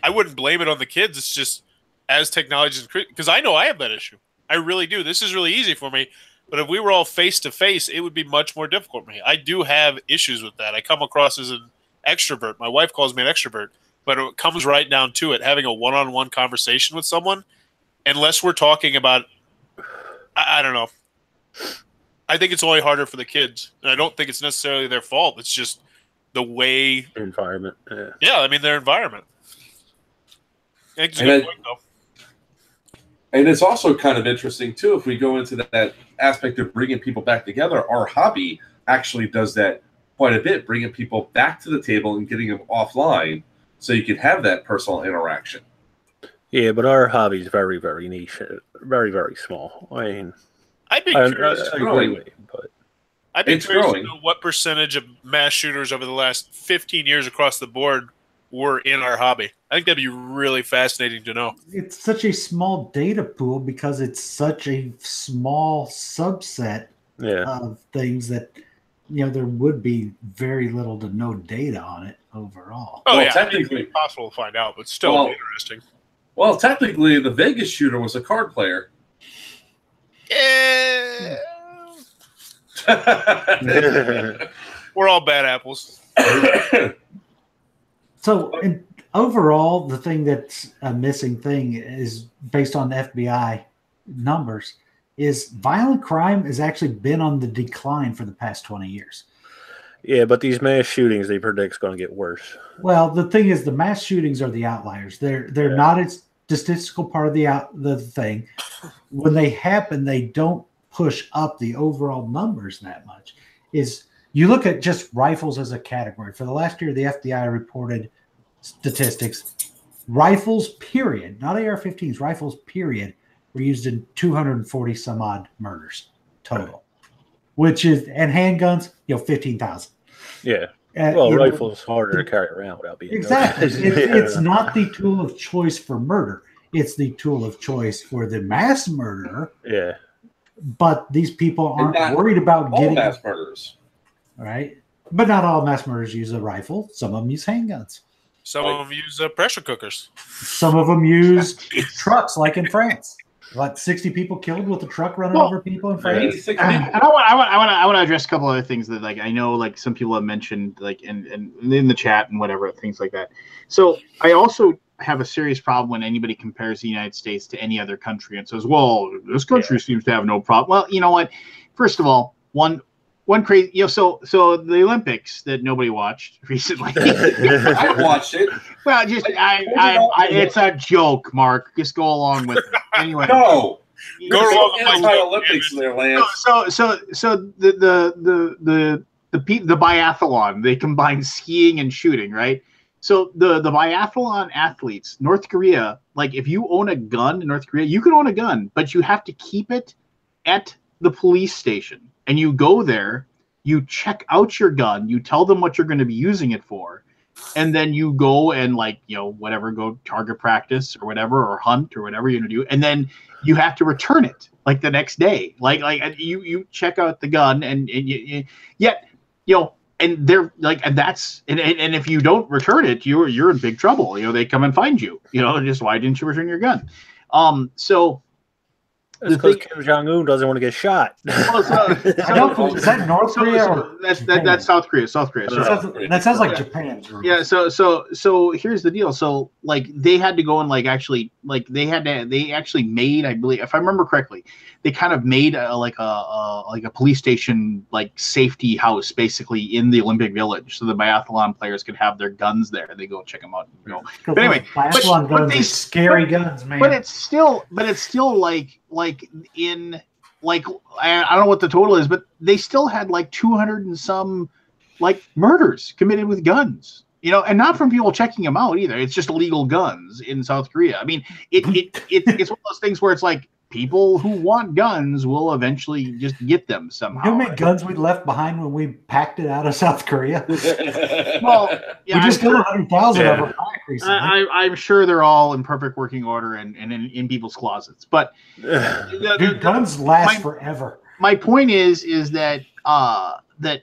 E: I wouldn't blame it on the kids. It's just as technology is increasing, because I know I have that issue. I really do. This is really easy for me. But if we were all face to face, it would be much more difficult for me. I do have issues with that. I come across as an extrovert. My wife calls me an extrovert, but it comes right down to it. Having a one-on-one conversation with someone, unless we're talking about, I don't know. I think it's only harder for the kids. And I don't think it's necessarily their fault. It's just the way.
C: Environment.
E: Yeah, I mean, their environment. I think it's a good point, though.
D: And it's also kind of interesting, too, if we go into that aspect of bringing people back together. Our hobby actually does that quite a bit, bringing people back to the table and getting them offline so you can have that personal interaction.
C: Yeah, but our hobby is very, very niche, very, very small. I mean,
E: I'd be curious
C: I agree with you, but
E: I'd be curious to know what percentage of mass shooters over the last 15 years across the board were in our hobby. I think that'd be really fascinating to know.
B: It's such a small data pool because it's such a small subset of things that, you know, there would be very little to no data on it overall.
E: Oh, well, yeah, technically it's impossible to find out, but still interesting.
D: Well, technically, the Vegas shooter was a card player.
E: Yeah. We're all bad apples.
B: So, overall, the thing that's a missing thing is based on the FBI numbers is violent crime has actually been on the decline for the past 20 years.
C: Yeah, but these mass shootings, they predict, is going to get worse.
B: Well, the thing is, the mass shootings are the outliers. They're not a statistical part of the thing. When they happen, they don't push up the overall numbers that much. You look at just rifles as a category. For the last year, the FBI reported statistics. Rifles, period, not AR-15s, rifles, period, were used in 240 some odd murders total, which is, and handguns, 15,000.
C: Yeah. Rifles harder to carry around without being
B: exactly. It's not the tool of choice for murder. It's the tool of choice for the mass murderer.
C: Yeah.
B: But these people aren't worried about getting
D: mass murderers.
B: Right? But not all mass murderers use a rifle. Some of them use handguns.
E: Some of them use pressure cookers.
B: Some of them use trucks, like in France. Like 60 people killed with a truck running over people in France.
F: And I want to address a couple other things that, like, I know, like, some people have mentioned, like, in the chat and whatever, things like that. So I also have a serious problem when anybody compares the United States to any other country and says, "Well, this country seems to have no problem." Well, you know what? First of all, one crazy, so the Olympics that nobody watched recently.
D: I watched it.
F: Well, just it's a joke, Mark. Just go along with it. Anyway.
D: No.
E: Go along
D: with my Olympics there, Lance.
F: So the biathlon, they combine skiing and shooting, right? So the biathlon athletes, North Korea, like if you own a gun in North Korea, you can own a gun, but you have to keep it at the police station. And you go there, you check out your gun, you tell them what you're going to be using it for, and then you go and go target practice or whatever, or hunt or whatever you're going to do, and then you have to return it like the next day. Like you check out the gun and they're like, and if you don't return it, you're in big trouble. They come and find you. Just why didn't you return your gun? So.
C: It's because Kim Jong-un doesn't want to get shot.
B: Is that North Korea?
F: That's South Korea. South Korea.
B: That sounds like Japan.
F: Yeah. So here's the deal. So they had to go and they actually made, I believe, if I remember correctly, they kind of made a police station safety house basically in the Olympic Village, so the biathlon players could have their guns there. They go check them out. But anyway,
B: biathlon guns, scary guns, man.
F: But it's still I don't know what the total is, but they still had 200 and some murders committed with guns, and not from people checking them out either. It's just illegal guns in South Korea. I mean, it's one of those things where it's people who want guns will eventually just get them somehow.
B: You know how many guns we left behind when we packed it out of South Korea?
F: Well, yeah,
B: we just killed 100,000 of them recently.
F: I'm sure they're all in perfect working order and in people's closets. But
B: guns last forever.
F: My point is that that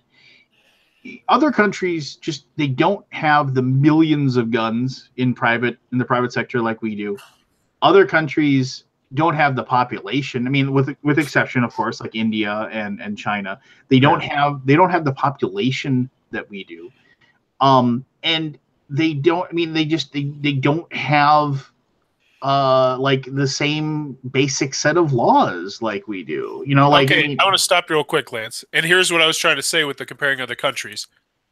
F: other countries they don't have the millions of guns in the private sector like we do. Other countries don't have the population. I mean, with exception, of course, like India and China, they don't have the population that we do. And they don't. I mean, they don't have the same basic set of laws like we do.
E: Okay, I want to stop you real quick, Lance. And here's what I was trying to say with the comparing other countries.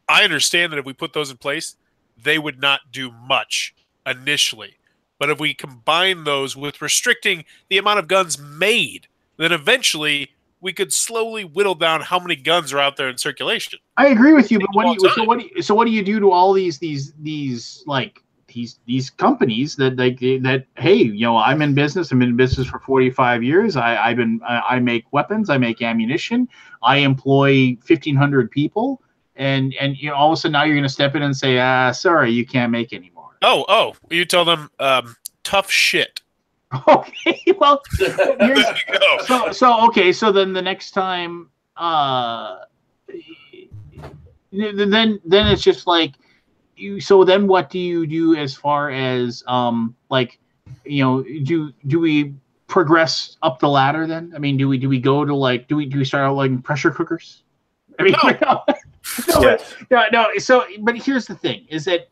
E: I understand that if we put those in place, they would not do much initially. But if we combine those with restricting the amount of guns made, then eventually we could slowly whittle down how many guns are out there in circulation.
F: I agree with you, but what do you do to all these companies that hey, I'm in business. I'm in business for 45 years. I make weapons. I make ammunition. I employ 1,500 people, and all of a sudden now you're going to step in and say, sorry, you can't make any more.
E: Oh, you tell them tough shit.
F: Okay, well, so then the next time, then it's just so then what do you do as far as do we progress up the ladder then? I mean, do we go to do we start out pressure cookers? I mean, no. So, but here's the thing: is that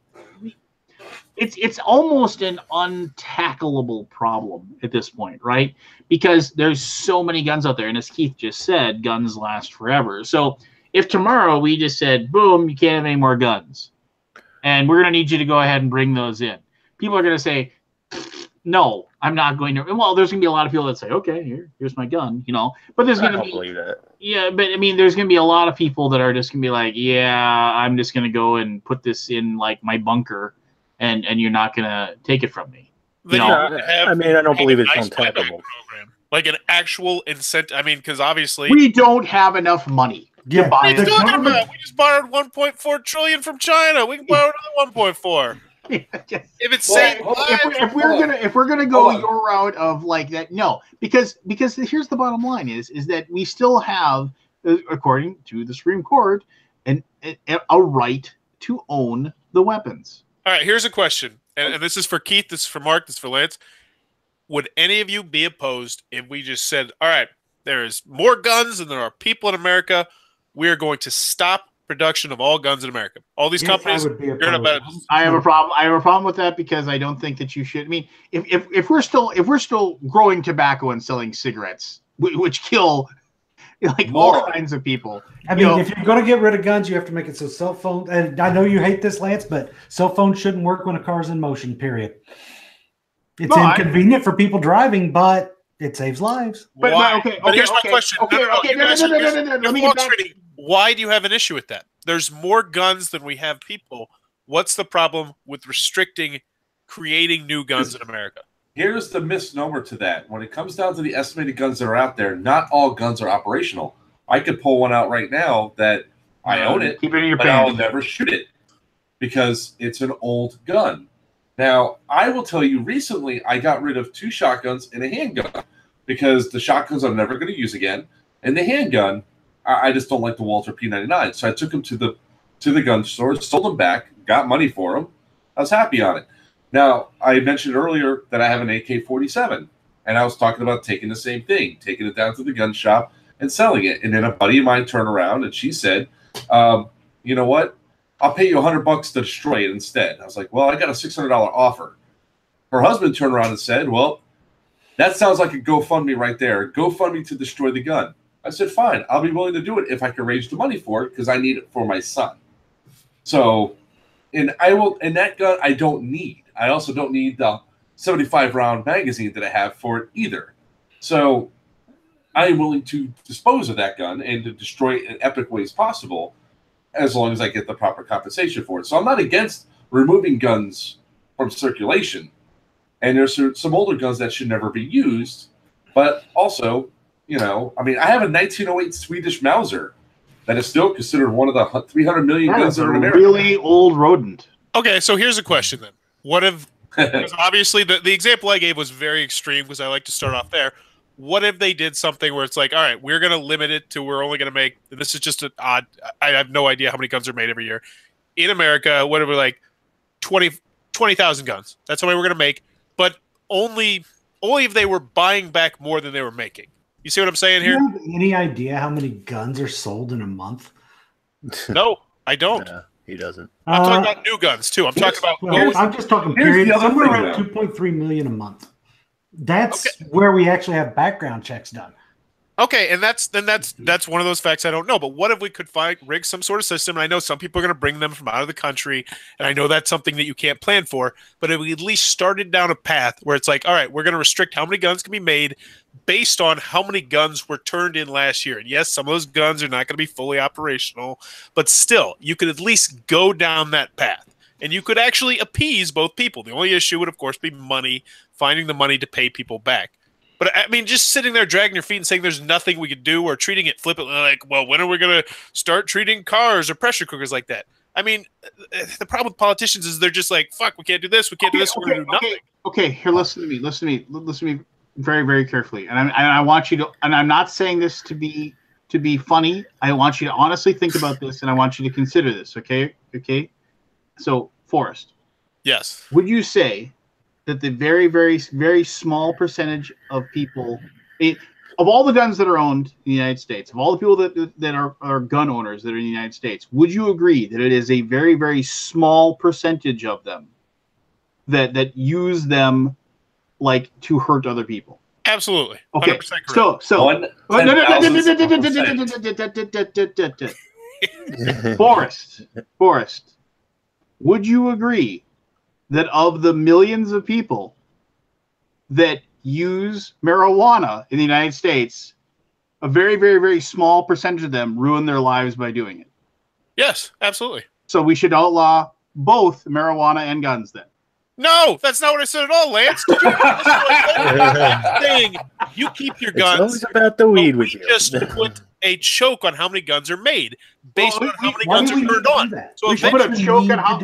F: it's almost an untackleable problem at this point, right? Because there's so many guns out there, and as Keith just said, guns last forever. So if tomorrow we just said, boom, you can't have any more guns, and we're going to need you to go ahead and bring those in, people are going to say, no, I'm not going to. Well, there's going to be a lot of people that say, okay, here's my gun, But there's going to be,
C: believe that.
F: Yeah, but I mean, there's going to be a lot of people that are just going to be like, yeah, I'm just going to go and put this in my bunker. And you're not gonna take it from me.
C: I mean, I don't believe it's untappable.
E: Like an actual incentive. I mean, because obviously
F: we don't have enough money to buy.
E: What are you talking about? We just borrowed 1.4 trillion from China. We can borrow another 1.4. If it's
F: if we're gonna go your route of that, no, because here's the bottom line is that we still have, according to the Supreme Court, a right to own the weapons.
E: All right, here's a question, and this is for Keith, this is for Mark, this is for Lance. Would any of you be opposed if we just said, all right, there is more guns than there are people in America. We are going to stop production of all guns in America. All these companies, you're about it.
F: I have a problem. I have a problem with that because I don't think that you should. I mean, if we're still growing tobacco and selling cigarettes, which kill like all kinds of people.
B: I mean, if you're going to get rid of guns, you have to make it so cell phones. And I know you hate this, Lance, but cell phones shouldn't work when a car's in motion. Period. It's inconvenient for people driving, but it saves lives.
E: But here's my question. Let me get back. Why do you have an issue with that? There's more guns than we have people. What's the problem with restricting creating new guns in America?
D: Here's the misnomer to that. When it comes down to the estimated guns that are out there, not all guns are operational. I could pull one out right now that I own it,
F: keep it in your
D: but
F: pants.
D: I'll never shoot it because it's an old gun. Now, I will tell you, recently I got rid of 2 shotguns and a handgun because the shotguns I'm never going to use again, and the handgun, I just don't like the Walter P99. So I took them to the gun store, sold them back, got money for them. I was happy on it. Now, I mentioned earlier that I have an AK-47, and I was talking about taking the same thing, taking it down to the gun shop and selling it. And then a buddy of mine turned around and she said, you know what? I'll pay you $100 to destroy it instead. I was like, well, I got a $600 offer. Her husband turned around and said, well, that sounds like a GoFundMe right there. GoFundMe to destroy the gun. I said, fine, I'll be willing to do it if I can raise the money for it because I need it for my son. So, and that gun I don't need. I also don't need the 75-round magazine that I have for it either. So I am willing to dispose of that gun and to destroy it in epic ways possible as long as I get the proper compensation for it. So I'm not against removing guns from circulation. And there's some older guns that should never be used. But also, you know, I mean, I have a 1908 Swedish Mauser that is still considered one of the 300 million guns that are in America.
F: Really old rodent.
E: Okay, so here's a question then. What if, because obviously the example I gave was very extreme because I like to start off there. What if they did something where it's like, all right, we're going to limit it to we're only going to make, this is just an odd, I have no idea how many guns are made every year. In America, whatever, like 20,000 guns. That's how many we're going to make, but only if they were buying back more than they were making. You see what I'm saying here?
B: Do you have any idea how many guns are sold in a month?
E: No, I don't.
C: Yeah, he doesn't.
E: I'm talking about new guns too. I'm talking about.
B: Well, I'm just talking period. Somewhere around 2.3 million a month. That's where we actually have background checks done.
E: Okay, and that's one of those facts I don't know. But what if we could rig some sort of system? And I know some people are going to bring them from out of the country, and I know that's something that you can't plan for. But if we at least started down a path where it's like, all right, we're going to restrict how many guns can be made based on how many guns were turned in last year. And yes, some of those guns are not going to be fully operational, but still, you could at least go down that path. And you could actually appease both people. The only issue would, of course, be money, finding the money to pay people back. But, I mean, just sitting there dragging your feet and saying there's nothing we could do or treating it flippantly like, well, when are we going to start treating cars or pressure cookers like that? I mean, the problem with politicians is they're just like, fuck, we can't do this, we can't do this, we're going to do nothing.
F: Okay, here, listen to me very, very carefully. And I want you to, and I'm not saying this to be funny. I want you to honestly think about this, and I want you to consider this, okay? Okay? So, Forrest.
E: Yes.
F: Would you say that the very, very, very small percentage of people, of all the guns that are owned in the United States, of all the people that are gun owners that are in the United States, would you agree that it is a very, very small percentage of them that use them like to hurt other people?
E: Absolutely.
F: Okay. Forrest, would you agree that of the millions of people that use marijuana in the United States, a very, very, very small percentage of them ruin their lives by doing it?
E: Yes, absolutely.
F: So we should outlaw both marijuana and guns then?
E: No, that's not what I said at all, Lance. Did you saying you keep your guns.
C: It's always about the weed with you.
E: Just put a choke on how many guns are made based on how many guns are turned on.
F: So we should put a choke on how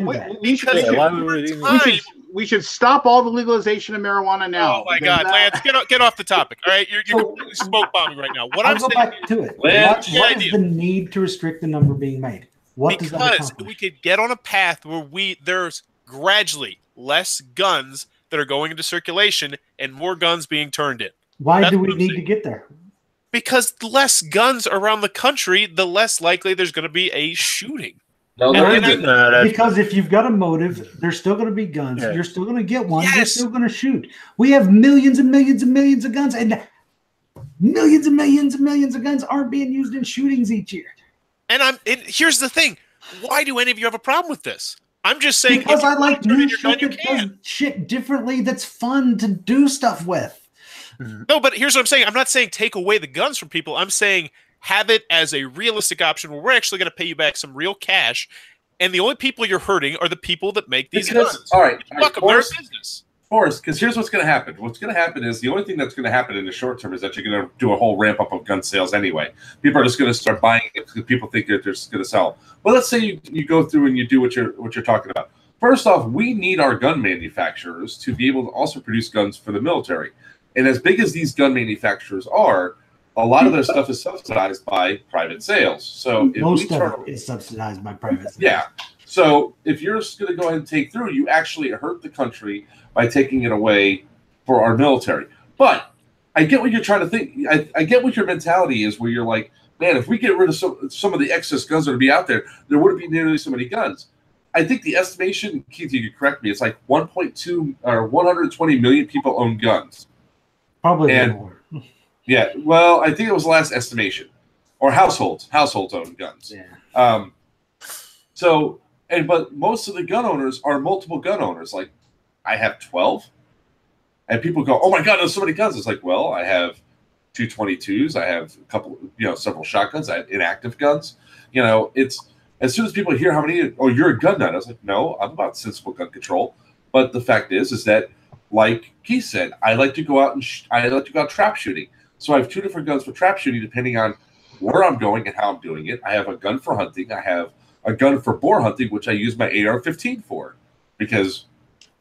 F: we should stop all the legalization of marijuana now.
E: Oh my God, Lance, get off the topic. All right, you're completely smoke bombing right now. What
B: I'll go back to it. What is the need to restrict the number being made? What does that accomplish?
E: Because we could get on a path where there's gradually less guns that are going into circulation and more guns being turned in.
B: Why do we need to get there?
E: Because the less guns around the country, the less likely there's going to be a shooting.
D: No,
B: because if you've got a motive, there's still going to be guns.
C: Yeah.
B: You're still going to get one.
E: Yes.
B: You're still going to shoot. We have millions and millions and millions of guns, and millions and millions and millions of guns aren't being used in shootings each year.
E: And here's the thing: why do any of you have a problem with this? I'm just saying
B: because I like new shit
E: gun,
B: that does shit differently. That's fun to do stuff with.
E: No, but here's what I'm saying. I'm not saying take away the guns from people. I'm saying have it as a realistic option where we're actually going to pay you back some real cash, and the only people you're hurting are the people that make these guns.
D: All right,
E: fuck them, they're in business.
D: Forrest, because here's what's going to happen. What's going to happen is the only thing that's going to happen in the short term is that you're going to do a whole ramp up of gun sales anyway. People are just going to start buying it because people think that they're just going to sell. Well, let's say you go through and you do what you're talking about. First off, we need our gun manufacturers to be able to also produce guns for the military. And as big as these gun manufacturers are, a lot of their stuff is subsidized by private sales. So
B: most of it is subsidized by private sales.
D: Yeah. So if you're just going to go ahead and take through, you actually hurt the country by taking it away for our military. But I get what you're trying to think. I get what your mentality is, where you're like, man, if we get rid of some of the excess guns that would be out there, there wouldn't be nearly so many guns. I think the estimation, Keith, you could correct me, it's like 1.2 or 120 million people own guns.
B: Probably more.
D: Yeah, well, I think it was the last estimation. Or households own guns.
B: Yeah.
D: But most of the gun owners are multiple gun owners. Like, I have 12. And people go, oh my God, there's so many guns. It's like, well, I have 222s. I have a couple, several shotguns. I have inactive guns. It's as soon as people hear how many, oh, you're a gun nut. I was like, no, I'm about sensible gun control. But the fact is that, like Keith said, I like to go out and trap shooting. So I have two different guns for trap shooting depending on where I'm going and how I'm doing it. I have a gun for hunting. I have a gun for boar hunting, which I use my AR-15 for, because.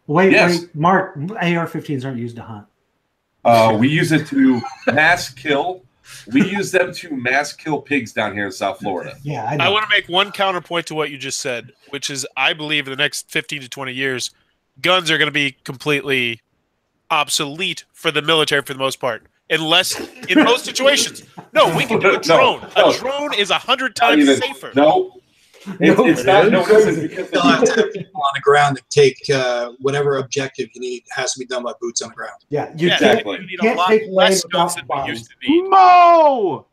B: Wait, Mark, AR-15s aren't used to hunt.
D: We use it to mass kill. We use them to mass kill pigs down here in South Florida.
B: Yeah,
E: I want to make one counterpoint to what you just said, which is I believe in the next 15 to 20 years, guns are going to be completely obsolete for the military for the most part. Unless in most situations. No, we can do a drone. A drone is 100 times safer.
D: No. It's not. No, it isn't.
G: You still have to have people on the ground to take whatever objective you need. It has to be done by boots on the ground.
B: Yeah,
D: exactly.
E: You need a lot less guns than we used to need.
F: Mo!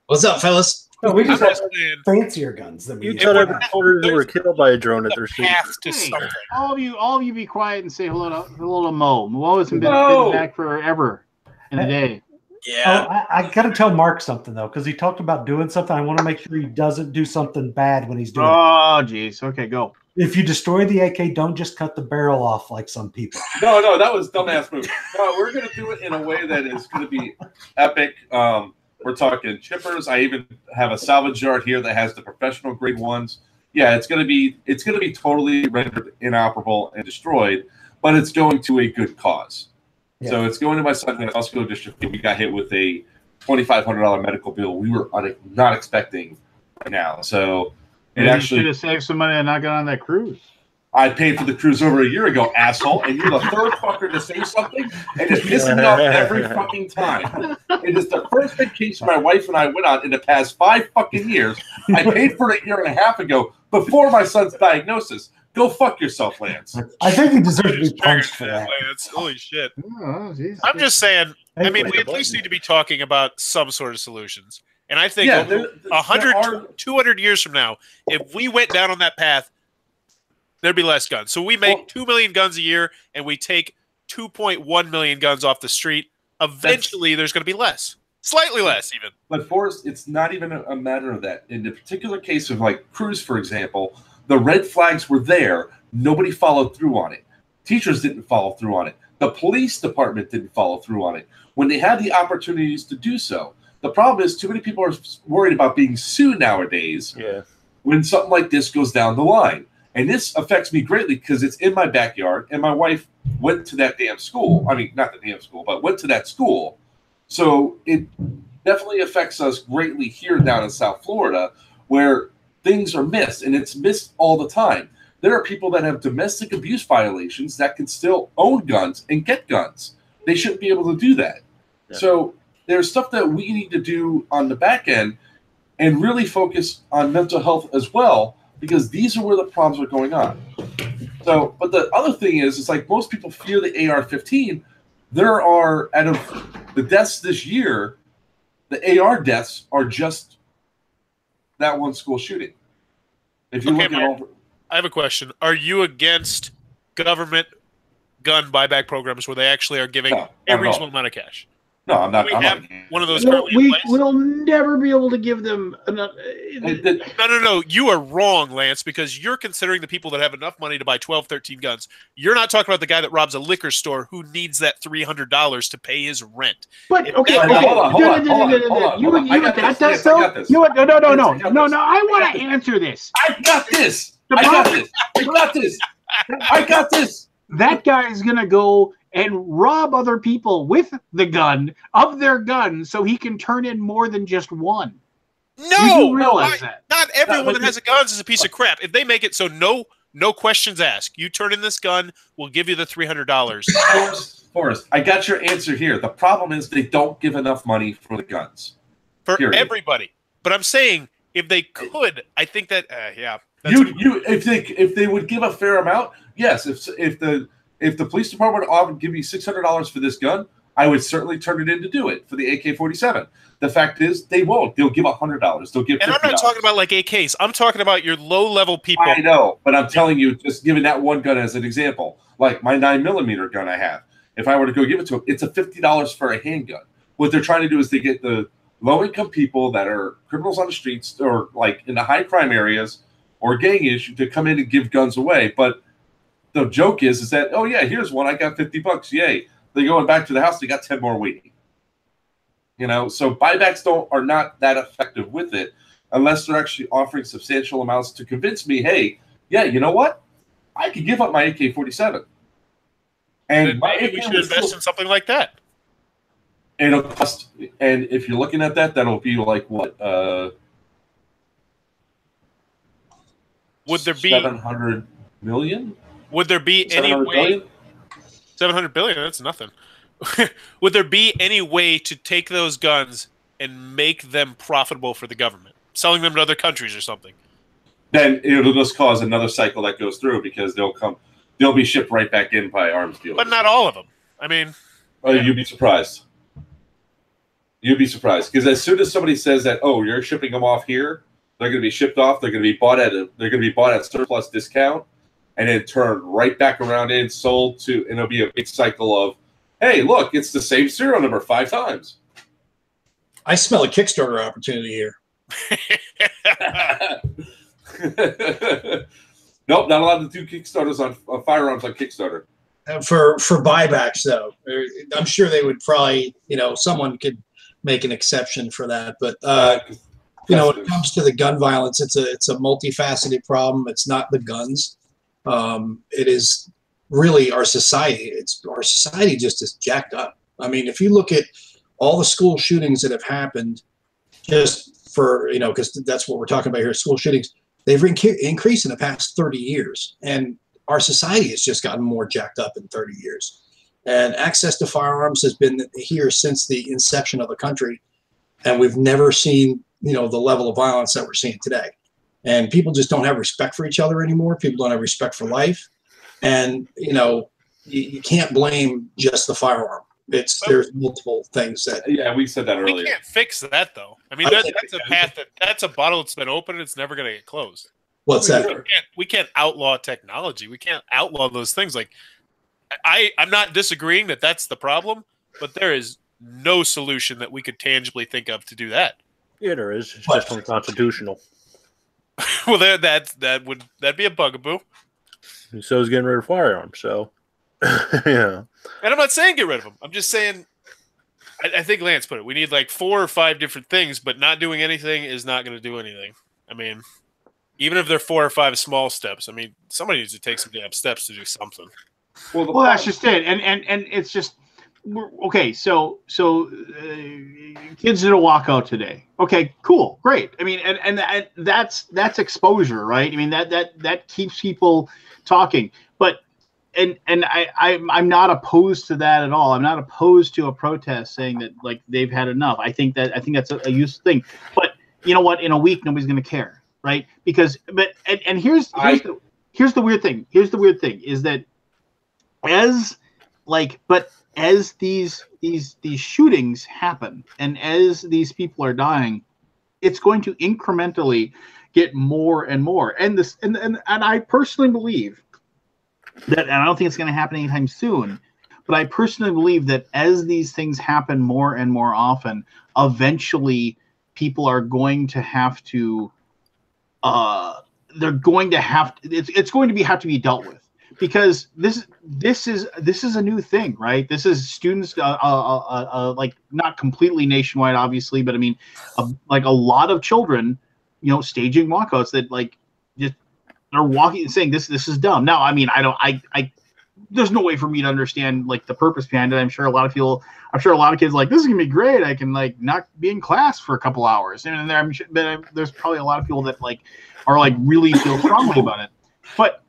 G: What's up, fellas?
B: No, we just have fancier guns than we
C: used to. You told every they were killed by a drone at their seat.
F: All of you be quiet and say hello to Mo. Mo hasn't been back forever in the day.
G: Yeah.
B: Oh, I got to tell Mark something, though, because he talked about doing something. I want to make sure he doesn't do something bad when he's doing it.
F: Oh, jeez. Okay, go.
B: If you destroy the AK, don't just cut the barrel off like some people.
D: No, that was dumbass move. No, we're going to do it in a way that is going to be epic. We're talking chippers. I even have a salvage yard here that has the professional grade ones. Yeah, it's going to be totally rendered inoperable and destroyed, but it's going to a good cause. Yeah. So it's going to my son in the hospital district. We got hit with a $2,500 medical bill we were not expecting right now. So it actually
F: should have saved some money and not got on that cruise.
D: I paid for the cruise over a year ago, asshole, and you're the third fucker to say something and it's pissing me off every fucking time. It is the first vacation my wife and I went on in the past 5 fucking years. I paid for it a year and a half ago before my son's diagnosis. Go fuck yourself, Lance.
B: I think he deserves to be punched for that.
E: Lance. Holy shit. Oh, I'm just saying, I mean, we at least need to be talking about some sort of solutions. And I think 100, 200 years from now, if we went down on that path, there'd be less guns. So we make 2 million guns a year, and we take 2.1 million guns off the street. Eventually, there's going to be less. Slightly less, even.
D: But Forrest, it's not even a matter of that. In the particular case of, like, Cruz, for example, the red flags were there. Nobody followed through on it. Teachers didn't follow through on it. The police department didn't follow through on it when they had the opportunities to do so. The problem is too many people are worried about being sued nowadays when something like this goes down the line. And this affects me greatly because it's in my backyard, and my wife went to that damn school. I mean, not the damn school, but went to that school. So it definitely affects us greatly here down in South Florida, where things are missed, and it's missed all the time. There are people that have domestic abuse violations that can still own guns and get guns. They shouldn't be able to do that. Yeah. So there's stuff that we need to do on the back end and really focus on mental health as well, because these are where the problems are going on. So, but the other thing is, it's like most people fear the AR-15. There are, out of the deaths this year, the AR deaths are just that one school shooting. If you look at all,
E: I have a question. Are you against government gun buyback programs where they actually are giving a reasonable amount of cash?
D: No, I'm not.
E: We have one of those currently in place?
F: We'll never be able to give them enough.
E: No. You are wrong, Lance, because you're considering the people that have enough money to buy 12, 13 guns. You're not talking about the guy that robs a liquor store who needs that $300 to pay his rent.
F: But
E: If
F: okay,
E: that-
F: hold on. You know what that does, though? You know what? No. I want to answer this.
D: I got this. I got this.
F: That guy is gonna go and rob other people with the gun of their gun so he can turn in more than just one.
E: No,
F: you realize that.
E: Not everyone that has a gun is a piece of crap. If they make it so no questions asked, you turn in this gun, we'll give you the $300.
D: Forrest, I got your answer here. The problem is they don't give enough money for the guns.
E: For everybody. But I'm saying if they could, I think that
D: if they would give a fair amount, yes. If the police department would give you $600 for this gun, I would certainly turn it in to do it for the AK-47. The fact is, they won't. They'll give $100. They'll give $50.
E: And I'm not talking about like AKs. I'm talking about your low-level people.
D: I know, but I'm telling you, just giving that one gun as an example, like my 9mm gun I have. If I were to go give it to them, it's a $50 for a handgun. What they're trying to do is they get the low-income people that are criminals on the streets or like in the high crime areas or gang issue to come in and give guns away. But the joke is that, oh yeah, here's one. I got $50. Yay. They're going back to the house. They got 10 more waiting. You know, so buybacks are not that effective with it unless they're actually offering substantial amounts to convince me, hey, yeah, you know what? I could give up my AK-47. And
E: maybe we should invest in something like that.
D: It'll cost, and if you're looking at that, that'll be like what?
E: Would there be
D: 700 million?
E: Would there be any way? 700 billion? That's nothing. Would there be any way to take those guns and make them profitable for the government, selling them to other countries or something?
D: Then it'll just cause another cycle that goes through because they'll be shipped right back in by arms dealers.
E: But not all of them. I mean,
D: you'd be surprised. You'd be surprised because as soon as somebody says that, oh, you're shipping them off here, they're going to be shipped off. They're going to be bought at surplus discount, and then turned right back around and sold to, and it'll be a big cycle of, hey, look, it's the same serial number 5 times.
G: I smell a Kickstarter opportunity here.
D: Nope, not allowed to do Kickstarters on firearms on Kickstarter.
G: For buybacks, though, I'm sure they would probably, someone could make an exception for that. But when it comes to the gun violence, it's a multifaceted problem. It's not the guns. It is really our society. Our society just is jacked up. I mean, if you look at all the school shootings that have happened, just for because that's what we're talking about here, school shootings, they've increased in the past 30 years, and our society has just gotten more jacked up in 30 years. And access to firearms has been here since the inception of the country, and we've never seen the level of violence that we're seeing today. And people just don't have respect for each other anymore. People don't have respect for life. And, you can't blame just the firearm. There's multiple things that.
D: Yeah, we said that earlier.
E: We can't fix that, though. I mean, that's a path that's a bottle that's been opened. It's never going to get closed.
G: What's that?
E: We can't outlaw technology. We can't outlaw those things. Like, I'm not disagreeing that that's the problem, but there is no solution that we could tangibly think of to do that.
C: Yeah, there is. It's just unconstitutional.
E: Well, that'd be a bugaboo.
C: And so is getting rid of firearms. So, yeah.
E: And I'm not saying get rid of them. I'm just saying, I think Lance put it. We need like 4 or 5 different things, but not doing anything is not going to do anything. I mean, even if they're 4 or 5 small steps, I mean, somebody needs to take some damn steps to do something.
F: Well, that's just it. And it's just, okay, so kids did a walkout today. Okay, cool, great. I mean, and that's exposure, right? I mean, that keeps people talking. But I'm not opposed to that at all. I'm not opposed to a protest saying that like they've had enough. I think that's a useful thing. But you know what? In a week, nobody's going to care, right? Because here's the weird thing. Here's the weird thing is that as these shootings happen and as these people are dying, it's going to incrementally get more and more. And I personally believe that, and I don't think it's going to happen anytime soon, but I personally believe that as these things happen more and more often, eventually people are going to have to it's going to have to be dealt with, because this is a new thing, right? This is students like not completely nationwide, obviously, but I mean like a lot of children, staging walkouts that like just are walking and saying this is dumb. Now, I mean, I there's no way for me to understand like the purpose behind it. I'm sure a lot of kids are like, this is gonna be great. I can like not be in class for a couple hours, and there's probably a lot of people that like are like really feel strongly about it. But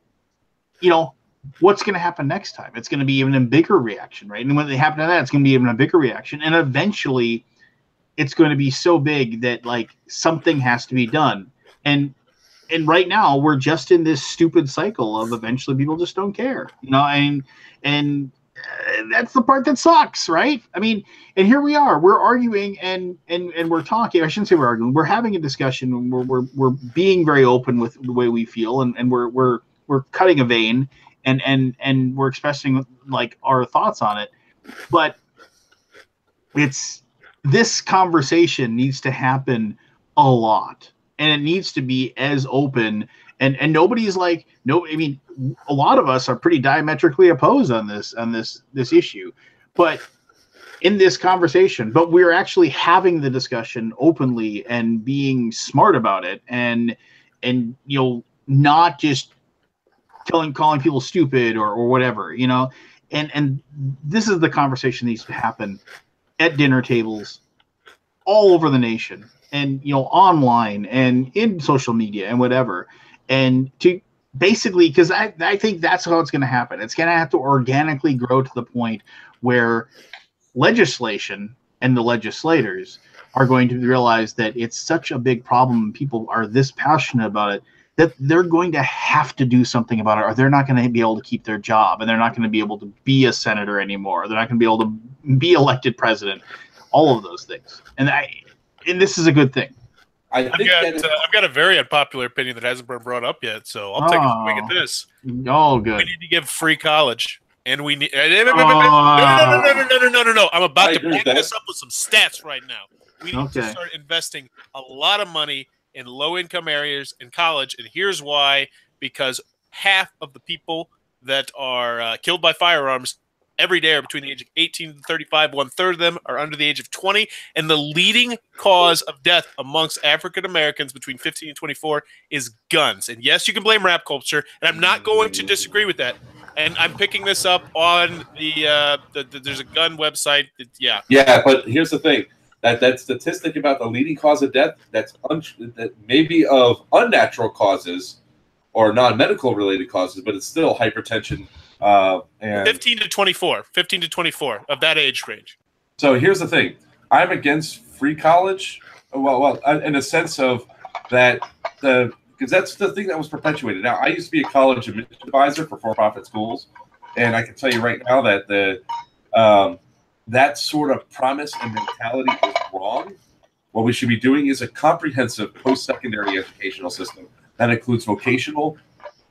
F: what's going to happen next time? It's going to be even a bigger reaction, right? And when they happen to that, it's going to be even a bigger reaction, and eventually, it's going to be so big that like something has to be done. And right now, we're just in this stupid cycle of eventually people just don't care, and that's the part that sucks, right? I mean, and here we are, we're arguing and we're talking. I shouldn't say we're arguing. We're having a discussion, and we're being very open with the way we feel, and we're cutting a vein, and we're expressing like our thoughts on it. But this conversation needs to happen a lot, and it needs to be as open. And nobody's like, no, I mean, a lot of us are pretty diametrically opposed on this issue, but in this conversation, but we're actually having the discussion openly and being smart about it, and not just calling people stupid or whatever, and this is the conversation that needs to happen at dinner tables all over the nation, and online and in social media and whatever. And to basically, because I think that's how it's going to happen. It's going to have to organically grow to the point where legislation and the legislators are going to realize that it's such a big problem and people are this passionate about it that they're going to have to do something about it, or they're not going to be able to keep their job, and they're not going to be able to be a senator anymore. They're not going to be able to be elected president, all of those things. And this is a good thing.
E: I've got a very unpopular opinion that hasn't been brought up yet, so I'll take a swing at this.
F: Oh, good.
E: We need to give free college, and we need. No! I'm about to back this up with some stats right now. We need to start investing a lot of money in low-income areas in college, and here's why: because half of the people that are killed by firearms every day are between the age of 18 and 35. 1/3 of them are under the age of 20. And the leading cause of death amongst African Americans between 15 and 24 is guns. And yes, you can blame rap culture, and I'm not going to disagree with that. And I'm picking this up on there's a gun website.
D: Yeah, but here's the thing. That statistic about the leading cause of death, that may be of unnatural causes or non-medical related causes, but it's still hypertension. And
E: 15 to 24 of that age range.
D: So here's the thing. I'm against free college. Well, in a sense of that, because that's the thing that was perpetuated. Now, I used to be a college admissions advisor for for-profit schools, and I can tell you right now that that sort of promise and mentality is wrong. What we should be doing is a comprehensive post-secondary educational system that includes vocational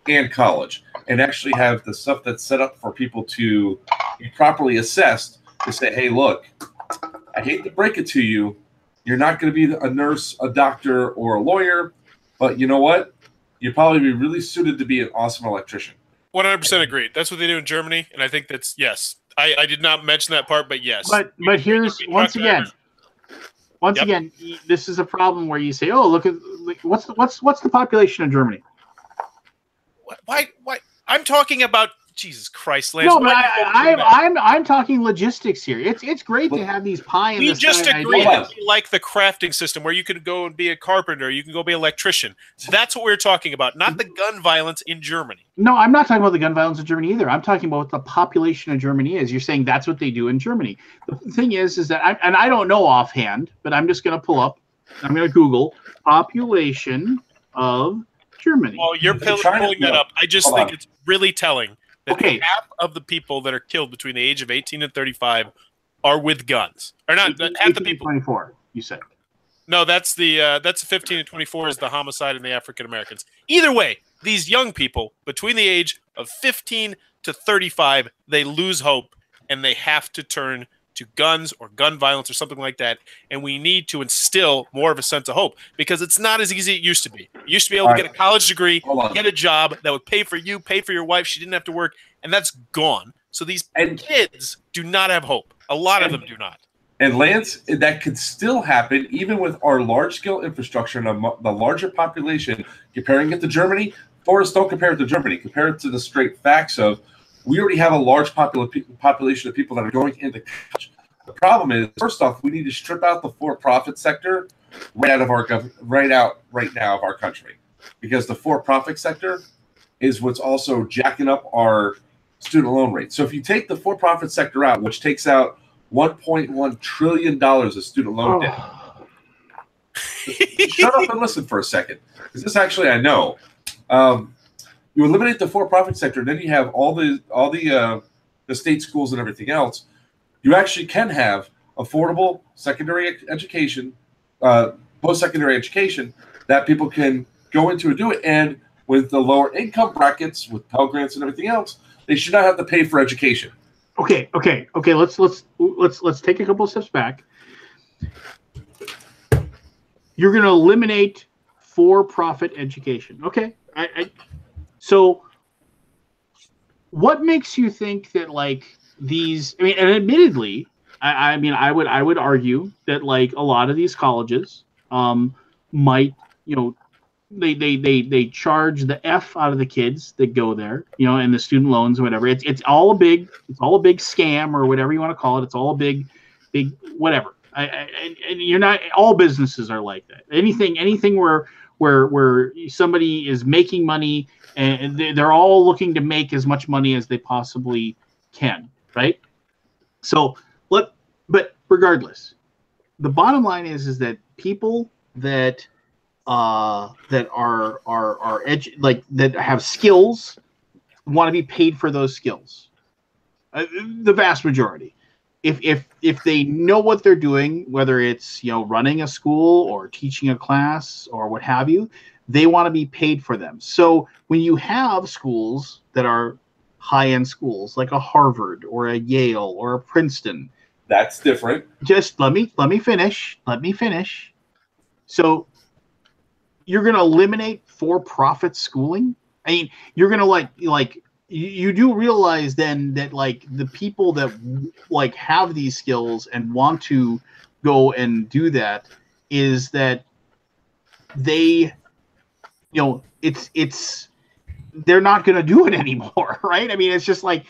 D: and college, and actually have the stuff that's set up for people to be properly assessed to say, hey, look, I hate to break it to you, you're not going to be a nurse, a doctor, or a lawyer, but you know what? You'd probably be really suited to be an awesome electrician.
E: 100% agreed. That's what they do in Germany, and I think that's, yes. I did not mention that part, but yes.
F: But here's, once again, this is a problem where you say, oh, look at what's the population of Germany?
E: Why? I'm talking about Jesus Christ, Lance.
F: No, but I'm talking logistics here. It's great to have these pie in the
E: We just
F: sky
E: agreed
F: ideas.
E: that we like the crafting system where you could go and be a carpenter, you can go be an electrician. So that's what we're talking about, not the gun violence in Germany.
F: No, I'm not talking about the gun violence in Germany either. I'm talking about what the population of Germany is. You're saying that's what they do in Germany. The thing is that I don't know offhand, but I'm just going to pull up. I'm going to Google population of Germany.
E: Well, you're pulling that up. I just think it's really telling that
F: Okay.
E: half of the people that are killed between the age of 18 and 35 are with guns. Or not
F: 18,
E: half the people.
F: 24, you said.
E: No, that's the 15 and 24 is the homicide in the African Americans. Either way, these young people between the age of 15 to 35, they lose hope and they have to turn to guns or gun violence or something like that. And we need to instill more of a sense of hope because it's not as easy as it used to be. You used to be able to get a college degree, get a job that would pay for you, pay for your wife. She didn't have to work. And that's gone. So these kids do not have hope. A lot of them do not.
D: And Lance, that could still happen even with our large-scale infrastructure and the larger population. Comparing it to Germany, Forrest, don't compare it to Germany. Compare it to the straight facts of we already have a large population of people that are going into college. The problem is, first off, we need to strip out the for-profit sector right now of our country, because the for-profit sector is what's also jacking up our student loan rate. So if you take the for-profit sector out, which takes out $1.1 trillion of student loan debt. Shut up and listen for a second, because this actually I know. You eliminate the for-profit sector, and then you have all the state schools and everything else. You actually can have affordable secondary education, post-secondary education that people can go into and do it. And with the lower income brackets, with Pell Grants and everything else, they should not have to pay for education.
F: Okay. Let's take a couple of steps back. You're going to eliminate for-profit education. Okay. So what makes you think that like these? I mean, and admittedly, I would argue that like a lot of these colleges might, they charge the F out of the kids that go there, and the student loans or whatever. It's all a big scam or whatever you want to call it. It's all a big whatever. And you're not, all businesses are like that. Anything where somebody is making money and they're all looking to make as much money as they possibly can, right? So but regardless, the bottom line is that people that that have skills want to be paid for those skills. The vast majority. If they know what they're doing, whether it's running a school or teaching a class or what have you, they want to be paid for them. So when you have schools that are high-end schools like a Harvard or a Yale or a Princeton,
D: that's different.
F: Just let me finish. So you're going to eliminate for-profit schooling? I mean, you're going to like you do realize then that like the people that like have these skills and want to go and do that is that they, it's they're not going to do it anymore, right? I mean, it's just like,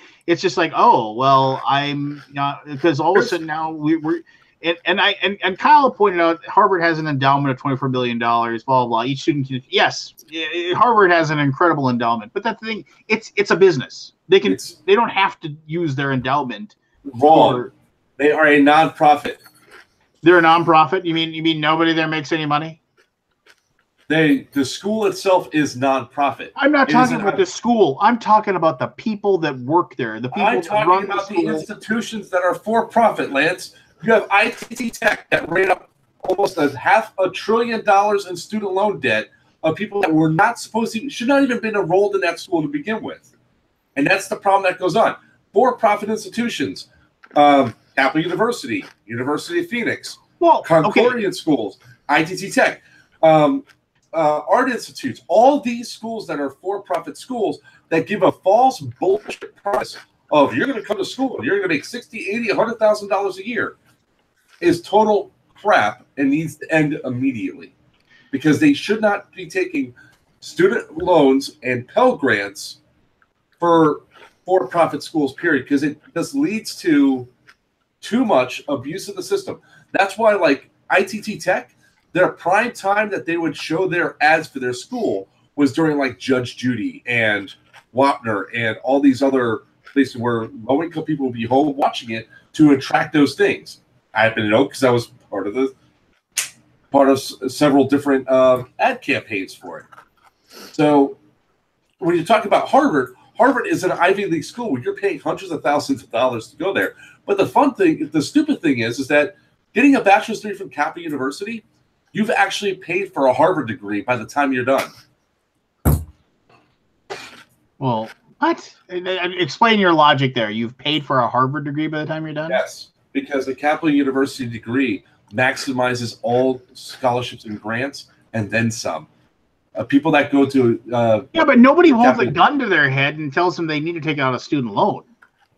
F: oh well, I'm not, because all of a sudden now we're and Kyle pointed out Harvard has an endowment of $24 billion, blah, blah, blah. Each student can, yes, Harvard has an incredible endowment, but that's the thing, it's a business. They don't have to use their endowment.
D: Wrong. They are a nonprofit.
F: They're a nonprofit? You mean nobody there makes any money?
D: The school itself is nonprofit.
F: I'm not talking about the school. I'm talking about the people that work there. The people
D: I'm
F: that run
D: talking about
F: the
D: the institutions that are for profit, Lance. You have ITT Tech that ran up almost $500 billion in student loan debt of people that were not supposed to, should not even been enrolled in that school to begin with. And that's the problem that goes on. For-profit institutions, Apple University, University of Phoenix, Concordian schools, ITT Tech, art institutes, all these schools that are for-profit schools that give a false bullshit promise of you're going to come to school and you're going to make $60,000, $80,000, $100,000 a year is total crap and needs to end immediately, because they should not be taking student loans and Pell Grants for for-profit schools, period, because it just leads to too much abuse of the system. That's why, like, ITT Tech, their prime time that they would show their ads for their school was during, like, Judge Judy and Wapner and all these other places where low-income people would be home watching it to attract those things. I happen to know because I was part of several different ad campaigns for it. So when you talk about Harvard is an Ivy League school where you're paying hundreds of thousands of dollars to go there. But the stupid thing is that getting a bachelor's degree from Kappa University, you've actually paid for a Harvard degree by the time you're done.
F: Well, what? Explain your logic there. You've paid for a Harvard degree by the time you're done?
D: Yes, because the Kappa University degree maximizes all scholarships and grants and then some. People that go to
F: yeah, but nobody holds a gun to their head and tells them they need to take out a student loan.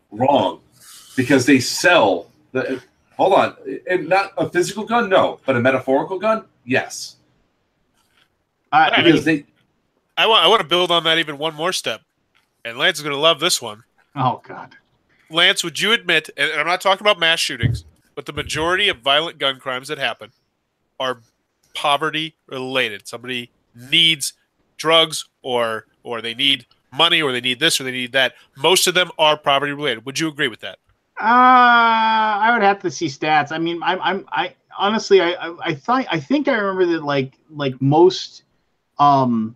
D: Wrong, because they sell the. Hold on, and not a physical gun, no, but a metaphorical gun, yes.
E: I want to build on that even one more step, and Lance is going to love this one.
F: Oh God,
E: Lance, would you admit? And I'm not talking about mass shootings, but the majority of violent gun crimes that happen are poverty related. Somebody needs drugs, or they need money, or they need this, or they need that. Most of them are poverty related. Would you agree with that?
F: I would have to see stats. I mean, I honestly, I think I remember that like most gun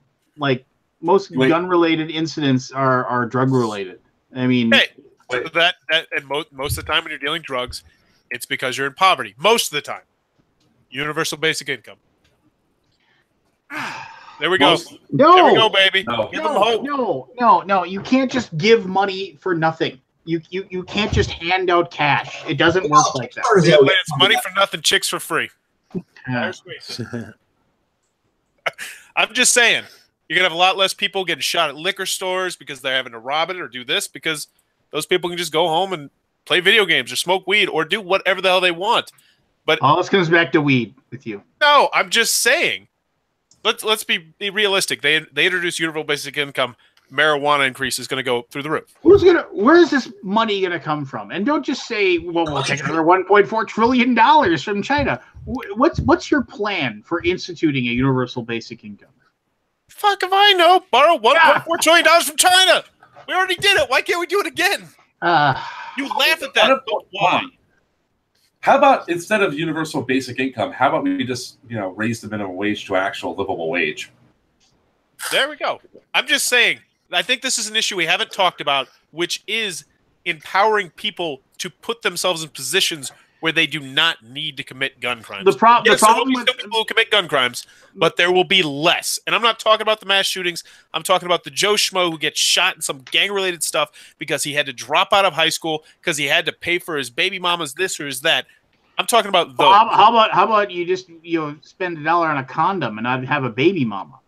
F: related incidents are drug related. I mean,
E: hey, that and most of the time when you're dealing drugs, it's because you're in poverty. Most of the time, universal basic income. There we go.
F: No,
E: there we go, baby.
F: No,
E: Give them hope.
F: No. You can't just give money for nothing. You can't just hand out cash. It doesn't work like that.
E: It's money for nothing, chicks for free. I'm just saying, you're gonna have a lot less people getting shot at liquor stores because they're having to rob it or do this, because those people can just go home and play video games or smoke weed or do whatever the hell they want. But
F: all this comes back to weed with you.
E: No, I'm just saying. Let's be realistic. They introduce universal basic income. Marijuana increase is going to go through the roof.
F: Where is this money going to come from? And don't just say, well, we'll take another $1.4 trillion from China. What's your plan for instituting a universal basic income?
E: Fuck if I know. Borrow $1.4 trillion from China. We already did it. Why can't we do it again? You laugh at that. Why?
D: How about instead of universal basic income, how about we just raise the minimum wage to an actual livable wage?
E: There we go. I'm just saying, I think this is an issue we haven't talked about, which is empowering people to put themselves in positions where they do not need to commit gun crimes.
F: The problem
E: there will be some people who commit gun crimes, but there will be less. And I'm not talking about the mass shootings. I'm talking about the Joe Schmo who gets shot in some gang-related stuff because he had to drop out of high school because he had to pay for his baby mama's this or his that. I'm talking about those.
F: How about you just spend $1 on a condom and not have a baby mama?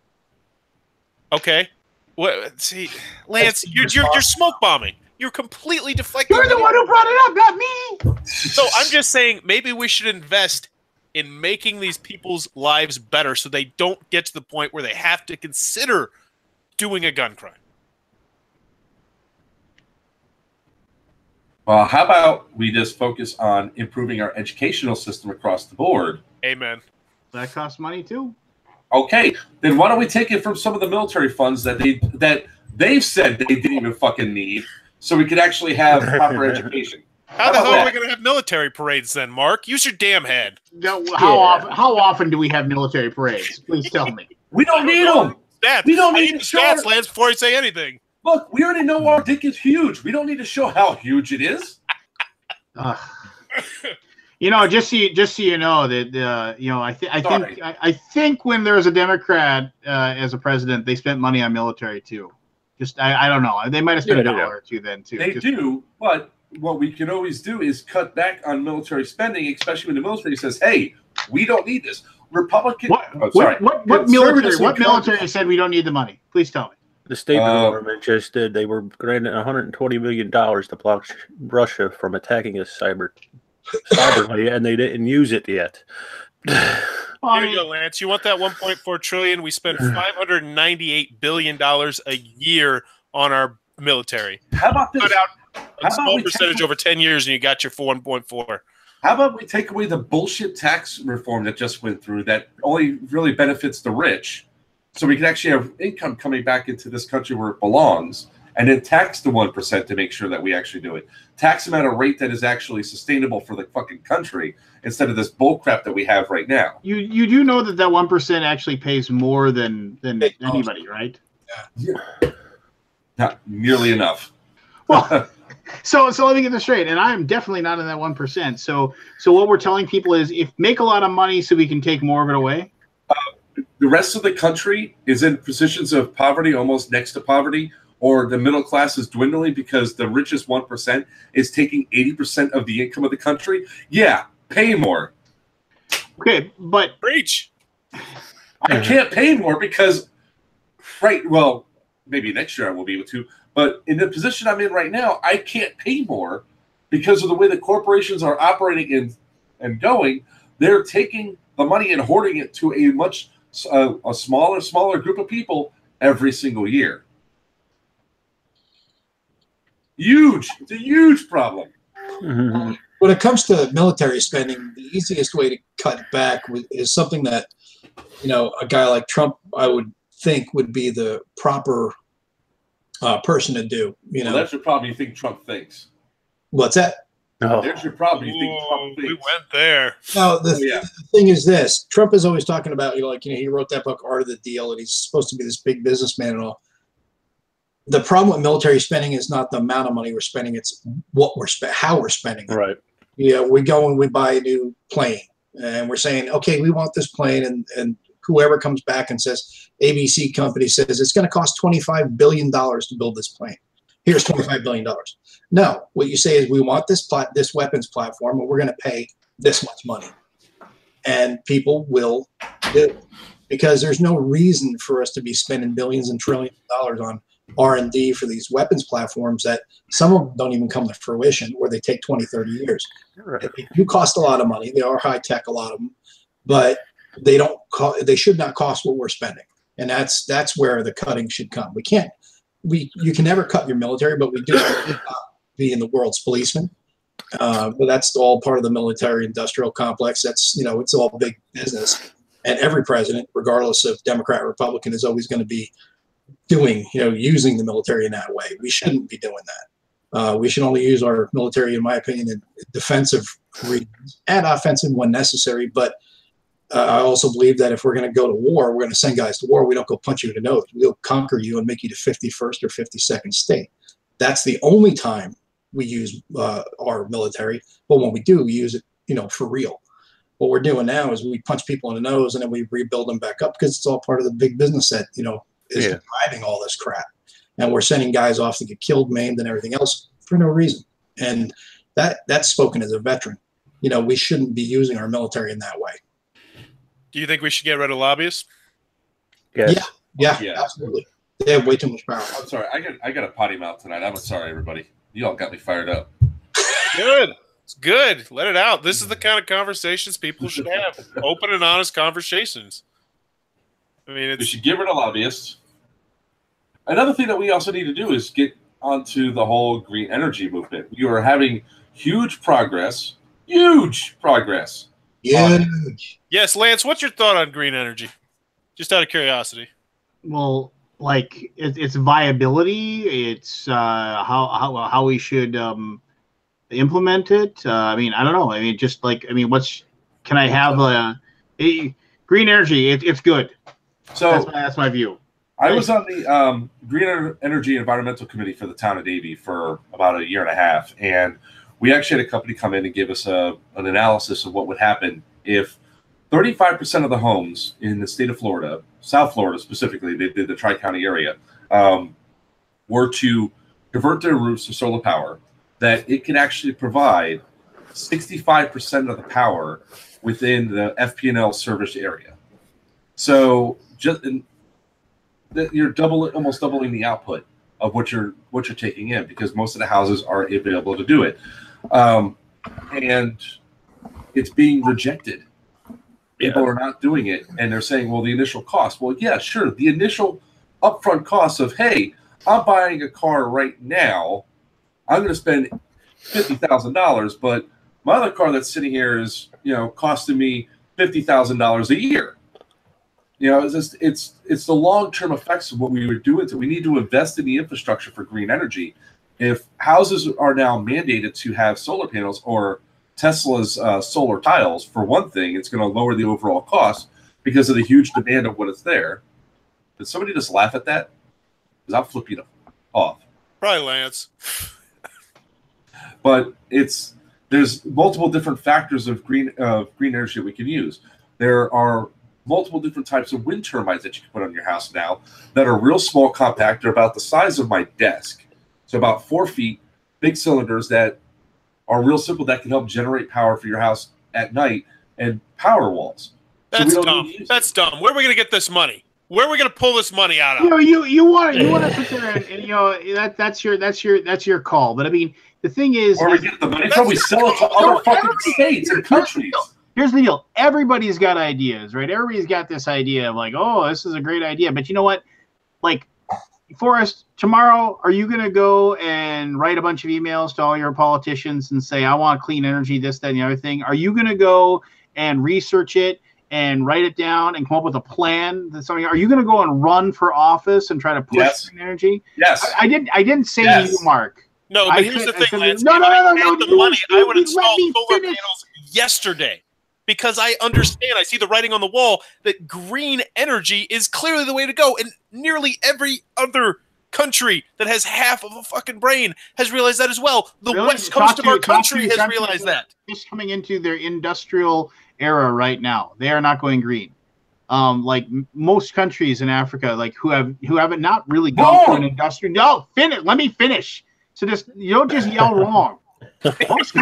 E: Okay. Well, see, Lance, you're smoke bombing. You're completely deflecting.
F: You're the one who brought it up, not me.
E: So I'm just saying, maybe we should invest in making these people's lives better so they don't get to the point where they have to consider doing a gun crime.
D: Well, how about we just focus on improving our educational system across the board?
E: Amen.
F: That costs money too.
D: Okay, then why don't we take it from some of the military funds that they've said they didn't even fucking need, so we could actually have proper education.
E: How the hell are we going to have military parades then, Mark? Use your damn head.
F: How often do we have military parades? Please tell me.
D: We don't need them.
E: Stats.
D: We don't
E: need
D: need
E: the stats, Lance, before I say anything.
D: Look, we already know our dick is huge. We don't need to show how huge it is.
F: Just so you know that I think when there was a Democrat as a president, they spent money on military too. I don't know. They might have spent $1 or $2 then too.
D: They do, but what we can always do is cut back on military spending, especially when the military says, "Hey, we don't need this." Republican.
F: What military said we don't need the money? Please tell me.
C: The state government just did. They were granted $120 million to block Russia from attacking us cyberly, and they didn't use it yet.
E: Here you go, Lance. You want that $1.4 trillion? We spend $598 billion a year on our military.
D: How about this?
E: Cut out a small percentage over 10 years, and you got your 1.4.
D: How about we take away the bullshit tax reform that just went through that only really benefits the rich, so we can actually have income coming back into this country where it belongs, and then tax the 1% to make sure that we actually do it. Tax them at a rate that is actually sustainable for the fucking country instead of this bull crap that we have right now.
F: You do know that 1% actually pays more than anybody, right?
D: Yeah. Not nearly enough.
F: Well, so let me get this straight, and I'm definitely not in that 1%. So what we're telling people is, if make a lot of money so we can take more of it away.
D: The rest of the country is in positions of poverty, almost next to poverty, or the middle class is dwindling because the richest 1% is taking 80% of the income of the country. Yeah, pay more.
F: Okay, but
E: preach.
D: I can't pay more because, well, maybe next year I will be able to, but in the position I'm in right now, I can't pay more because of the way the corporations are operating and going. They're taking the money and hoarding it to a much a smaller group of people every single year. Huge. It's a huge problem.
G: When it comes to military spending, the easiest way to cut back is something that, a guy like Trump, I would think, would be the proper person to do.
D: Well, that's your problem. You think Trump thinks.
G: What's that?
D: No. There's your problem. You think Trump thinks.
E: We went there.
G: No, the thing is this. Trump is always talking about, he wrote that book, Art of the Deal, and he's supposed to be this big businessman and all. The problem with military spending is not the amount of money we're spending; it's what how we're spending it.
C: Right.
G: We go and we buy a new plane, and we're saying, okay, we want this plane, and whoever comes back and says, ABC company says it's going to cost $25 billion to build this plane. Here's $25 billion. No, what you say is we want this weapons platform, and we're going to pay this much money, and people will do it because there's no reason for us to be spending billions and trillions of dollars on R&D for these weapons platforms that some of them don't even come to fruition, or they take 20, 30 years.
C: Right.
G: They do cost a lot of money. They are high tech, a lot of them, but they should not cost what we're spending. And that's where the cutting should come. You can never cut your military, but we do be in the world's policeman. But that's all part of the military industrial complex. That's, it's all big business. And every president, regardless of Democrat or Republican, is always going to be doing, using the military in that way. We shouldn't be doing that. We should only use our military, in my opinion, in defensive reasons and offensive when necessary. But I also believe that if we're going to go to war, we're going to send guys to war. We don't go punch you in the nose. We'll conquer you and make you the 51st or 52nd state. That's the only time we use our military. But when we do, we use it, for real. What we're doing now is we punch people in the nose and then we rebuild them back up because it's all part of the big business that, is driving all this crap. And we're sending guys off to get killed, maimed, and everything else for no reason. And that's spoken as a veteran. We shouldn't be using our military in that way.
E: Do you think we should get rid of lobbyists?
C: Yes.
G: Yeah, absolutely. They have way too much power.
D: I'm sorry. I got a potty mouth tonight. I'm sorry, everybody. You all got me fired up.
E: Good. It's good. Let it out. This is the kind of conversations people should have. Open and honest conversations. I mean,
D: we should get rid of lobbyists. Another thing that we also need to do is get onto the whole green energy movement. You are having huge progress. Huge progress.
E: Yes, Lance, what's your thought on green energy? Just out of curiosity.
F: Well, it's viability. It's how we should implement it. I don't know. Can I have a green energy? It's good.
D: So
F: that's my view.
D: I was on the Green Energy Environmental Committee for the town of Davie for about a year and a half, and we actually had a company come in and give us an analysis of what would happen if 35% of the homes in the state of Florida, South Florida specifically, they did the Tri-County area, were to convert their roofs to solar power, that it can actually provide 65% of the power within the FP&L service area. So you're almost doubling the output of what you're taking in, because most of the houses aren't available to do it, and it's being rejected. People are not doing it, and they're saying, well, the initial cost. Well, yeah, sure. The initial upfront cost of, hey, I'm buying a car right now. I'm going to spend $50,000, but my other car that's sitting here is, costing me $50,000 a year. It's the long-term effects of what we were doing. We need to invest in the infrastructure for green energy. If houses are now mandated to have solar panels or Tesla's solar tiles, for one thing, it's going to lower the overall cost because of the huge demand of what is there. Did somebody just laugh at that? Because I'm flipping it off.
E: Probably Lance.
D: But there's multiple different factors of green energy that we can use. There are multiple different types of wind turbines that you can put on your house now that are real small, compact. They're about the size of my desk, so about 4 feet, big cylinders that are real simple that can help generate power for your house at night, and power walls.
E: That's dumb. That's dumb. Where are we going to get this money? Where are we going to pull this money out of?
F: You want to sit there and that's your call. But I mean, the thing is,
D: where we get the money from? We sell it to other fucking states and countries.
F: Here's the deal. Everybody's got ideas, right? Everybody's got this idea of like, oh, this is a great idea. But you know what? Like, Forrest, tomorrow, are you going to go and write a bunch of emails to all your politicians and say, I want clean energy, this, that, and the other thing? Are you going to go and research it and write it down and come up with a plan? Are you going to go and run for office and try to push clean energy?
D: Yes.
F: I didn't say you, Mark.
E: No, but here's the thing, Lance.
F: No.
E: The money, I would install solar panels yesterday. Because I understand, I see the writing on the wall that green energy is clearly the way to go. And nearly every other country that has half of a fucking brain has realized that as well. The west coast of our country has realized that.
F: Just coming into their industrial era right now. They are not going green. Like most countries in Africa, like who haven't not really gone through an industrial. No, let me finish. So you don't just yell wrong. Most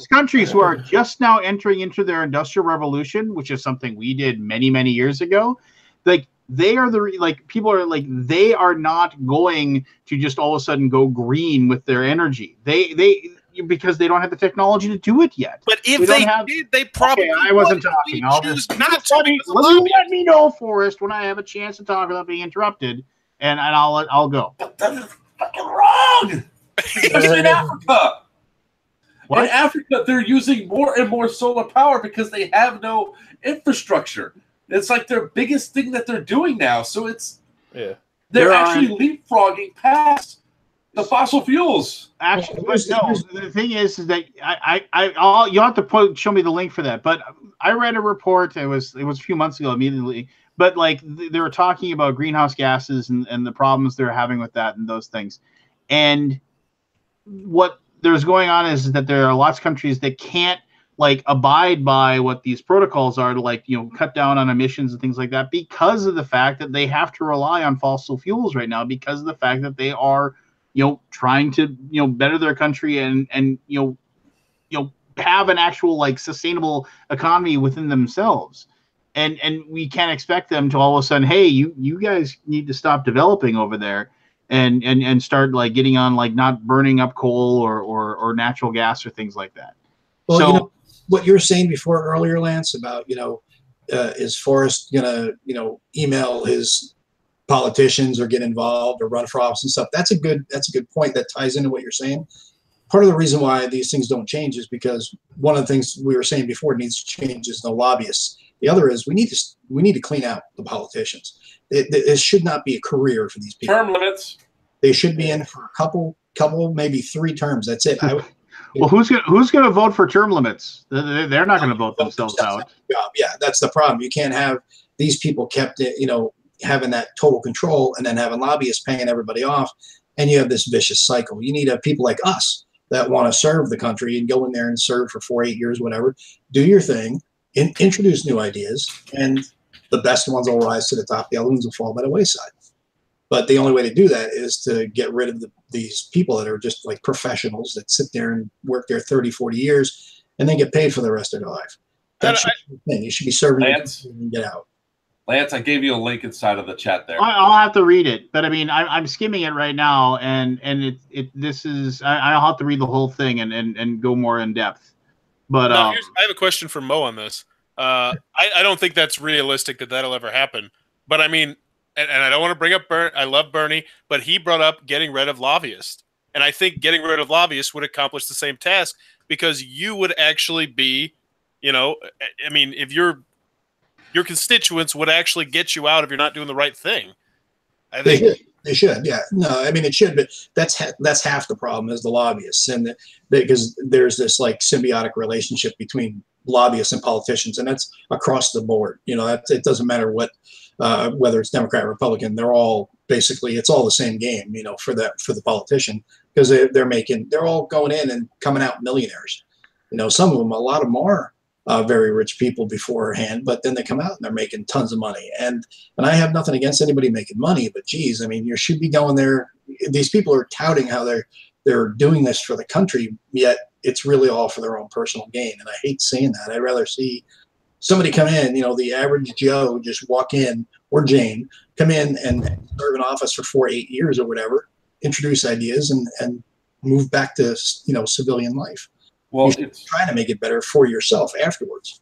F: countries who are just now entering into their industrial revolution, which is something we did many, many years ago, like they are people are like, they are not going to just all of a sudden go green with their energy. Because they don't have the technology to do it yet.
E: But if they did, they probably.
F: Okay, I wasn't talking. I'll just let me know, Forrest, when I have a chance to talk without being interrupted, and I'll go.
D: But that is fucking wrong. In Africa. What? In Africa, they're using more and more solar power because they have no infrastructure. It's like their biggest thing that they're doing now. So they're actually leapfrogging past the fossil fuels.
F: Actually, but no. The thing is that you'll have to show me the link for that. But I read a report. It was a few months ago, immediately. But like they were talking about greenhouse gases and the problems they're having with that and those things, and what there's going on is that there are lots of countries that can't like abide by what these protocols are to cut down on emissions and things like that because of the fact that they have to rely on fossil fuels right now because of the fact that they are trying to better their country and have an actual sustainable economy within themselves. And we can't expect them to all of a sudden, hey, you guys need to stop developing over there and start getting on not burning up coal or natural gas or things like that.
G: Well, so what you were saying before earlier, Lance, about is Forrest gonna email his politicians or get involved or run for office and stuff. That's a good point that ties into what you're saying. Part of the reason why these things don't change is because one of the things we were saying before needs to change is the lobbyists. The other is we need to clean out the politicians. It should not be a career for these people.
D: Term limits.
G: They should be in for a couple, maybe 3 terms. That's it.
F: Well, who's gonna vote for term limits? They're not going to vote themselves out.
G: Yeah, that's the problem. You can't have these people kept, having that total control and then having lobbyists paying everybody off, and you have this vicious cycle. You need people like us that want to serve the country and go in there and serve for 4, 8 years, whatever. Do your thing, introduce new ideas, and the best ones will rise to the top. The other ones will fall by the wayside. But the only way to do that is to get rid of these people that are just like professionals that sit there and work there 30, 40 years and then get paid for the rest of their life. That's the thing. You should be serving and get out.
D: Lance, I gave you a link inside of the chat there.
F: I'll have to read it, but I mean, I'm skimming it right now, and this is I'll have to read the whole thing and go more in depth. But
E: I have a question for Mo on this. I don't think that's realistic that'll ever happen. But I mean, and I don't want to bring up I love Bernie, but he brought up getting rid of lobbyists. And I think getting rid of lobbyists would accomplish the same task, because you would actually be, I mean, if your constituents would actually get you out if you're not doing the right thing. I think
G: they should. Yeah. No, I mean, it should, but that's half the problem is the lobbyists. And because there's this like symbiotic relationship between lobbyists and politicians, and that's across the board. It doesn't matter what, whether it's Democrat or Republican, they're all basically, it's all the same game, for the politician, because they're all going in and coming out millionaires. Some of them, a lot of them are very rich people beforehand, but then they come out and they're making tons of money. And I have nothing against anybody making money, but geez, I mean, you should be going there. These people are touting how they're doing this for the country, yet it's really all for their own personal gain. And I hate seeing that. I'd rather see somebody come in, the average Joe just walk in, or Jane, come in and serve in office for 4-8 years or whatever, introduce ideas and move back to, civilian life.
D: Well,
G: it's trying to make it better for yourself afterwards.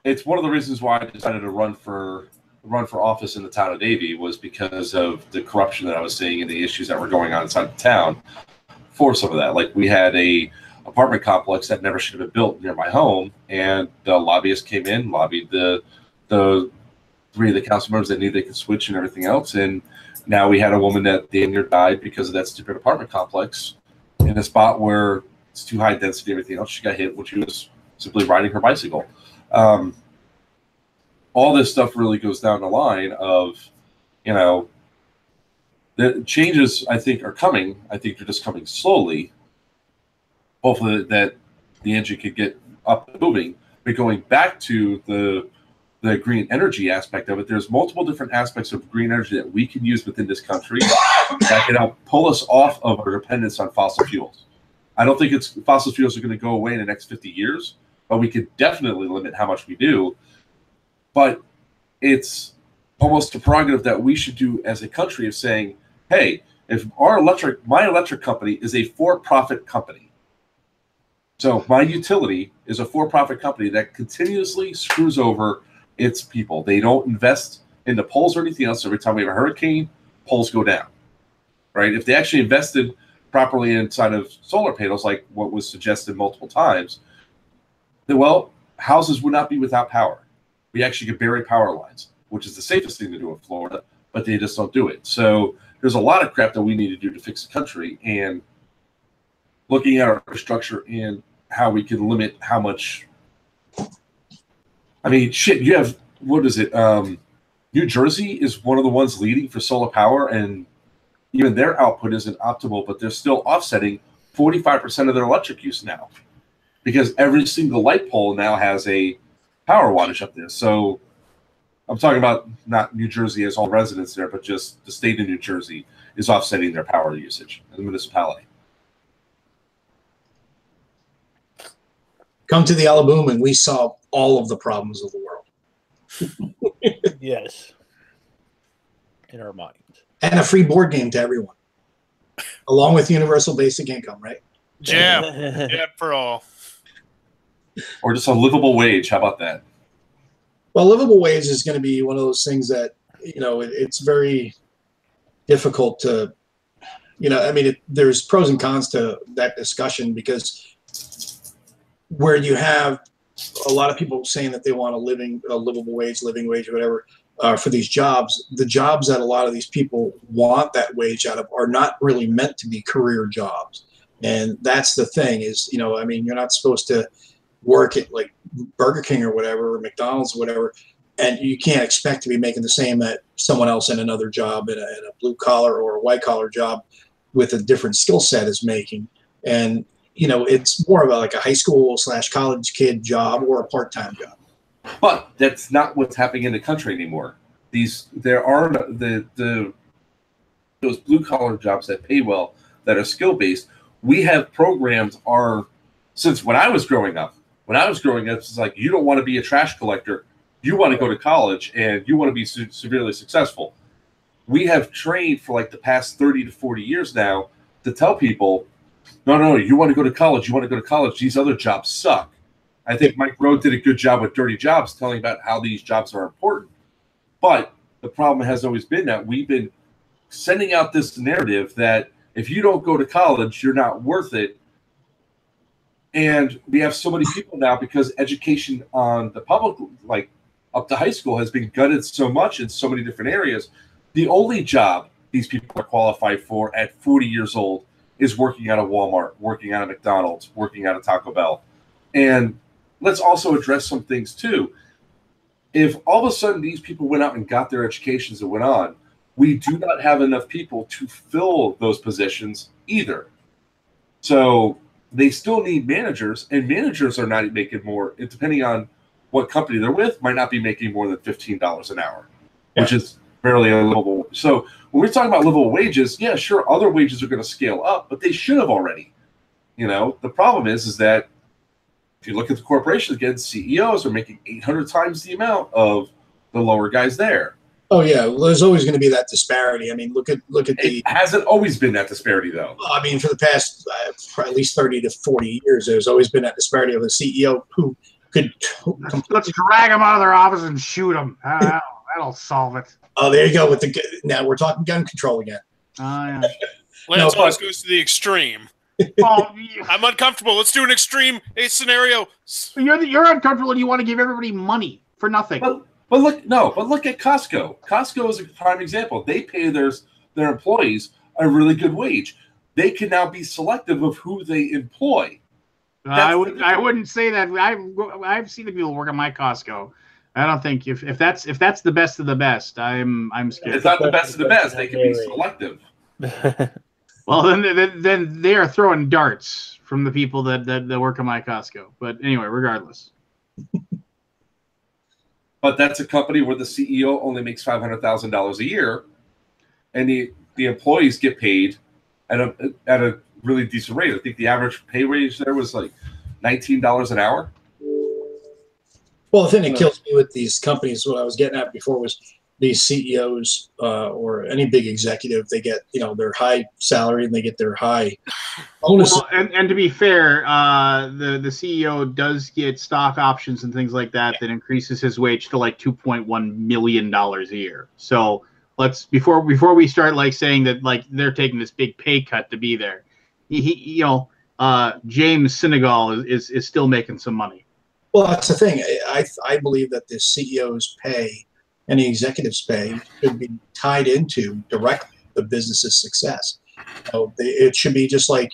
D: It's one of the reasons why I decided to run for office in the town of Davie, was because of the corruption that I was seeing and the issues that were going on inside the town. For some of that, like we had a apartment complex that never should have been built near my home, and the lobbyists came in, lobbied the 3 of the council members that knew they could switch and everything else, and now we had a woman that damn near died because of that stupid apartment complex in a spot where it's too high density, everything else. She got hit when she was simply riding her bicycle. All this stuff really goes down the line of, the changes I think are coming. I think they're just coming slowly. Hopefully that the engine could get up and moving. But going back to the green energy aspect of it, there's multiple different aspects of green energy that we can use within this country that can help pull us off of our dependence on fossil fuels. I don't think fossil fuels are going to go away in the next 50 years, but we could definitely limit how much we do. But it's almost a prerogative that we should do as a country of saying, hey, if my electric company is a for-profit company. So my utility is a for-profit company that continuously screws over its people. They don't invest in the poles or anything else. Every time we have a hurricane, poles go down, right? If they actually invested properly inside of solar panels, like what was suggested multiple times, then, well, houses would not be without power. We actually could bury power lines, which is the safest thing to do in Florida, but they just don't do it. So there's a lot of crap that we need to do to fix the country, and looking at our infrastructure and how we can limit how much. I mean, shit, you have, what is it? New Jersey is one of the ones leading for solar power, and even their output isn't optimal, but they're still offsetting 45% of their electric use now, because every single light pole now has a power wattage up there. So I'm talking about not New Jersey as all residents there, but just the state of New Jersey is offsetting their power usage as a municipality.
G: Come to the Alaboom and we solve all of the problems of the world.
C: Yes. In our minds.
G: And a free board game to everyone, along with universal basic income, right?
E: Jab for all.
D: Or just a livable wage. How about that?
G: Well, livable wage is going to be one of those things that, it's very difficult to, I mean, there's pros and cons to that discussion, because where you have a lot of people saying that they want a livable wage, living wage, or whatever, for these jobs, the jobs that a lot of these people want that wage out of are not really meant to be career jobs. And that's the thing is, I mean, you're not supposed to work at like Burger King or whatever, or McDonald's or whatever, and you can't expect to be making the same that someone else in another job, in a blue collar or a white collar job with a different skill set is making. And, it's more of like a high school / college kid job or a part-time job.
D: But that's not what's happening in the country anymore. There are those blue collar jobs that pay well, that are skill based. We have programs since when I was growing up. When I was growing up, it's like, you don't want to be a trash collector. You want to go to college and you want to be severely successful. We have trained for like the past 30 to 40 years now to tell people, no, you want to go to college. You want to go to college. These other jobs suck. I think Mike Rowe did a good job with Dirty Jobs, telling about how these jobs are important. But the problem has always been that we've been sending out this narrative that if you don't go to college, you're not worth it. And we have so many people now because education on the public, like up to high school, has been gutted so much in so many different areas. The only job these people are qualified for at 40 years old is working at a Walmart, working at a McDonald's, working at a Taco Bell. And let's also address some things too. If all of a sudden these people went out and got their educations and went on, we do not have enough people to fill those positions either. So they still need managers, and managers are not making more, depending on what company they're with, might not be making more than $15 an hour, which is barely a livable. So when we're talking about livable wages, yeah, sure, other wages are going to scale up, but they should have already. You know, the problem is that if you look at the corporations again, CEOs are making 800 times the amount of the lower guys there.
G: Oh yeah, well, there's always going to be that disparity. I mean, look at the.
D: It hasn't always been that disparity, though.
G: I mean, for the past at least 30 to 40 years, there's always been that disparity of a CEO who could.
F: Let's drag them out of their office and shoot them. That'll solve it.
G: Oh, there you go. Now we're talking gun control again.
F: Yeah.
E: Lance always goes to the extreme.
F: Well,
E: I'm uncomfortable. Let's do an extreme scenario.
F: You're uncomfortable and you want to give everybody money for nothing.
D: But look at Costco. Costco is a prime example. They pay their employees a really good wage. They can now be selective of who they employ.
F: I wouldn't say that. I've seen the people work at my Costco. I don't think if that's the best of the best, I'm scared.
D: It's not the best of the best. They can be selective.
F: Well, then they are throwing darts from the people that work at my Costco. But anyway, regardless.
D: But that's a company where the CEO only makes $500,000 a year, and the employees get paid at a really decent rate. I think the average pay wage there was like $19 an hour.
G: Well, the thing that kills me with these companies, what I was getting at before, was these CEOs or any big executive, they get their high salary and they get their high bonus.
F: Well, and to be fair, the CEO does get stock options and things like that that increases his wage to like $2.1 million a year. So let's before we start like saying that like they're taking this big pay cut to be there, James Senegal is still making some money.
G: Well, that's the thing. I believe that the CEO's pay and the executive's pay should be tied into directly the business's success. So it should be just like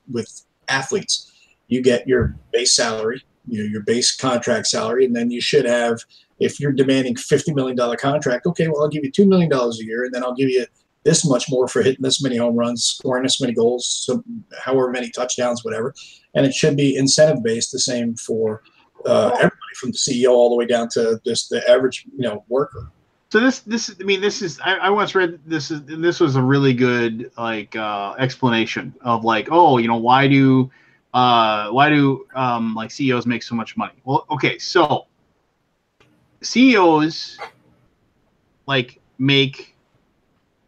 G: with athletes. You get your base salary, your base contract salary, and then you should have, if you're demanding $50 million contract, okay, well, I'll give you $2 million a year, and then I'll give you this much more for hitting this many home runs, scoring this many goals, so however many touchdowns, whatever. And it should be incentive based, the same for everybody from the CEO all the way down to just the average worker.
F: So I once read this was a really good like explanation of like, why do like CEOs make so much money? Well, okay, so CEOs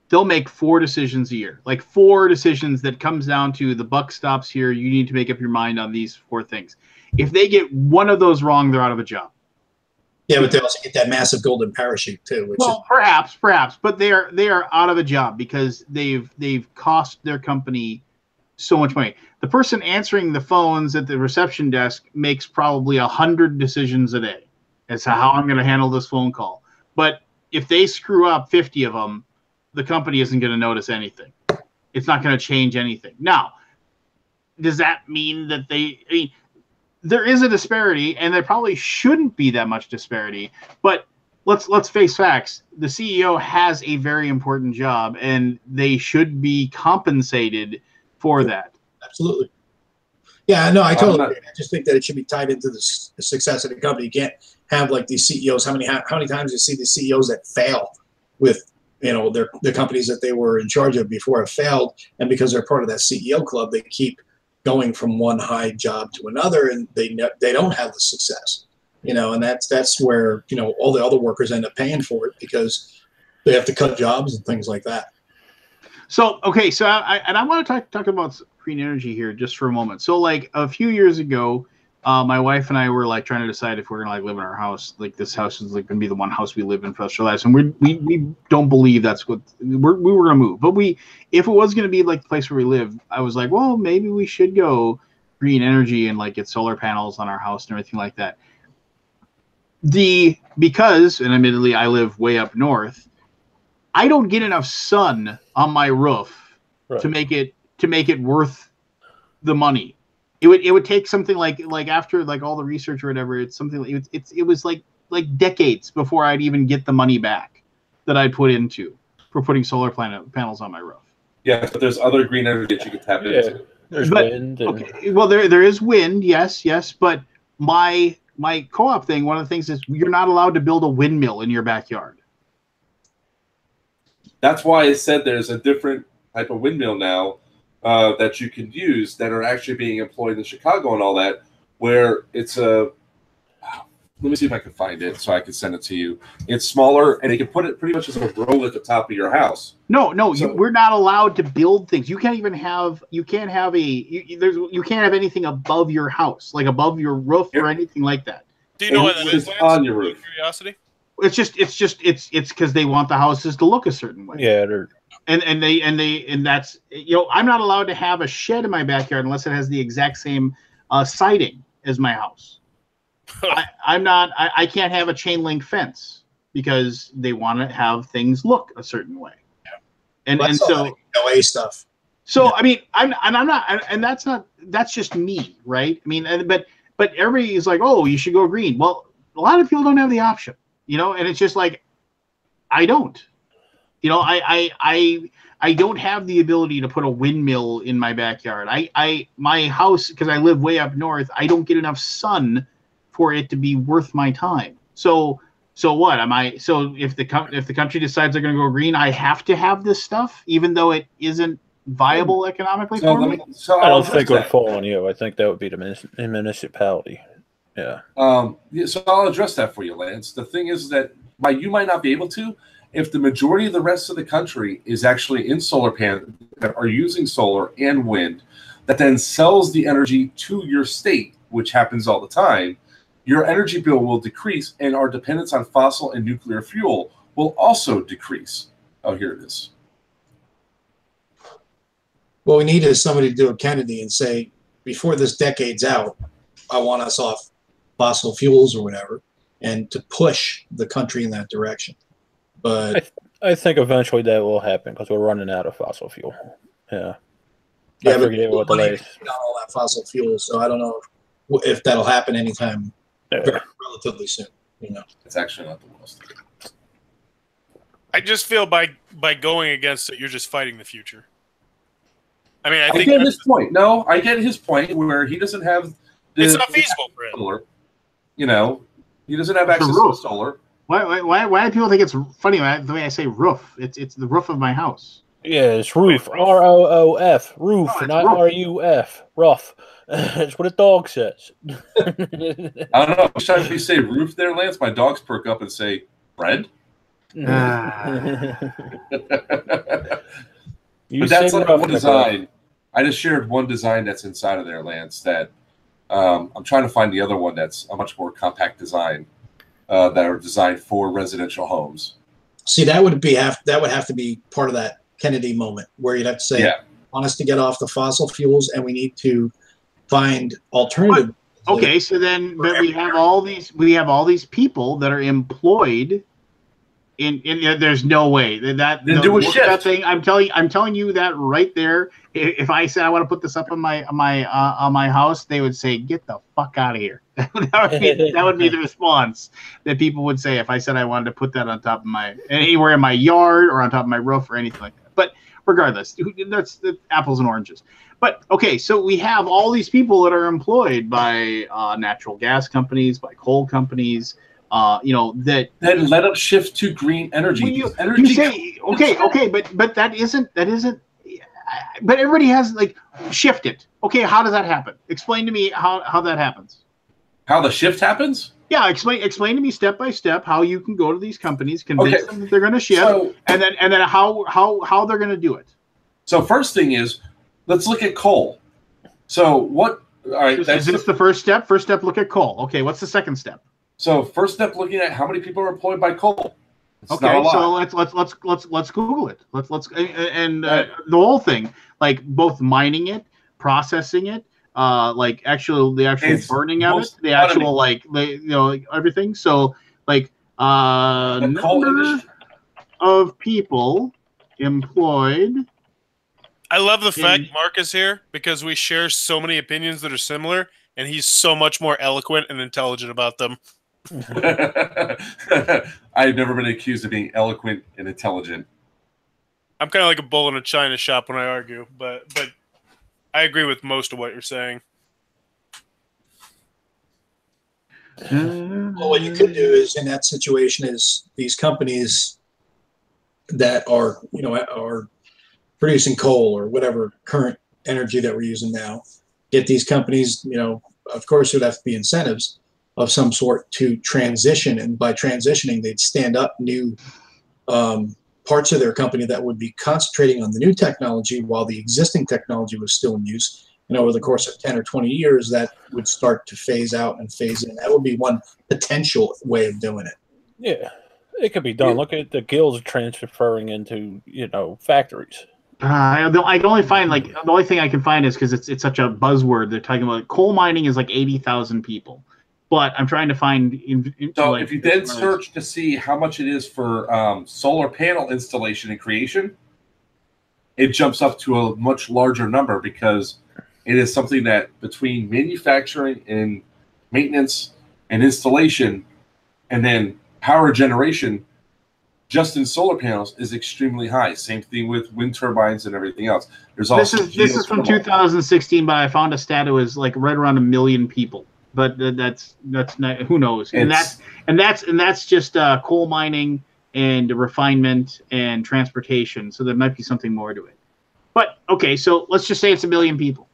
F: they'll make 4 decisions a year, like 4 decisions that comes down to the buck stops here. You need to make up your mind on these 4 things. If they get one of those wrong, they're out of a job.
G: Yeah, but they also get that massive golden parachute too.
F: Perhaps, but they are out of a job because they've cost their company so much money. The person answering the phones at the reception desk makes probably 100 decisions a day as to how I'm going to handle this phone call. But if they screw up 50 of them, the company isn't going to notice anything. It's not going to change anything. Now, does that mean that there is a disparity, and there probably shouldn't be that much disparity, but let's face facts. The CEO has a very important job, and they should be compensated for that.
G: Absolutely. Yeah, no, I totally agree. I just think that it should be tied into the success of the company. You can't have like these CEOs. How many times do you see the CEOs that fail with the companies that they were in charge of before have failed, and because they're part of that CEO club, they keep going from one high job to another, and they don't have the success, and that's where all the other workers end up paying for it because they have to cut jobs and things like that.
F: So okay, I want to talk about green energy here just for a moment. So like a few years ago, my wife and I were like trying to decide if we're gonna like live in our house. Like this house is like gonna be the one house we live in for the rest of our lives, and we don't believe that's what we were gonna move. But if it was gonna be like the place where we live, I was like, well, maybe we should go green energy and like get solar panels on our house and everything like that. Because, and admittedly, I live way up north, I don't get enough sun on my roof to make it worth the money. It would take something like after like all the research or whatever. It's something it was like decades before I'd even get the money back that I put into for putting solar panels on my roof.
D: Yeah, but there's other green energy that you can tap into.
C: There's wind.
F: Okay, well, there is wind, yes, but my co-op thing, one of the things is you're not allowed to build a windmill in your backyard.
D: That's why I said there's a different type of windmill now that you can use that are actually being employed in Chicago and all that, where it's a. Let me see if I can find it so I can send it to you. It's smaller, and you can put it pretty much as a row at the top of your house.
F: No, we're not allowed to build things. You can't even have. You can't have anything above your house, like above your roof or anything like that.
E: Do you know what that is?
D: On your roof.
E: Curiosity.
F: It's because they want the houses to look a certain way.
C: Yeah,
F: and that's I'm not allowed to have a shed in my backyard unless it has the exact same siding as my house. I can't have a chain link fence because they want to have things look a certain way. Yeah. And so
G: LA stuff.
F: So yeah. I mean, I'm not, and that's just me, right? I mean, but everybody is like, oh, you should go green. Well, a lot of people don't have the option, and it's just like, I don't, I don't have the ability to put a windmill in my backyard. My house, because I live way up north, I don't get enough sun for it to be worth my time. So what am I? So if the country decides they're going to go green, I have to have this stuff, even though it isn't viable economically for me.
C: I don't think it would fall on you. I think that would be the municipality. Yeah.
D: So I'll address that for you, Lance. The thing is that while you might not be able to, if the majority of the rest of the country is actually in solar panels that are using solar and wind, that then sells the energy to your state, which happens all the time, your energy bill will decrease, and our dependence on fossil and nuclear fuel will also decrease. Oh, here it is.
G: What we need is somebody to do a Kennedy and say, before this decade's out, I want us off fossil fuels or whatever, and to push the country in that direction. But
C: I think eventually that will happen because we're running out of fossil fuel. Yeah.
G: Yeah, but what the latest all that fossil fuel, so I don't know if that'll happen anytime relatively soon.
D: It's actually not the worst.
E: I just feel by going against it, you're just fighting the future. I mean, I think
D: get his point. No, I get his point where he doesn't have.
E: It's not feasible for him.
D: Solar, he doesn't have access to solar.
F: Why do people think it's funny the way I say roof? It's the roof of my house.
C: Yeah, it's roof. ROOF. Roof, not RUF. Rough. That's what a dog says.
D: I don't know. Each time you say roof there, Lance, my dogs perk up and say, bread?
C: You
D: But that's like one design. I just shared one design that's inside of there, Lance, that I'm trying to find the other one that's a much more compact design that are designed for residential homes.
G: See, that would have to be part of that Kennedy moment where you'd have to say, I want us to get off the fossil fuels and we need to find alternative.
F: Okay, so then but we have all these people that are employed in there's no way that
D: do a shift
F: thing. I'm telling you that right there. If I said I want to put this up on my house, they would say, "Get the fuck out of here." that would be the response that people would say if I said I wanted to put that on top of anywhere in my yard or on top of my roof or anything like that. But regardless, that's the apples and oranges. But okay, so we have all these people that are employed by natural gas companies, by coal companies. That
D: then let us shift to green energy.
F: Well, you say okay, but that isn't. But everybody has shifted. Okay, how does that happen? Explain to me how that happens.
D: How the shift happens?
F: Yeah, explain to me step by step how you can go to these companies, convince them that they're going to shift, and then how they're going to do it.
D: So first thing is, let's look at coal. So what All right.
F: Is this the first step? First step, look at coal. Okay, what's the second step?
D: So first step, looking at how many people are employed by coal. It's
F: okay, so let's Google it. The whole thing, like both mining it, processing it, like the actual burning of it, the actual like everything. So like number of people employed.
E: I love the fact Mark is here because we share so many opinions that are similar, and he's so much more eloquent and intelligent about them.
D: I've never been accused of being eloquent and intelligent.
E: I'm kind of like a bull in a china shop when I argue, but I agree with most of what you're saying.
G: Well, what you could do is in that situation is these companies that are producing coal or whatever current energy that we're using now, get these companies, of course it would have to be incentives of some sort to transition, and by transitioning they'd stand up new parts of their company that would be concentrating on the new technology while the existing technology was still in use. And over the course of 10 or 20 years, that would start to phase out and phase in. That would be one potential way of doing it.
C: Yeah, it could be done. Look at the guilds transferring into, factories.
F: I only find the only thing I can find is because it's such a buzzword. They're talking about coal mining is like 80,000 people, but I'm trying to find.
D: If you then search to see how much it is for solar panel installation and creation, it jumps up to a much larger number because it is something that between manufacturing and maintenance and installation, and then power generation, just in solar panels is extremely high. Same thing with wind turbines and everything else. There's also
F: this is from 2016, but I found a stat it was like right around 1 million people. But that's not, who knows? And that's just coal mining and refinement and transportation. So there might be something more to it. But okay, so let's just say it's 1 million people.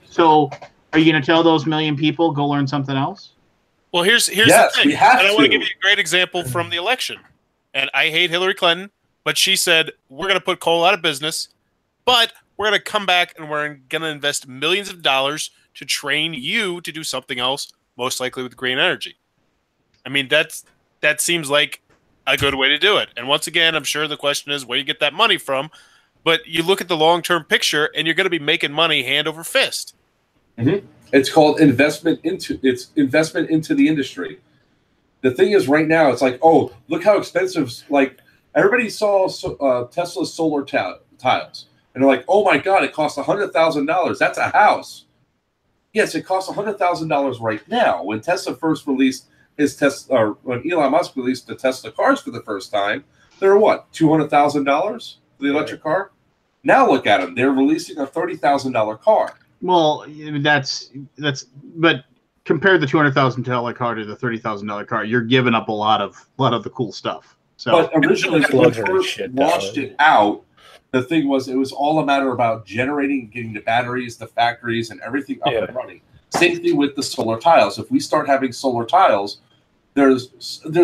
F: So are you going to tell those 1 million people go learn something else?
E: Well, here's the thing. And I want to give you a great example from the election. And I hate Hillary Clinton, but she said, we're going to put coal out of business, but we're going to come back and we're going to invest millions of dollars to train you to do something else, most likely with green energy. I mean, that seems like a good way to do it. And once again, I'm sure the question is where you get that money from, but you look at the long-term picture and you're going to be making money hand over fist.
D: Mm-hmm. It's called investment into the industry. The thing is, right now, it's like, oh, look how expensive. Like everybody saw Tesla's solar tiles, and they're like, oh my god, it costs $100,000. That's a house. Yes, it costs $100,000 right now. When Tesla first released his Tesla, or when Elon Musk released the Tesla cars for the first time, they were what, $200,000 for the electric car? Now look at them; they're releasing a $30,000 car.
F: Well, but compare the $200,000 car to the $30,000 car. You're giving up a lot of the cool stuff. So,
D: but originally, when we first launched it out, the thing was it was all a matter about generating, getting the batteries, the factories, and everything up and running. Same thing with the solar tiles. If we start having solar tiles, there's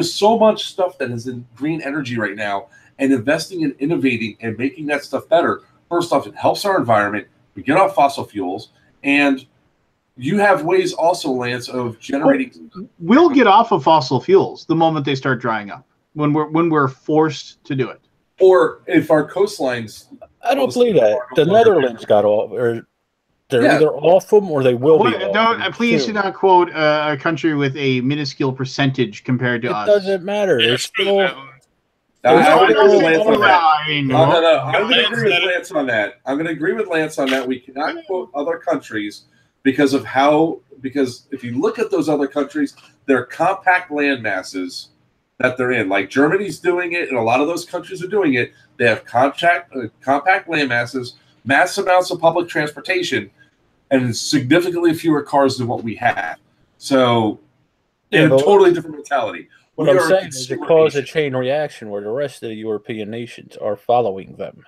D: so much stuff that is in green energy right now, and investing and innovating and making that stuff better. First off, it helps our environment. We get off fossil fuels, and you have ways also, Lance, of generating.
F: We'll get off of fossil fuels the moment they start drying up. When we're forced to do it,
D: or if our coastlines.
C: I don't believe that the Netherlands got off, or they're either off them or they will be.
F: Please do not quote a country with a minuscule percentage compared to us.
C: It doesn't matter. It's still.
D: I'm going to agree with Lance on that. I'm going to agree with Lance on that. We cannot quote other countries because if you look at those other countries, they're compact land masses that they're in. Like Germany's doing it, and a lot of those countries are doing it. They have compact land masses, mass amounts of public transportation, and significantly fewer cars than what we have. So, a totally different mentality.
C: What I'm saying is it caused a chain reaction where the rest of the European nations are following them.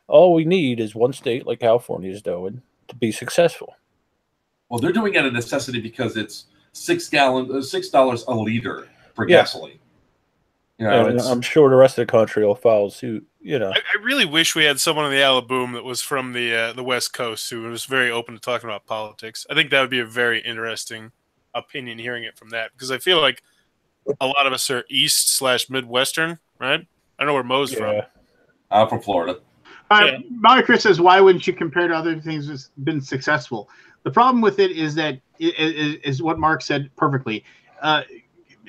C: All we need is one state like California is doing to be successful.
D: Well, they're doing it out of necessity because it's $6 a liter for gasoline.
C: And I'm sure the rest of the country will follow suit you know.
E: I really wish we had someone on the Alaboom that was from the West Coast who was very open to talking about politics. I think that would be a very interesting opinion hearing it from that, because I feel like a lot of us are East/Midwestern, right? I don't know where Mo's from.
D: I'm from Florida.
F: Mario Chris says, why wouldn't you compare to other things that's been successful? The problem with it is that is what Mark said perfectly.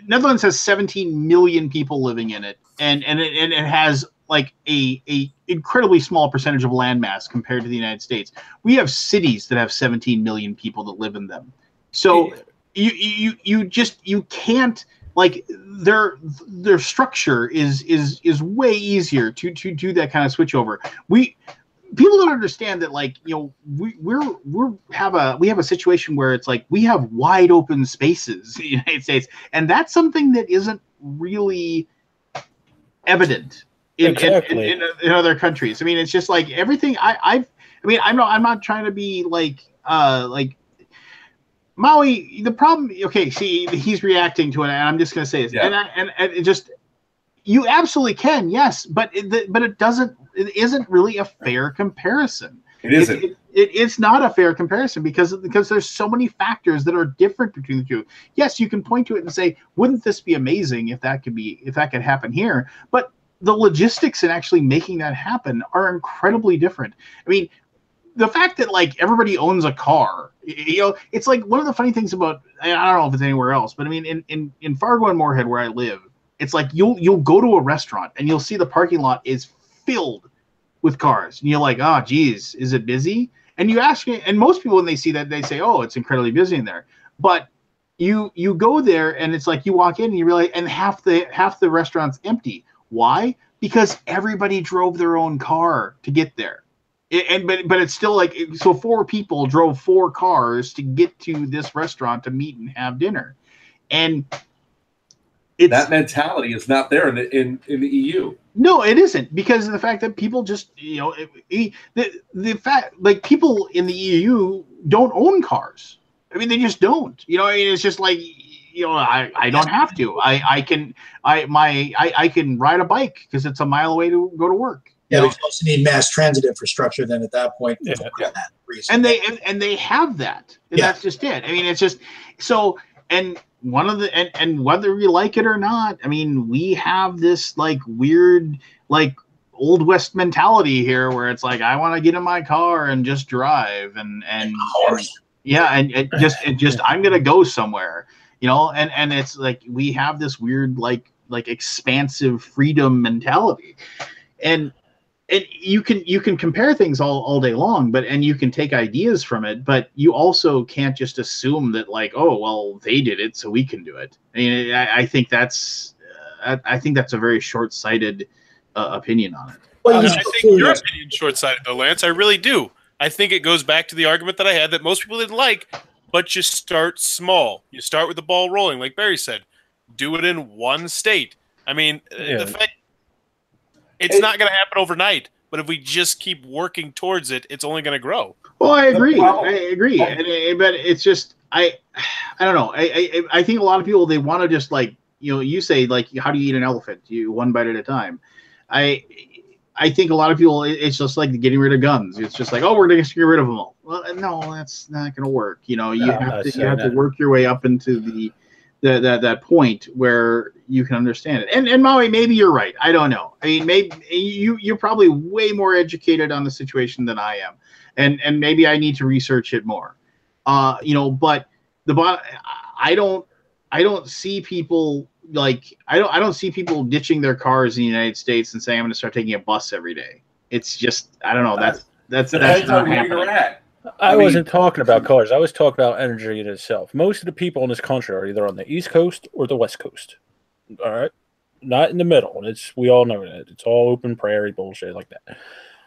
F: Netherlands has 17 million people living in it, and it has like a incredibly small percentage of landmass compared to the United States. We have cities that have 17 million people that live in them. So you can't, like, their structure is way easier to do that kind of switch over. People don't understand that, like, you know, we have a situation where it's like we have wide open spaces in the United States, and that's something that isn't really evident in other countries. I mean, it's just like everything. I'm not trying to be like Maui. The problem. Okay, see, he's reacting to it, and I'm just going to say this, and it just. You absolutely can, yes, but it doesn't. It isn't really a fair comparison.
D: It isn't.
F: It's not a fair comparison because there's so many factors that are different between the two. Yes, you can point to it and say, "Wouldn't this be amazing if that could happen here?" But the logistics in actually making that happen are incredibly different. I mean, the fact that, like, everybody owns a car, you know, it's like one of the funny things about. I don't know if it's anywhere else, but I mean, in Fargo and Moorhead, where I live. It's like you'll go to a restaurant and you'll see the parking lot is filled with cars, and you're like, oh, geez, is it busy? And you ask me, and most people when they see that they say, oh, it's incredibly busy in there. But you go there and it's like you walk in and you realize, and half the restaurant's empty. Why? Because everybody drove their own car to get there. But it's still like, so 4 people drove 4 cars to get to this restaurant to meet and have dinner, and
D: that mentality is not there in the EU.
F: No, it isn't, because of the fact that people just, you know, the fact, like, people in the EU don't own cars. I mean, they just don't. You know, I mean, it's just like, you know, I don't have to. I can ride a bike because it's a mile away to go to work.
G: Yeah, we also need mass transit infrastructure then at that point.
F: Yeah. That reason. And they have that. And that's just it. I mean, it's just so. And one of the and whether you like it or not, I mean, we have this like weird, like, old West mentality here where it's like, I want to get in my car and just drive and just I'm gonna go somewhere, you know, and it's like we have this weird like expansive freedom mentality, and you can compare things all day long, and you can take ideas from it, but you also can't just assume that, like, oh, well, they did it, so we can do it. I mean, I think that's a very short-sighted opinion on it.
E: Well, I think your opinion is short-sighted, though, Lance. I really do. I think it goes back to the argument that I had that most people didn't like, but you start small. You start with the ball rolling, like Barry said. Do it in one state. I mean, the fact. It's not going to happen overnight, but if we just keep working towards it, it's only going to grow.
F: Well, I agree. But it's just I don't know. I think a lot of people, they want to just, like, you know, you say, like, how do you eat an elephant? You one bite at a time. I think a lot of people, it's just like getting rid of guns. It's just like, oh, we're going to get rid of them all. Well, no, that's not going to work. You know, you have to work your way up into that point where you can understand it. And Maui, maybe you're right. I don't know. I mean, maybe you're probably way more educated on the situation than I am, and maybe I need to research it more. You know, but I don't see people like I don't see people ditching their cars in the United States and saying I'm going to start taking a bus every day. It's just, I don't know. That's not happening.
C: I wasn't talking about cars. I was talking about energy in itself. Most of the people in this country are either on the East Coast or the West Coast. All right, not in the middle. We all know that it's all open prairie bullshit like that.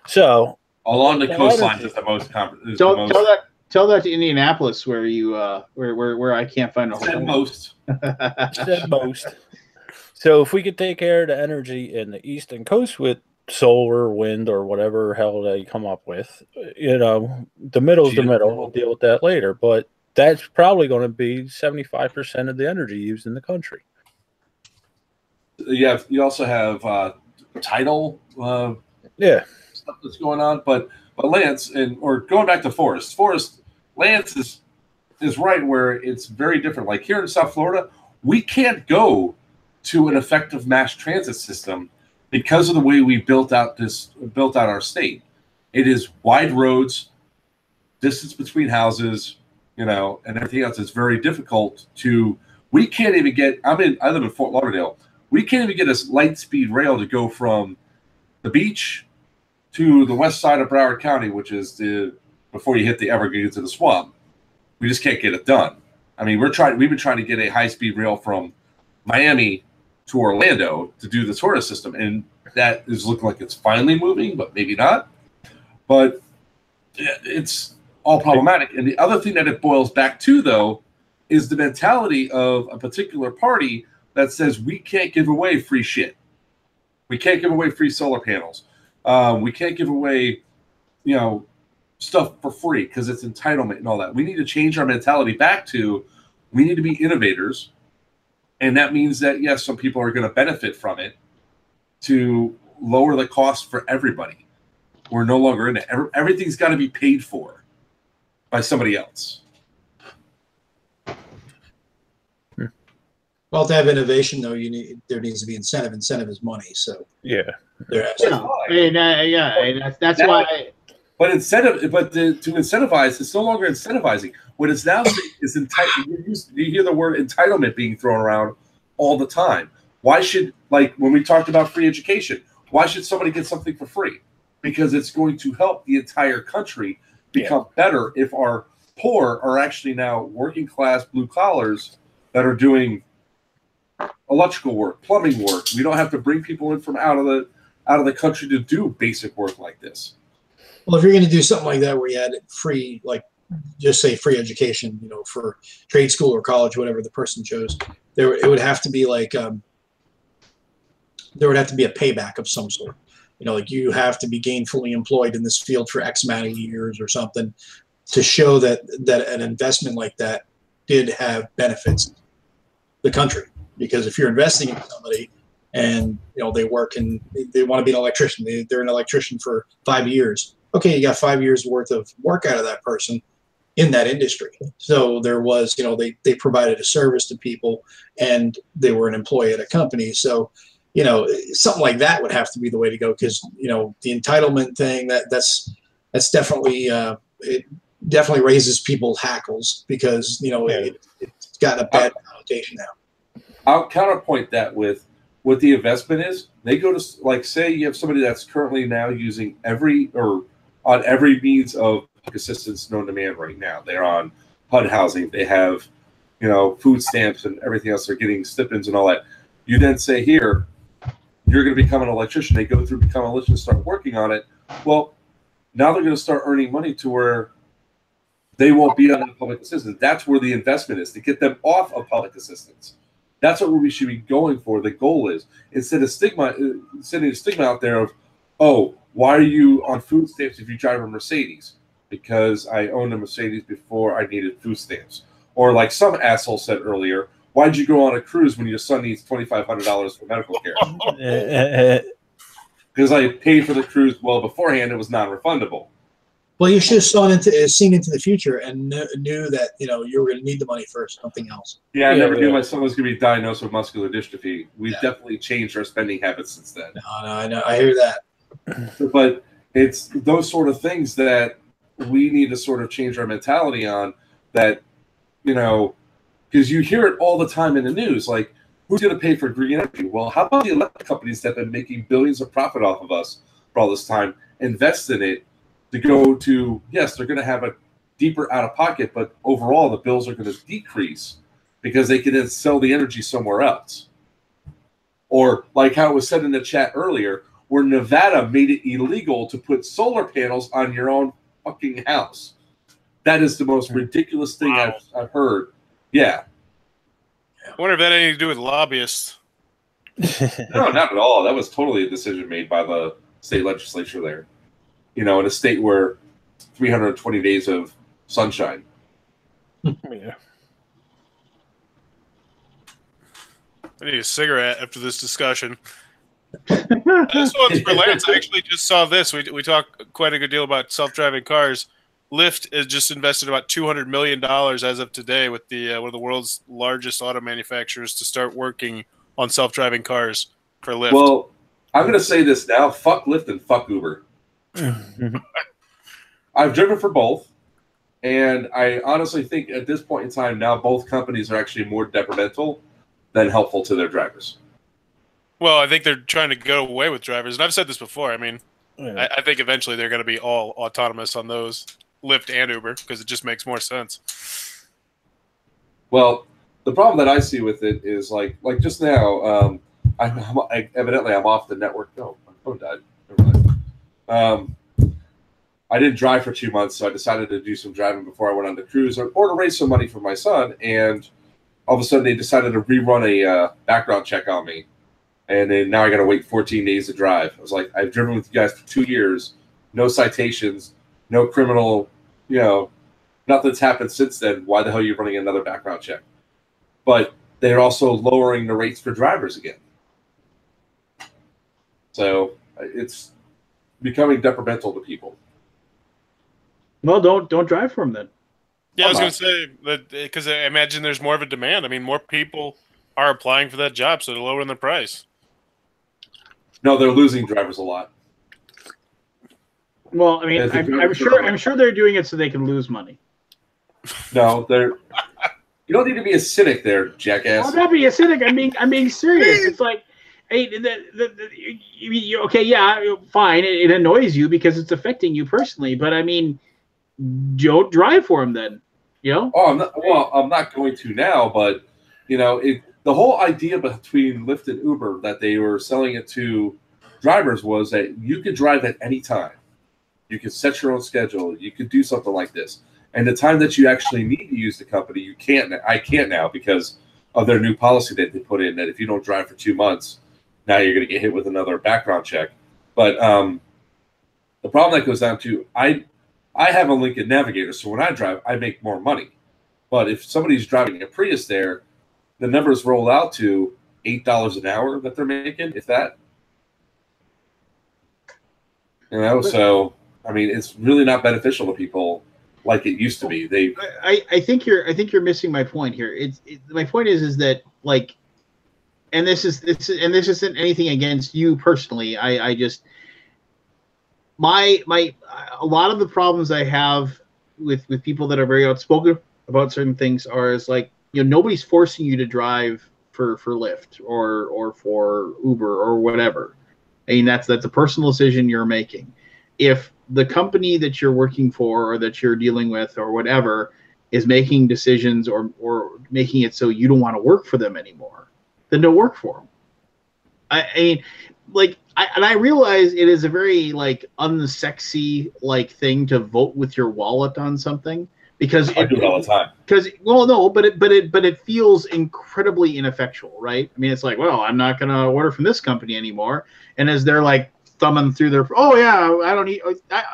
C: So
D: along the coastlines is the most.
F: Tell that to Indianapolis, where you where I can't find a
D: home. Most.
C: Said most. So if we could take care of the energy in the eastern coast with solar, wind, or whatever hell they come up with, you know, the middle's the middle. We'll deal with that later. But that's probably going to be 75% of the energy used in the country.
D: You also have title
C: Yeah.
D: stuff that's going on. But Lance, or going back to Forrest, Lance is right where it's very different. Like here in South Florida, we can't go to an effective mass transit system because of the way we built out our state. It is wide roads, distance between houses, and everything else. It's very difficult to. We can't even get. I live in Fort Lauderdale. We can't even get a light speed rail to go from the beach to the west side of Broward County, which is before you hit the Everglades to the swamp. We just can't get it done. I mean, we've been trying to get a high speed rail from Miami to Orlando to do the tourist system, and that is looking like it's finally moving, but maybe not. But it's all problematic. And the other thing that it boils back to, though, is the mentality of a particular party that says we can't give away free shit. We can't give away free solar panels. We can't give away, stuff for free because it's entitlement and all that. We need to change our mentality back to we need to be innovators. And that means that, yes, some people are going to benefit from it to lower the cost for everybody. We're no longer in it. Everything's got to be paid for by somebody else.
G: Well, to have innovation, though, there needs to be incentive. Incentive is money. So
C: yeah,
F: that's why.
D: But to incentivize, it's no longer incentivizing. What it's now saying is you hear the word entitlement being thrown around all the time. Why should, like when we talked about free education, why should somebody get something for free? Because it's going to help the entire country become better if our poor are actually now working class blue collars that are doing electrical work, plumbing work. We don't have to bring people in from out of the country to do basic work like this.
G: Well, if you're going to do something like that where you had free, like just say free education, for trade school or college, whatever the person chose, it would have to be like there would have to be a payback of some sort. Like you have to be gainfully employed in this field for X amount of years or something to show that an investment like that did have benefits to the country. Because if you're investing in somebody and they work and they want to be an electrician, they're an electrician for 5 years. Okay, you got 5 years worth of work out of that person in that industry. So there was, they provided a service to people and they were an employee at a company. So, something like that would have to be the way to go because, the entitlement thing that's definitely, it definitely raises people's hackles because, it's got a bad connotation now.
D: I'll counterpoint that with what the investment is. They go to, like, say you have somebody that's currently now using on every means of assistance known to man right now. They're on HUD housing. They have, food stamps and everything else. They're getting stipends and all that. You then say, here, you're going to become an electrician. They go through, become an electrician, start working on it. Well, now they're going to start earning money to where they won't be on public assistance. That's where the investment is, to get them off of public assistance. That's what we should be going for. The goal is instead of sending a stigma out there of, oh, why are you on food stamps if you drive a Mercedes? Because I owned a Mercedes before I needed food stamps. Or like some asshole said earlier, why'd you go on a cruise when your son needs $2,500 for medical care? Because I paid for the cruise well beforehand. It was non-refundable.
G: Well, you should have seen into the future and knew that you were going to need the money for something else.
D: Yeah, I never knew my son was going to be diagnosed with muscular dystrophy. We've definitely changed our spending habits since then.
G: No, I know. I hear that.
D: But it's those sort of things that we need to sort of change our mentality on. That because you hear it all the time in the news, like who's going to pay for green energy? Well, how about the electric companies that have been making billions of profit off of us for all this time invest in it? To go to, yes, they're going to have a deeper out of pocket, but overall the bills are going to decrease because they can then sell the energy somewhere else. Or like how it was said in the chat earlier, where Nevada made it illegal to put solar panels on your own fucking house. That is the most ridiculous thing I've heard. Yeah.
E: I wonder if that had anything to do with lobbyists.
D: No, not at all. That was totally a decision made by the state legislature there. In a state where 320 days of sunshine.
E: Yeah. I need a cigarette after this discussion. This one's for Lance. I actually just saw this. We talk quite a good deal about self-driving cars. Lyft has just invested about $200 million as of today with the one of the world's largest auto manufacturers to start working on self-driving cars for Lyft.
D: Well, I'm going to say this now. Fuck Lyft and fuck Uber. I've driven for both, and I honestly think at this point in time now both companies are actually more detrimental than helpful to their drivers.
E: Well, I think they're trying to go away with drivers, and I've said this before. I mean, I think eventually they're going to be all autonomous on those, Lyft and Uber, because it just makes more sense.
D: Well, the problem that I see with it is like just now, evidently I'm off the network. No, my phone died. Never mind. I didn't drive for 2 months, so I decided to do some driving before I went on the cruise or to raise some money for my son. And all of a sudden, they decided to rerun a background check on me. And then now I got to wait 14 days to drive. I was like, I've driven with you guys for 2 years, no citations, no criminal, nothing's happened since then. Why the hell are you running another background check? But they're also lowering the rates for drivers again. So it's becoming detrimental to people.
A: Well, don't drive for them then.
E: Yeah, I was going to say that because I imagine there's more of a demand. I mean, more people are applying for that job, so they're lowering the price.
D: No, they're losing drivers a lot.
A: Well, I mean, I'm sure they're doing it so they can lose money.
D: No, they're. You don't need to be a cynic there, jackass.
A: I'm not being a cynic. I'm being serious. It's like, hey, okay, yeah, fine. It annoys you because it's affecting you personally, but I mean, don't drive for them then.
D: Oh, I'm not going to now, but the whole idea between Lyft and Uber that they were selling it to drivers was that you could drive at any time. You could set your own schedule. You could do something like this. And the time that you actually need to use the company, you can't. I can't now because of their new policy that they put in that if you don't drive for 2 months, now you're going to get hit with another background check. But the problem that goes down to I have a Lincoln Navigator, so when I drive, I make more money. But if somebody's driving a Prius there, the numbers roll out to $8 an hour that they're making, if that. So I mean, it's really not beneficial to people like it used to be.
F: I think you're missing my point here. My point is that like, and this isn't anything against you personally. I just a lot of the problems I have with people that are very outspoken about certain things is like, nobody's forcing you to drive for Lyft or for Uber or whatever. I mean, that's a personal decision you're making. If the company that you're working for or that you're dealing with or whatever is making decisions or making it so you don't want to work for them anymore, then don't work for them. I mean, like, I realize it is a very like unsexy like thing to vote with your wallet on something because
D: I do it all the time.
F: Because but it feels incredibly ineffectual, right? I mean, it's like, well, I'm not gonna order from this company anymore, and as they're like thumbing through their, oh yeah, I don't need,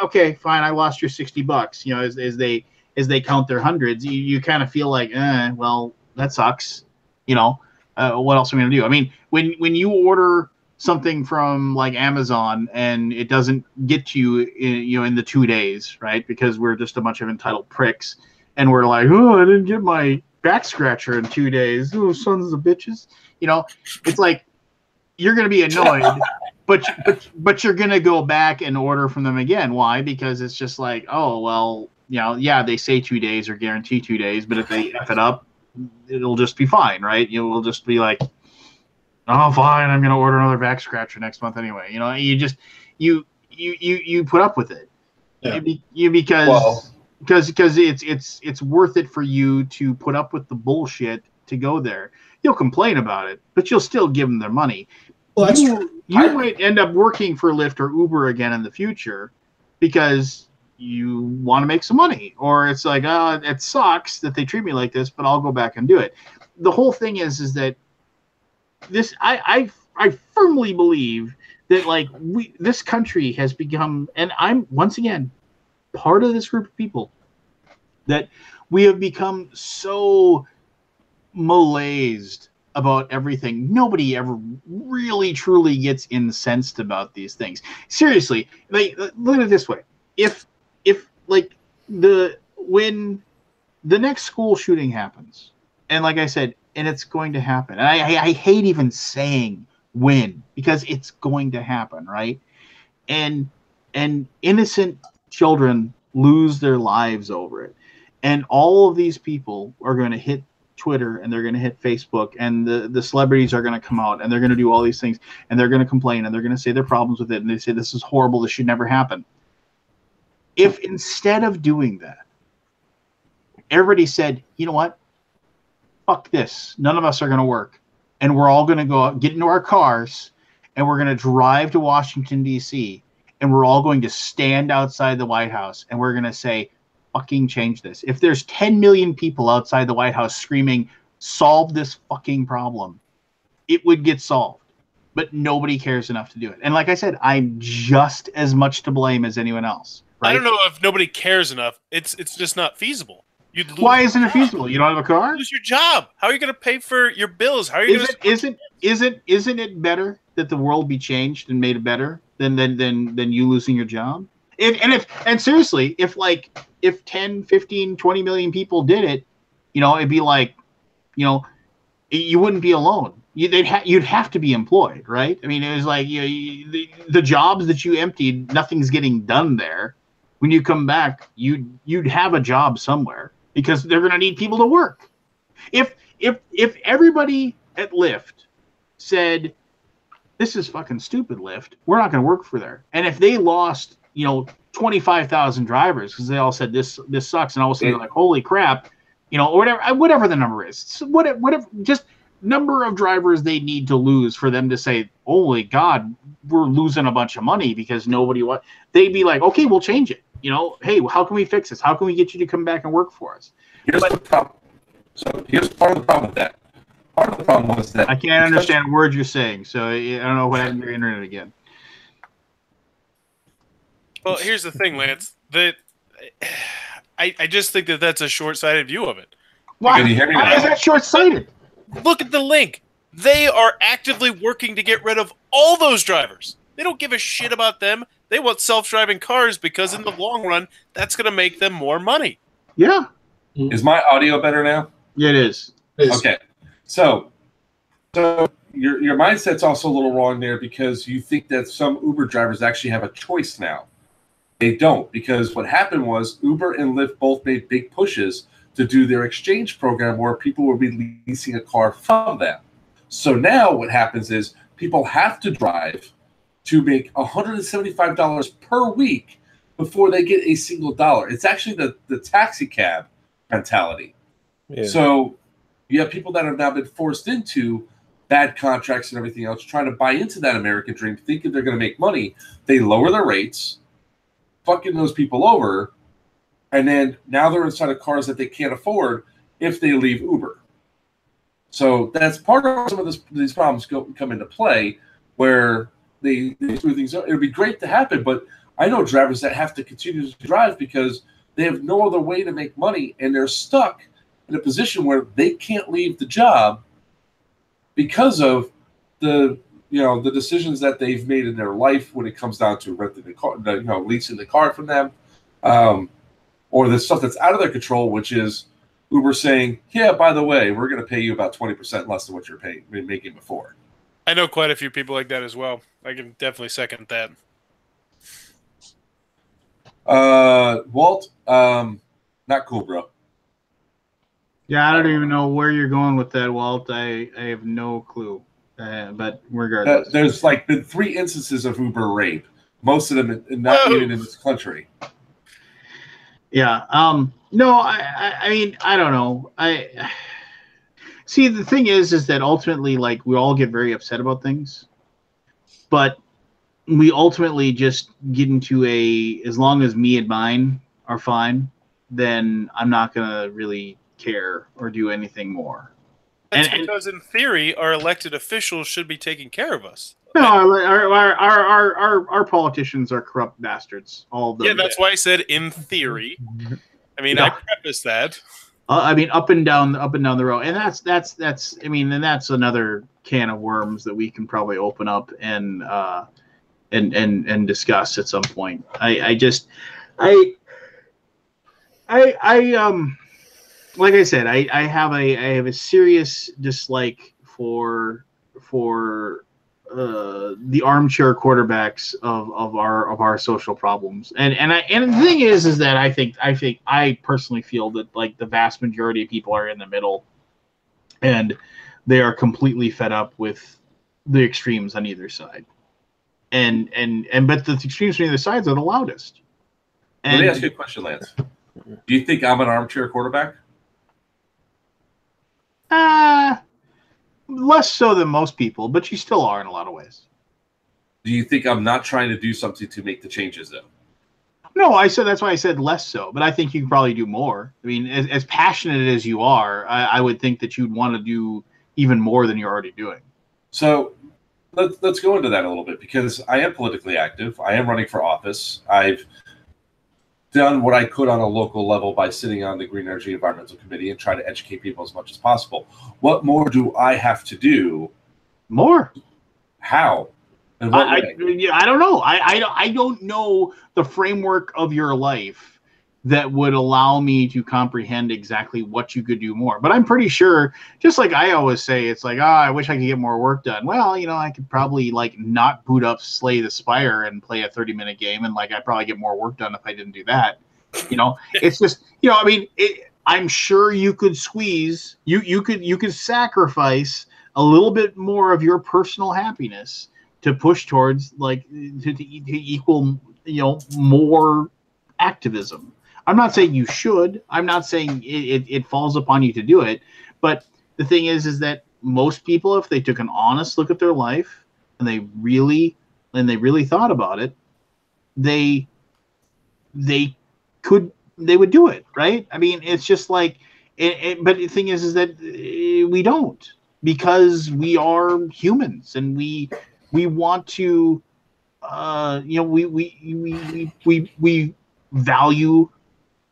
F: okay, fine, I lost your $60. As they count their hundreds, you kind of feel like, well, that sucks. What else am I gonna do? I mean, when you order something from like Amazon and it doesn't get to you in the 2 days, right? Because we're just a bunch of entitled pricks, and we're like, oh, I didn't get my back scratcher in 2 days. Oh, sons of bitches. It's like you're gonna be annoyed, but you're gonna go back and order from them again. Why? Because it's just like, oh well, yeah, they say 2 days or guarantee 2 days, but if they F it up, it'll just be fine, right? You'll just be like, oh, fine, I'm gonna order another back scratcher next month anyway. You just you put up with it. Yeah. Because it's worth it for you to put up with the bullshit to go there. You'll complain about it, but you'll still give them their money. Well, that's true. You might end up working for Lyft or Uber again in the future because you want to make some money, or it's like, oh, it sucks that they treat me like this, but I'll go back and do it. The whole thing is that this I firmly believe that like this country has become, and I'm once again part of this group of people, that we have become so malaised about everything. Nobody ever really truly gets incensed about these things. Seriously, like, look at it this way: if like when the next school shooting happens, and like I said, and it's going to happen, and I hate even saying when, because it's going to happen, right? And innocent children lose their lives over it, and all of these people are going to hit Twitter, and they're going to hit Facebook, and the celebrities are going to come out, and they're going to do all these things, and they're going to complain, and they're going to say their problems with it, and they say this is horrible, this should never happen. If instead of doing that, everybody said, you know what, fuck this, none of us are going to work, and we're all going to go out, get into our cars, and we're going to drive to Washington, D.C., and we're all going to stand outside the White House, and we're going to say, fucking change this. If there's 10 million people outside the White House screaming, solve this fucking problem, it would get solved. But nobody cares enough to do it. And like I said, I'm just as much to blame as anyone else. Right?
E: I don't know if nobody cares enough. It's just not feasible. You'd lose
F: Why isn't it feasible? You don't have a car?
E: Lose your job. How are you going to pay for your bills? How are you
F: Isn't it better that the world be changed and made better than you losing your job? And seriously, if 10, 15, 20 million people did it, it'd be like, you wouldn't be alone. You'd have to be employed, right? I mean, it was like, the jobs that you emptied, nothing's getting done there. When you come back, you'd have a job somewhere because they're going to need people to work. If everybody at Lyft said, this is fucking stupid, Lyft, we're not going to work for there. And if they lost, 25,000 drivers because they all said this sucks, and all of a sudden they're like, holy crap, or whatever the number is, so whatever, just number of drivers they need to lose for them to say, holy God, we're losing a bunch of money because nobody they'd be like, okay, we'll change it. Hey, how can we fix this? How can we get you to come back and work for us?
D: Here's the problem. So here's part of the problem with that. Part of the problem was that
F: I can't understand words you're saying, so I don't know what happened to your internet again.
E: Well, here's the thing, Lance. I just think that's a short-sighted view of it.
F: Why?
D: Can you hear me
F: Why
D: now?
F: is that short-sighted?
E: Look at the link. They are actively working to get rid of all those drivers. They don't give a shit about them. They want self-driving cars because in the long run, that's going to make them more money.
F: Yeah.
D: Is my audio better now?
F: Yeah, it is.
D: Okay. So your mindset's also a little wrong there because you think that some Uber drivers actually have a choice now. They don't, because what happened was Uber and Lyft both made big pushes to do their exchange program where people will be leasing a car from them. So now what happens is people have to drive to make $175 per week before they get a single dollar. It's actually the taxi cab mentality. Yeah. So you have people that have now been forced into bad contracts and everything else, trying to buy into that American dream, thinking they're going to make money. They lower their rates, fucking those people over, and then now they're inside of cars that they can't afford if they leave Uber. So that's part of some of these problems come into play where they screw things up. It would be great to happen, but I know drivers that have to continue to drive because they have no other way to make money, and they're stuck in a position where they can't leave the job because of the decisions that they've made in their life when it comes down to renting the car, leasing the car from them, or the stuff that's out of their control, which is Uber saying, yeah, by the way, we're going to pay you about 20% less than what you're making before.
E: I know quite a few people like that as well. I can definitely second that.
D: Walt, not cool, bro.
F: Yeah, I don't even know where you're going with that, Walt. I have no clue. But regardless,
D: there's been 3 instances of Uber rape. Most of them not even in this country.
F: Yeah. No, I mean, I don't know. I see. The thing is that ultimately, we all get very upset about things, but we ultimately just get into as long as me and mine are fine, then I'm not gonna really care or do anything more.
E: That's because, in theory, our elected officials should be taking care of us.
F: No, our politicians are corrupt bastards. All of them.
E: Yeah, that's why I said in theory. I mean, I prefaced that.
F: I mean, up and down the road, and that's. I mean, and that's another can of worms that we can probably open up and discuss at some point. I like I said, I have a serious dislike for the armchair quarterbacks of our social problems. And the thing is that I personally feel that like the vast majority of people are in the middle, and they are completely fed up with the extremes on either side. And but the extremes on either sides are the loudest. And,
D: let me ask you a question, Lance. Do you think I'm an armchair quarterback?
F: Less so than most people, but you still are in a lot of ways.
D: Do you think I'm not trying to do something to make the changes, though?
F: No, I said that's why I said less so, but I think you can probably do more. I mean, as passionate as you are, I would think that you'd want to do even more than you're already doing.
D: So let's go into that a little bit, because I am politically active. I am running for office. I've done what I could on a local level by sitting on the Green Energy Environmental Committee and try to educate people as much as possible. What more do I have to do?
F: More?
D: How?
F: I don't know. I don't know the framework of your life that would allow me to comprehend exactly what you could do more. But I'm pretty sure, just like I always say, it's like, I wish I could get more work done. Well, I could probably like not boot up Slay the Spire and play a 30-minute game, and like I'd probably get more work done if I didn't do that. It's just, I mean, I'm sure you could squeeze, you could sacrifice a little bit more of your personal happiness to push towards like to equal, more activism. I'm not saying you should. I'm not saying it falls upon you to do it. But the thing is that most people, if they took an honest look at their life and they really thought about it, they would do it, right? I mean, it's just like, but the thing is that we don't, because we are humans and we want to, we value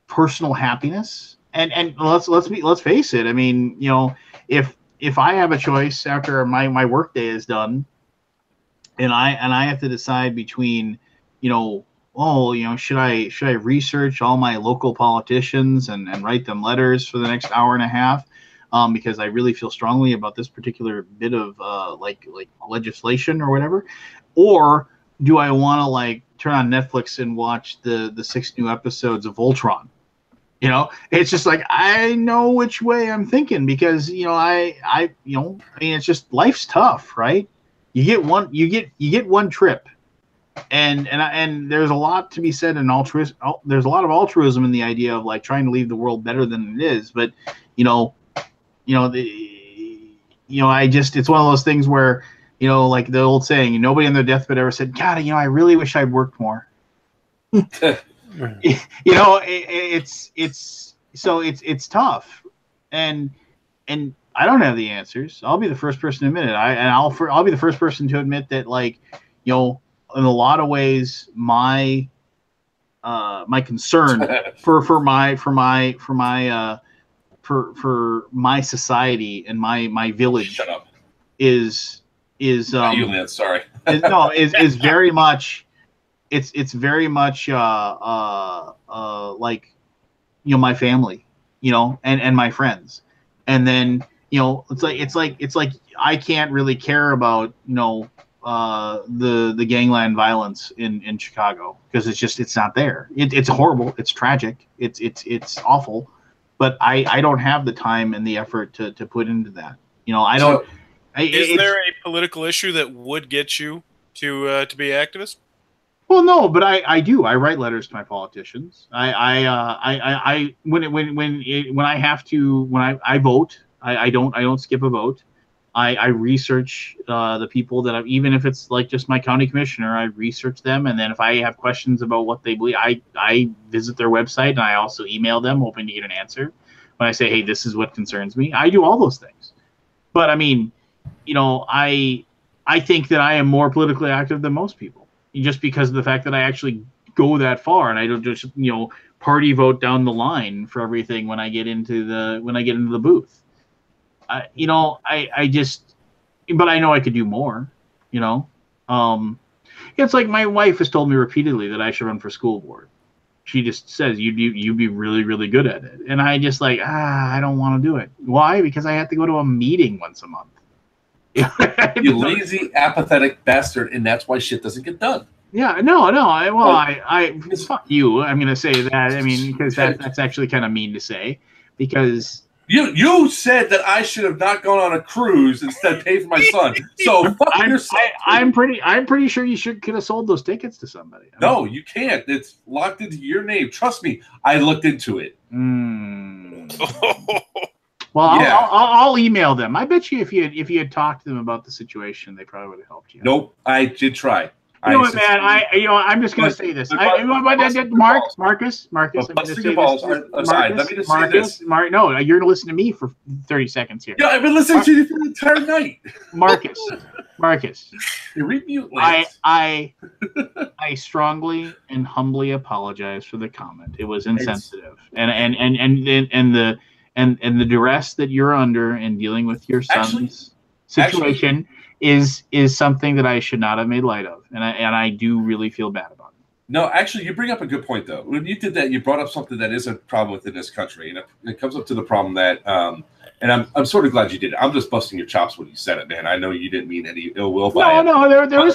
F: personal happiness, and let's face it. I mean, if I have a choice after my work day is done, and I have to decide between, should I research all my local politicians and write them letters for the next hour and a half, because I really feel strongly about this particular bit of like legislation or whatever, or do I want to like turn on Netflix and watch the 6 new episodes of Voltron? It's just like, I know which way I'm thinking, because I mean, it's just, life's tough, right? You get one trip, and there's a lot to be said in altruism. There's a lot of altruism in the idea of like trying to leave the world better than it is, but it's one of those things where, like the old saying, nobody on their deathbed ever said, God, I really wish I'd worked more. It's tough, and I don't have the answers. I'll be the first person to admit it. I'll be the first person to admit that, like, in a lot of ways, my concern for my society and my village.
D: Shut up.
F: is
D: you, Lance, sorry.
F: is very much. It's very much like, my family, and my friends, and then it's like I can't really care about the gangland violence in Chicago, because it's not there. It's horrible, it's tragic, it's awful, but I don't have the time and the effort to put into that. I don't.
E: Is there a political issue that would get you to be an activist?
F: Well, no, but I do. I write letters to my politicians. When I vote, I don't skip a vote. I research the people that even if it's like just my county commissioner, I research them, and then if I have questions about what they believe, I visit their website, and I also email them hoping to get an answer. When I say, hey, this is what concerns me, I do all those things. But I mean, I think that I am more politically active than most people, just because of the fact that I actually go that far, and I don't just party vote down the line for everything when I get into the booth. I just, but I know I could do more. It's like my wife has told me repeatedly that I should run for school board. She just says you'd be really, really good at it, and I just like I don't want to do it. Why? Because I have to go to a meeting once a month.
D: You lazy, apathetic bastard, and that's why shit doesn't get done.
F: Yeah, no. I fuck you. I'm gonna say that. I mean, because that's actually kind of mean to say, because
D: you said that I should have not gone on a cruise instead pay for my son. So fuck yourself.
F: I'm pretty sure you could have sold those tickets to somebody.
D: No, you can't. It's locked into your name. Trust me, I looked into it.
F: Well, yeah. I'll email them. I bet you if you had talked to them about the situation, they probably would have helped you.
D: Nope, I did try.
F: You know what, man? I'm just gonna say this. Marcus. Let me just say this. Marcus, no, you're gonna listen to me for 30 seconds here.
D: Yeah, I've been listening to you for the entire night.
F: Marcus.
D: You remute.
F: I strongly and humbly apologize for the comment. It was insensitive, and the duress that you're under in dealing with your son's situation is something that I should not have made light of, and I do really feel bad about it.
D: No, actually, you bring up a good point though. When you did that, you brought up something that is a problem within this country, and it comes up to the problem that, and I'm sort of glad you did it. I'm just busting your chops when you said it, man. I know you didn't mean any ill will by it.
F: No, there was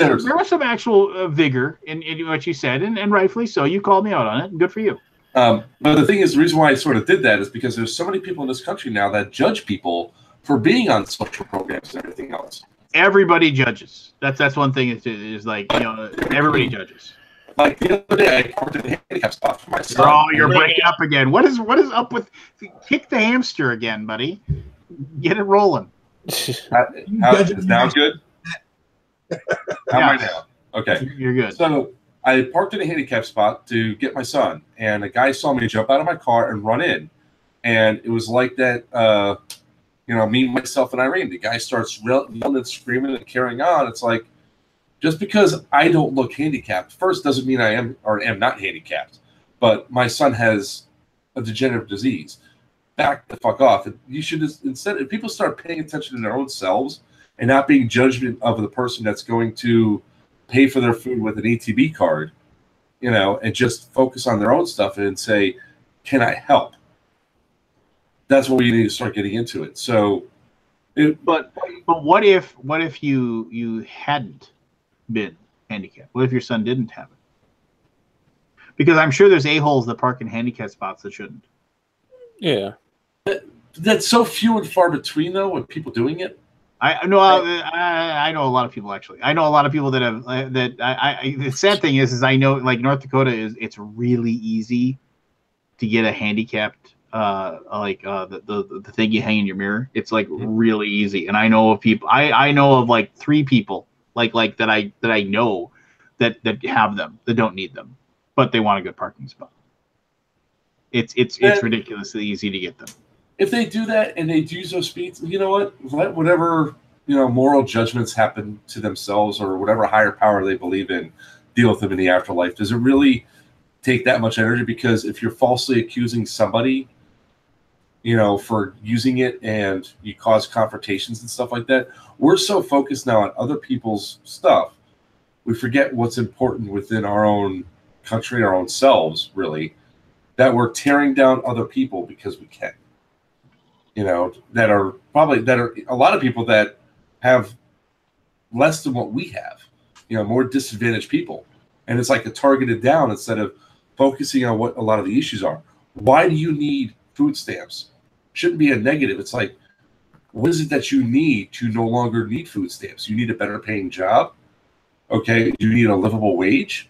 F: some actual vigor in what you said, and rightfully so. You called me out on it, and good for you.
D: But the thing is, the reason why I sort of did that is because there's so many people in this country now that judge people for being on social programs and everything else.
F: Everybody judges. That's one thing. Is like everybody judges.
D: Like the other day, I parked in the handicap spot for my son.
F: Oh, you're breaking up again. What is up with? Kick the hamster again, buddy. Get it rolling.
D: Is now good? How am I now? Okay,
F: you're good.
D: So I parked in a handicap spot to get my son, and a guy saw me jump out of my car and run in, and it was like that. Me, myself, and Irene. The guy starts yelling and screaming and carrying on. It's like, just because I don't look handicapped, first doesn't mean I am or am not handicapped. But my son has a degenerative disease. Back the fuck off. You should instead, if people start paying attention to their own selves and not being judgment of the person that's going to pay for their food with an ATB card, and just focus on their own stuff and say, can I help? That's what we need to start getting into it. So,
F: but what if you hadn't been handicapped? What if your son didn't have it? Because I'm sure there's a-holes that park in handicap spots that shouldn't.
C: Yeah,
D: that's so few and far between though with people doing it.
F: I know a lot of people actually. I know a lot of people that have the sad thing is I know like North Dakota it's really easy to get a handicapped. The thing you hang in your mirror, it's like really easy. And I know of people. I know of like 3 people like that I know that have them that don't need them, but they want a good parking spot. It's ridiculously easy to get them.
D: If they do that and they use those speeds, you know what? Let whatever moral judgments happen to themselves or whatever higher power they believe in deal with them in the afterlife. Does it really take that much energy? Because if you're falsely accusing somebody, for using it and you cause confrontations and stuff like that, we're so focused now on other people's stuff, we forget what's important within our own country, our own selves, really, that we're tearing down other people because we can. That are a lot of people that have less than what we have, more disadvantaged people. And it's like a targeted down instead of focusing on what a lot of the issues are. Why do you need food stamps? Shouldn't be a negative. It's like, what is it that you need to no longer need food stamps? You need a better paying job. Okay. Do you need a livable wage?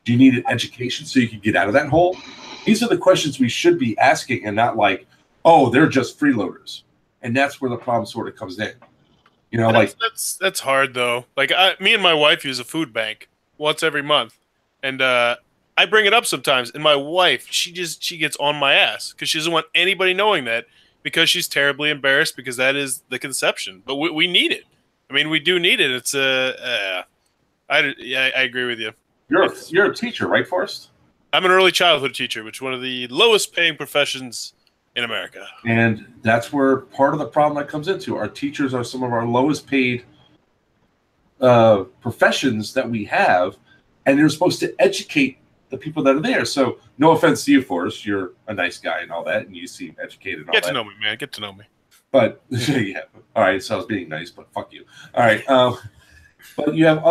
D: Do you need an education so you can get out of that hole? These are the questions we should be asking and not like, oh, they're just freeloaders. And that's where the problem sort of comes in.
E: That's hard though. Like me and my wife use a food bank once every month. And I bring it up sometimes, and my wife, she gets on my ass because she doesn't want anybody knowing that, because she's terribly embarrassed, because that is the conception. But we need it. I mean, we do need it. It's I agree with you.
D: You're a teacher, right, Forrest?
E: I'm an early childhood teacher, which is one of the lowest paying professions in America.
D: And that's where part of the problem that comes into. Our teachers are some of our lowest paid professions that we have, and you're supposed to educate the people that are there. So no offense to you, Forrest. You're a nice guy and all that, and you seem educated and all that.
E: Get to know me, man. Get to know me.
D: But, yeah. All right, so I was being nice, but fuck you. All right. But you have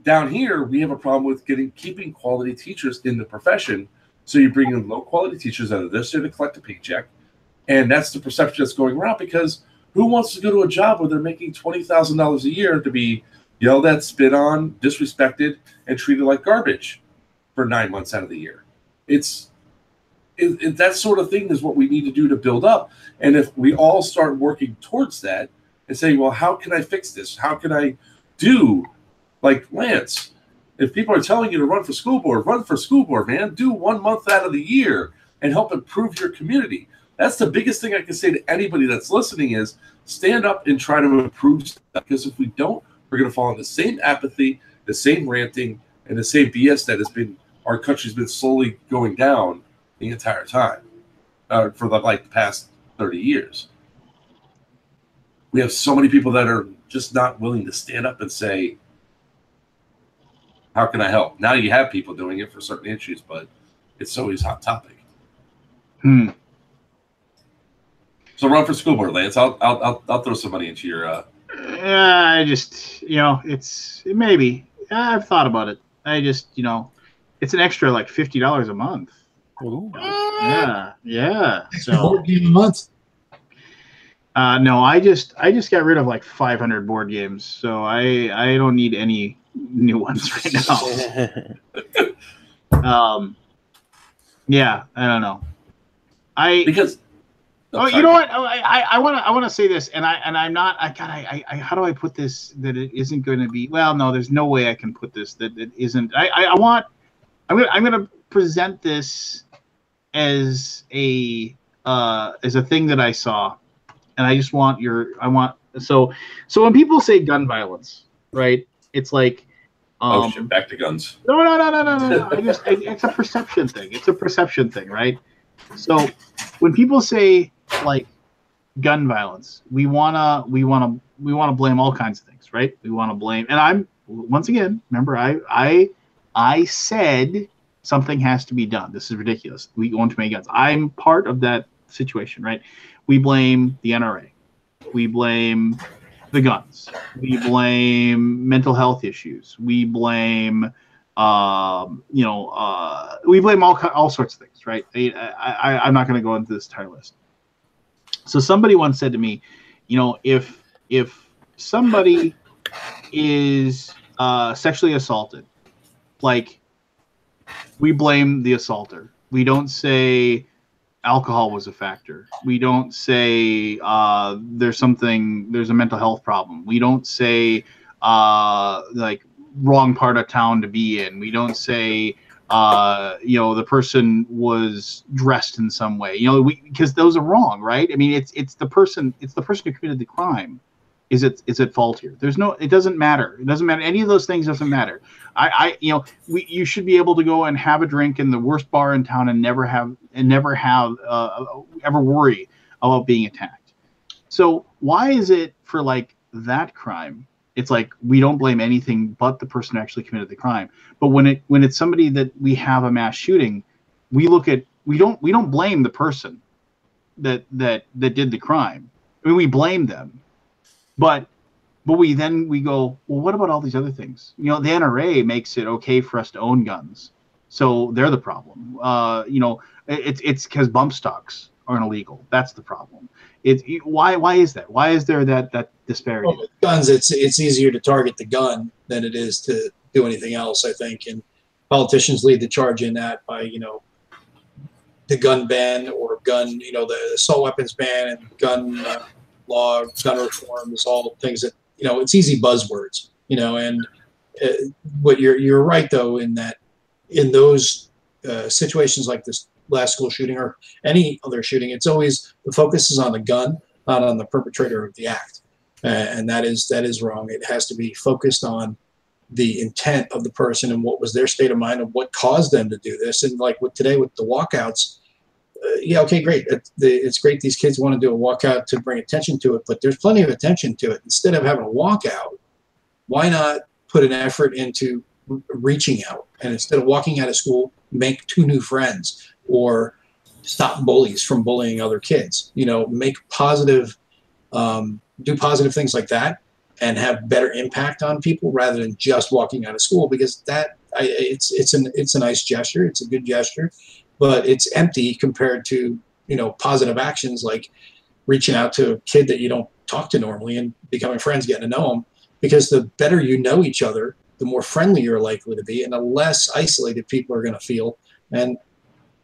D: down here, we have a problem with keeping quality teachers in the profession. So you bring in low-quality teachers that are there to collect a paycheck, and that's the perception that's going around, because who wants to go to a job where they're making $20,000 a year to be yelled at, spit on, disrespected, and treated like garbage for 9 months out of the year? That sort of thing is what we need to do to build up. And if we all start working towards that and say, well, how can I fix this? How can I do like Lance? If people are telling you to run for school board, man. Do 1 month out of the year and help improve your community. That's the biggest thing I can say to anybody that's listening is stand up and try to improve stuff. Because if we don't, we're going to fall in the same apathy, the same ranting, and the same BS that our country's been slowly going down the entire time for the past 30 years. We have so many people that are just not willing to stand up and say, how can I help? Now you have people doing it for certain issues, but it's always a hot topic. So run for school board, Lance. I'll throw some money into your.
F: I just maybe I've thought about it. I just it's an extra like $50 a month.
C: Ooh.
F: Yeah.
G: So board game a month.
F: No, I just got rid of like 500 board games, so I don't need any new ones right now. Yeah, I don't know. You know what? I want to say this, and I'm not. How do I put this that it isn't going to be? Well, no, there's no way I can put this that it isn't. I'm going to present this as a thing that I saw, and I just want so when people say gun violence, right? It's like
D: oh shit, back to guns.
F: No. It's a perception thing. It's a perception thing, right? So when people say like gun violence, we wanna blame all kinds of things, right? We want to blame, and I'm once again, remember, I said something has to be done. This is ridiculous. We want to make guns. I'm part of that situation, right? We blame the NRA. We blame the guns. We blame mental health issues. We blame, we blame all sorts of things, right? I'm not going to go into this entire list. So somebody once said to me, if somebody is sexually assaulted, like, we blame the assaulter. We don't say alcohol was a factor. We don't say there's a mental health problem. We don't say like wrong part of town to be in. We don't say the person was dressed in some way. Because those are wrong, right? I mean, it's the person who committed the crime. Is at fault here? It doesn't matter. It doesn't matter. Any of those things doesn't matter. You should be able to go and have a drink in the worst bar in town and never ever worry about being attacked. So why is it for like that crime? It's like we don't blame anything but the person who actually committed the crime. But when it's somebody that we have a mass shooting, we don't blame the person that did the crime. I mean, we blame them. But we go, well, what about all these other things? The NRA makes it okay for us to own guns, so they're the problem. It's because bump stocks aren't illegal. That's the problem. Why is that? Why is there that disparity?
G: Well, with guns, it's easier to target the gun than it is to do anything else, I think, and politicians lead the charge in that by the gun ban or the assault weapons ban and gun law, gun reform is all things that it's easy buzzwords, and what you're right though in that in those situations like this last school shooting or any other shooting, it's always the focus is on the gun, not on the perpetrator of the act, and that is wrong. It has to be focused on the intent of the person and what was their state of mind and what caused them to do this. And like with today with the walkouts, yeah, okay, great. It's great these kids want to do a walkout to bring attention to it, but there's plenty of attention to it. Instead of having a walkout, why not put an effort into reaching out? And instead of walking out of school, make 2 new friends or stop bullies from bullying other kids. You know, make positive, do positive things like that and have better impact on people rather than just walking out of school, because it's a nice gesture. It's a good gesture, but it's empty compared to, you know, positive actions like reaching out to a kid that you don't talk to normally and becoming friends, getting to know them, because the better you know each other, the more friendly you're likely to be and the less isolated people are going to feel. And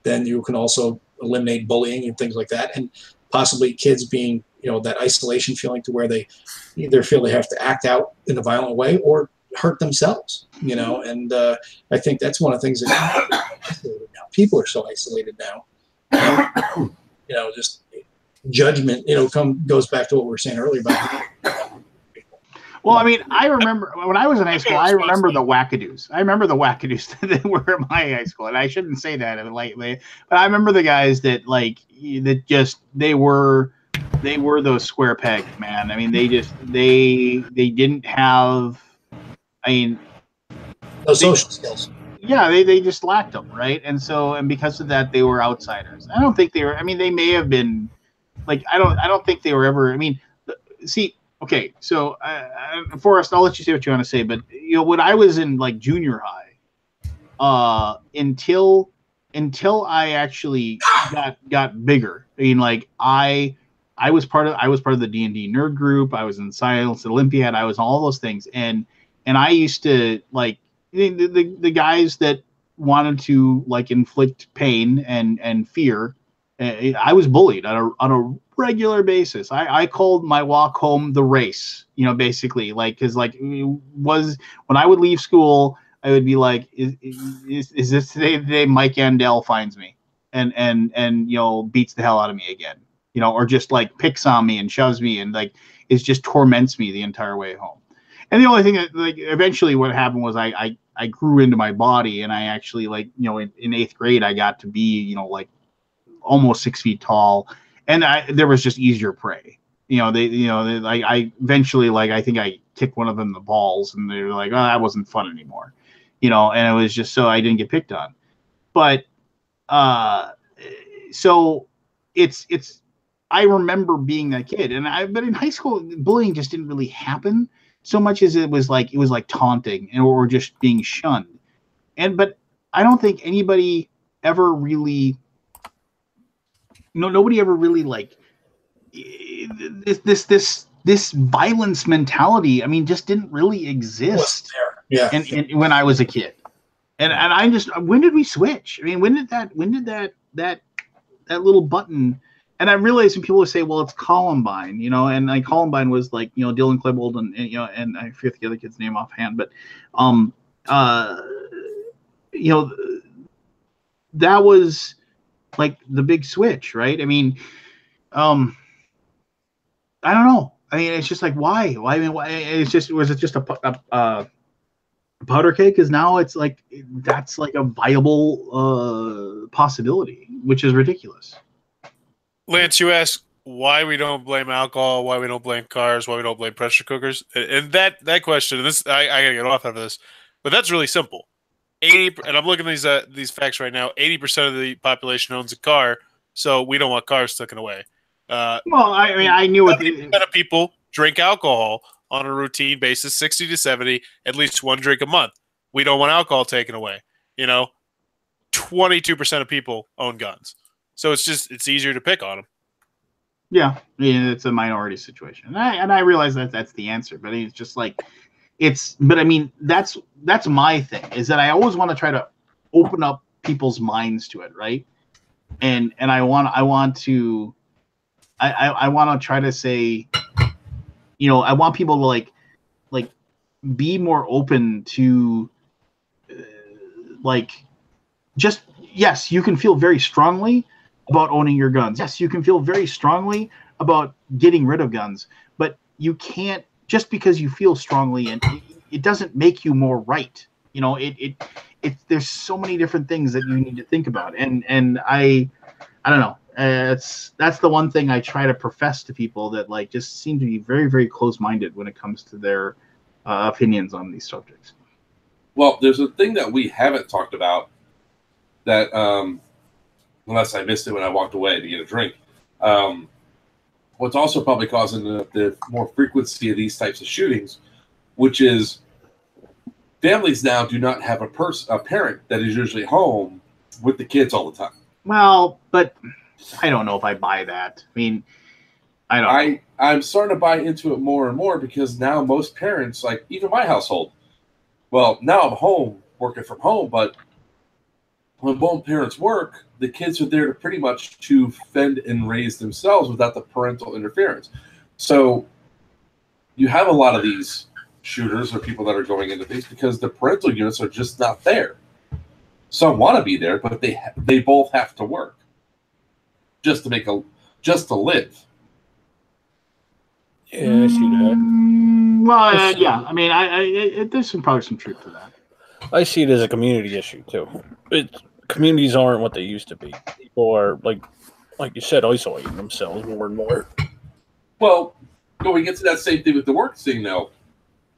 G: then you can also eliminate bullying and things like that. And possibly kids being, you know, that isolation feeling to where they either feel they have to act out in a violent way or hurt themselves, you know. And I think that's one of the things that people are so isolated now. You know, just judgment, you know, goes back to what we were saying earlier about people.
F: Well, I mean, I remember when I was in high school, I remember the wackadoos. I remember the wackadoos that were at my high school. And I shouldn't say that lately, but I remember the guys that they were those square pegs, man. I mean, they didn't have, I mean,
G: those social skills.
F: Yeah, they just lacked them, right? And because of that, they were outsiders. I don't think they were. I mean, they may have been, like, I don't think they were ever. I mean, see, okay, so Forrest, I'll let you say what you want to say, but you know, when I was in like junior high, until I actually got bigger. I mean, like I was part of the D&D nerd group. I was in Science Olympiad. I was all those things, and I used to like the guys that wanted to like inflict pain and fear. I was bullied on a regular basis. I called my walk home the race, you know, basically, like, because like it was when I would leave school, I would be like, is this the day Mike Andel finds me and you know, beats the hell out of me again, you know, or just like picks on me and shoves me and like is just torments me the entire way home. And the only thing that, like, eventually what happened was I grew into my body, and I actually, like, you know, in 8th grade I got to be, you know, like almost 6 feet tall, and there was just easier prey. You know, I eventually, like, I think I kicked one of them in the balls, and they were like, oh, that wasn't fun anymore, you know, and it was just so I didn't get picked on. But so it's I remember being that kid, but in high school bullying just didn't really happen so much as it was like taunting or just being shunned. But I don't think anybody ever really, nobody ever really, like, this violence mentality, I mean, just didn't really exist.
G: Yeah.
F: And when I was a kid. And I just, when did we switch? I mean, when did that little button? And I realized when people would say, well, it's Columbine, you know, and like Columbine was like, you know, Dylan Klebold and you know, and I forget the other kid's name offhand, but, you know, that was like the big switch, right? I mean, I don't know. I mean, it's just like, why? I mean, why? It's just, was it just a powder cake? Because now it's like, that's like a viable possibility, which is ridiculous.
E: Lance, you asked why we don't blame alcohol, why we don't blame cars, why we don't blame pressure cookers, and that question. And this, I gotta get off of this, but that's really simple. 80, and I'm looking at these facts right now. 80% of the population owns a car, so we don't want cars taken away.
F: Well, I mean, I knew what
E: of people drink alcohol on a routine basis, 60 to 70, at least one drink a month. We don't want alcohol taken away. You know, 22% of people own guns. So it's easier to pick on them.
F: Yeah, I mean, it's a minority situation, and I realize that that's the answer, but it's just like but I mean, that's my thing, is that I always want to try to open up people's minds to it, right? And I want to try to say, you know, I want people to like be more open to like, just, yes, you can feel very strongly about owning your guns. Yes, you can feel very strongly about getting rid of guns, but you can't, just because you feel strongly, and it doesn't make you more right. You know, there's so many different things that you need to think about, and I don't know. That's the one thing I try to profess to people that like just seem to be very, very close-minded when it comes to their opinions on these subjects.
D: Well, there's a thing that we haven't talked about that, unless I missed it when I walked away to get a drink. What's also probably causing the more frequency of these types of shootings, which is families now do not have a parent that is usually home with the kids all the time.
F: Well, but I don't know if I buy that. I mean,
D: I'm starting to buy into it more and more because now most parents, like even my household, well, now I'm home working from home, but when both parents work, the kids are there to pretty much to fend and raise themselves without the parental interference. So you have a lot of these shooters or people that are going into things because the parental units are just not there. Some want to be there, but they both have to work just to live.
C: Yeah, I see that.
F: Well, yeah. I mean, there's probably some truth to that.
C: I see it as a community issue too. Communities aren't what they used to be. People are like you said, isolating themselves more and more.
D: Well, going into that same thing with the work thing, though,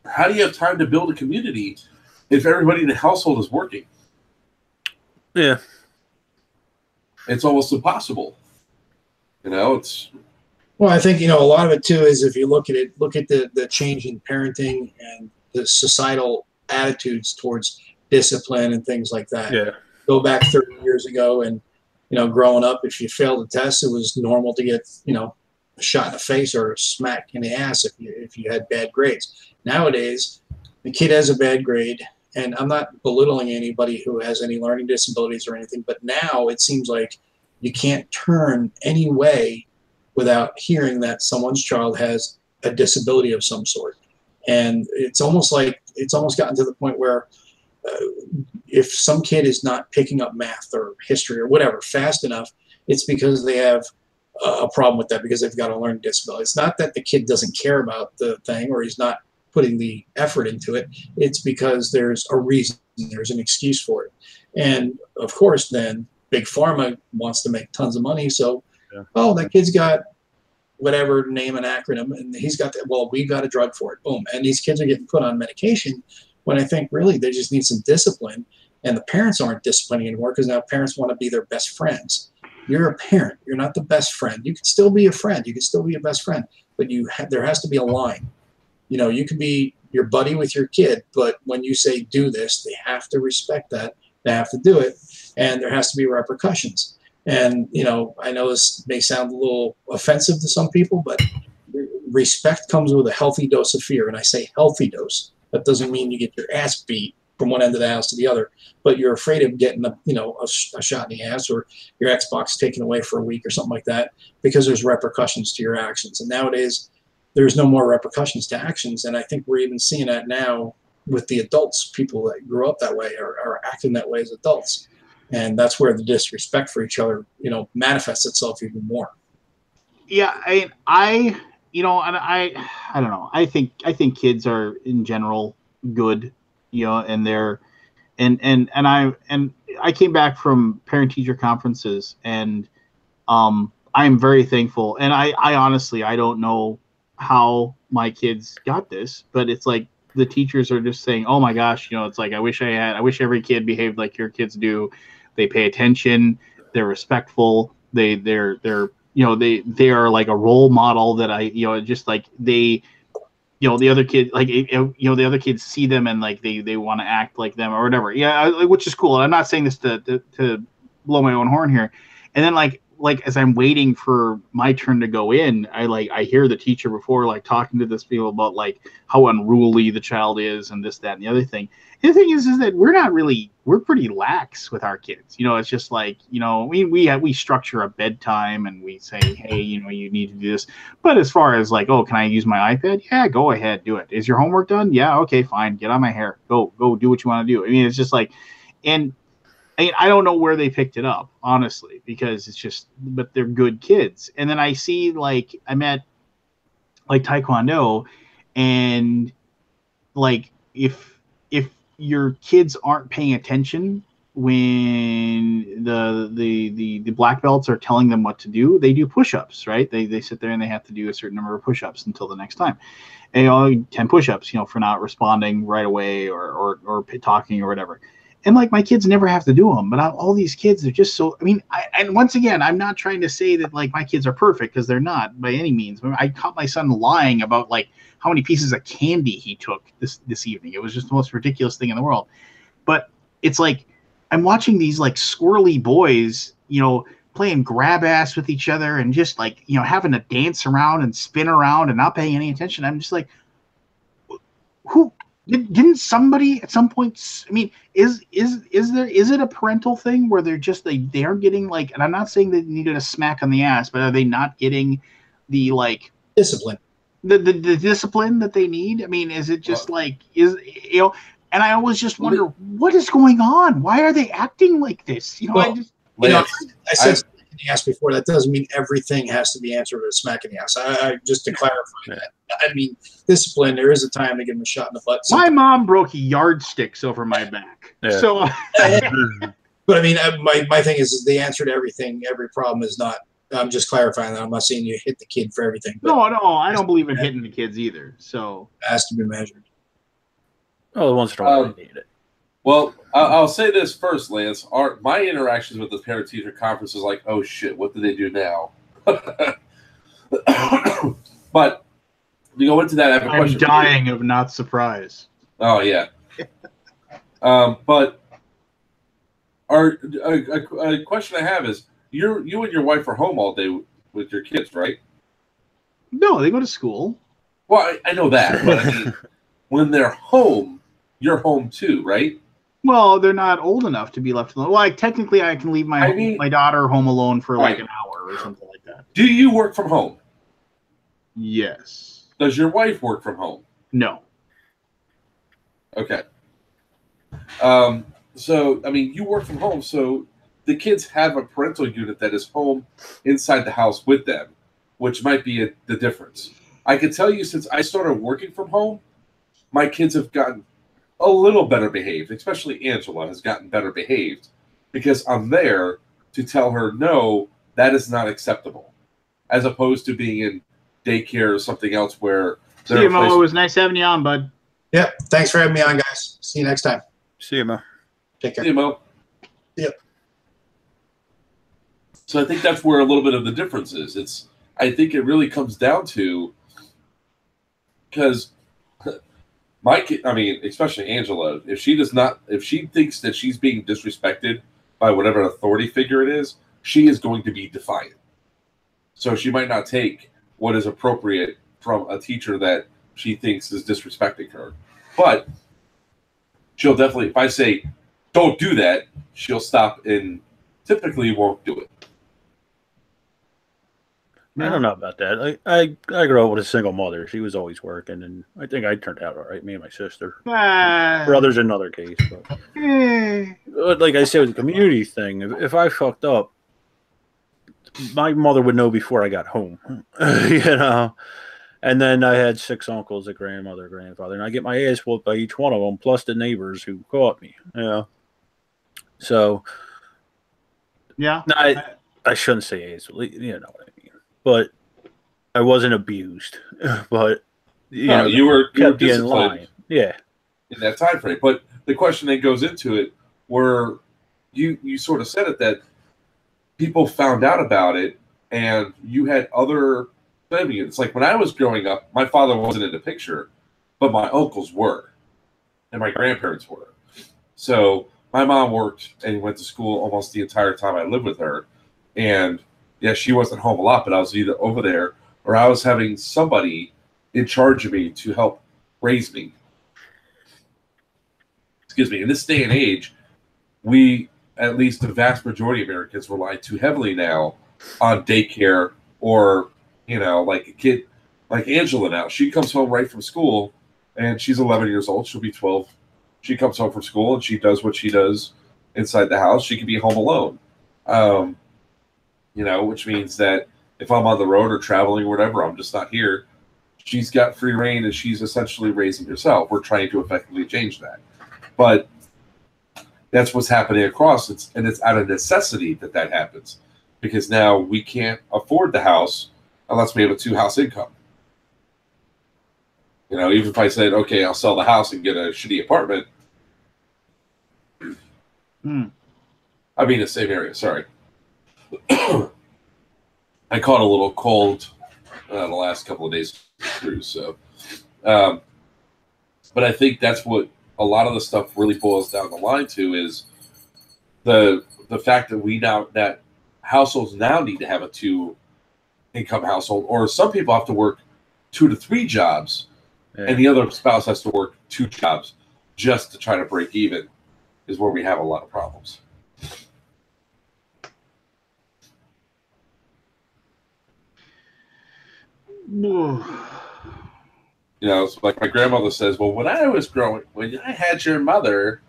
D: how do you have time to build a community if everybody in the household is working?
C: Yeah,
D: it's almost impossible. You know, it's.
G: Well, I think, a lot of it too is if you look at the change in parenting and the societal attitudes towards discipline and things like that.
C: Yeah.
G: Go back 30 years ago and, growing up, if you failed a test, it was normal to get, a shot in the face or a smack in the ass if you had bad grades. Nowadays, the kid has a bad grade, and I'm not belittling anybody who has any learning disabilities or anything, but now it seems like you can't turn any way without hearing that someone's child has a disability of some sort. And it's almost gotten to the point where if some kid is not picking up math or history or whatever fast enough, it's because they have a problem with that, because they've got a learning disability. It's not that the kid doesn't care about the thing or he's not putting the effort into it. It's because there's a reason, there's an excuse for it. And of course, then Big Pharma wants to make tons of money. So, that kid's got whatever, name an acronym, and he's got that. Well, we've got a drug for it. Boom. And these kids are getting put on medication when I think really they just need some discipline. And the parents aren't disciplining anymore because now parents want to be their best friends. You're a parent. You're not the best friend. You can still be a friend. You can still be a best friend, but there has to be a line. You can be your buddy with your kid, but when you say do this, they have to respect that. They have to do it, and there has to be repercussions. And, I know this may sound a little offensive to some people, but respect comes with a healthy dose of fear. And I say healthy dose. That doesn't mean you get your ass beat from one end of the house to the other, but you're afraid of getting a shot in the ass or your Xbox taken away for a week or something like that, because there's repercussions to your actions. And nowadays, there's no more repercussions to actions. And I think we're even seeing that now with the adults. People that grew up that way are acting that way as adults. And that's where the disrespect for each other, manifests itself even more.
F: Yeah, I don't know. I think kids are in general good, and they're, and I came back from parent teacher conferences, and I'm very thankful. And I honestly, I don't know how my kids got this, but it's like the teachers are just saying, oh my gosh, it's like, I wish every kid behaved like your kids do. They pay attention. They're respectful. They're they are like a role model that just like they, the other kid, like, the other kids see them and like they want to act like them or whatever. Yeah. Which is cool. And I'm not saying this to blow my own horn here. And then like as I'm waiting for my turn to go in, I hear the teacher before, like talking to this people about like how unruly the child is and this, that, and the other thing. And the thing is that we're pretty lax with our kids. It's just like, we structure a bedtime and we say, hey, you need to do this. But as far as like, oh, can I use my iPad? Yeah, go ahead, do it. Is your homework done? Yeah, okay, fine. Get on my hair. Go do what you want to do. I mean, it's just like, and I don't know where they picked it up, honestly, because it's just, but they're good kids. And then I see, like, I'm at like Taekwondo, and like if your kids aren't paying attention when the black belts are telling them what to do, they do push-ups, right? They sit there and they have to do a certain number of push-ups until the next time. And 10 push-ups, for not responding right away or talking or whatever. And like my kids never have to do them, but all these kids are just so. I mean, and once again, I'm not trying to say that like my kids are perfect, because they're not by any means. I caught my son lying about like how many pieces of candy he took this evening. It was just the most ridiculous thing in the world. But it's like I'm watching these like squirrely boys, playing grab ass with each other and just like having to dance around and spin around and not paying any attention. I'm just like, who? Didn't somebody at some point? I mean, is it a parental thing where they aren't getting like? And I'm not saying they needed a smack on the ass, but are they not getting the like
G: discipline,
F: the discipline that they need? I mean, is it just like And I always just wonder what is going on. Why are they acting like this?
G: I said smack in the ass before. That doesn't mean everything has to be answered with a smack in the ass. I just to clarify that. I mean, discipline. There is a time to give them a shot in the butt.
F: My mom broke yardsticks over my back. Yeah. So,
G: but I mean, my thing is the answer to everything, every problem is not. I'm just clarifying that. I'm not saying you hit the kid for everything.
F: No, I don't believe in hitting the kids either. So
G: it has to be measured.
C: Oh, the ones that don't need it.
D: Well, I'll say this first, Lance. My interactions with the parent-teacher conference is like, oh shit, what do they do now? But to go into that, I have a question.
F: I'm dying of not surprise.
D: Oh yeah. But a question I have is, you and your wife are home all day with your kids, right?
F: No, they go to school.
D: Well, I know that, but I mean, when they're home, you're home too, right?
F: Well, they're not old enough to be left alone. Well, technically, I can leave my daughter home alone for like an hour or something like that.
D: Do you work from home?
F: Yes.
D: Does your wife work from home?
F: No.
D: Okay. So, I mean, you work from home, so the kids have a parental unit that is home inside the house with them, which might be the difference. I can tell you, since I started working from home, my kids have gotten a little better behaved, especially Angela has gotten better behaved, because I'm there to tell her, no, that is not acceptable, as opposed to being in daycare or something else where...
F: See you, Mo. It was nice having you on, bud.
G: Yep. Thanks for having me on, guys. See you next time.
C: See you, Mo.
G: Take care.
D: See you, Mo.
G: Yep.
D: So I think that's where a little bit of the difference is. I think it really comes down to, because my kid, I mean, especially Angela, if she thinks that she's being disrespected by whatever authority figure it is, she is going to be defiant. So she might not take what is appropriate from a teacher that she thinks is disrespecting her. But she'll definitely, if I say, don't do that, she'll stop and typically won't do it.
C: I don't know about that. I grew up with a single mother. She was always working, and I think I turned out all right. Me and my sister. Brother's another case, but like I said, with the community thing, if I fucked up, my mother would know before I got home, And then I had 6 uncles, a grandmother, grandfather, and I get my ass whooped by each one of them, plus the neighbors who caught me. So
F: yeah,
C: I shouldn't say ass, you know what I mean. But I wasn't abused. But
D: you were
C: kept in line. Yeah,
D: in that time frame. But the question that goes into it, where you sort of said it, that people found out about it, and you had other. I mean, it's like when I was growing up, my father wasn't in the picture, but my uncles were, and my grandparents were. So my mom worked and went to school almost the entire time I lived with her. And yeah, she wasn't home a lot, but I was either over there or I was having somebody in charge of me to help raise me. Excuse me. In this day and age, we, at least the vast majority of Americans, rely too heavily now on daycare or, like a kid, like Angela now. She comes home right from school, and she's 11 years old. She'll be 12. She comes home from school, and she does what she does inside the house. She can be home alone, which means that if I'm on the road or traveling or whatever, I'm just not here. she's got free reign and she's essentially raising herself. We're trying to effectively change that. But that's what's happening across. And it's out of necessity that happens, because now we can't afford the house unless we have a 2-house income. You know, even if I said, okay, I'll sell the house and get a shitty apartment. I mean, the same area. Sorry. I caught a little cold the last couple of days through. So, but I think that's what a lot of the stuff really boils down the line to, is the fact that that households now need to have a 2-income household, or some people have to work 2 to 3 jobs, and the other spouse has to work 2 jobs just to try to break even, is where we have a lot of problems. You know, it's like my grandmother says, well, when I was growing, when I had your mother,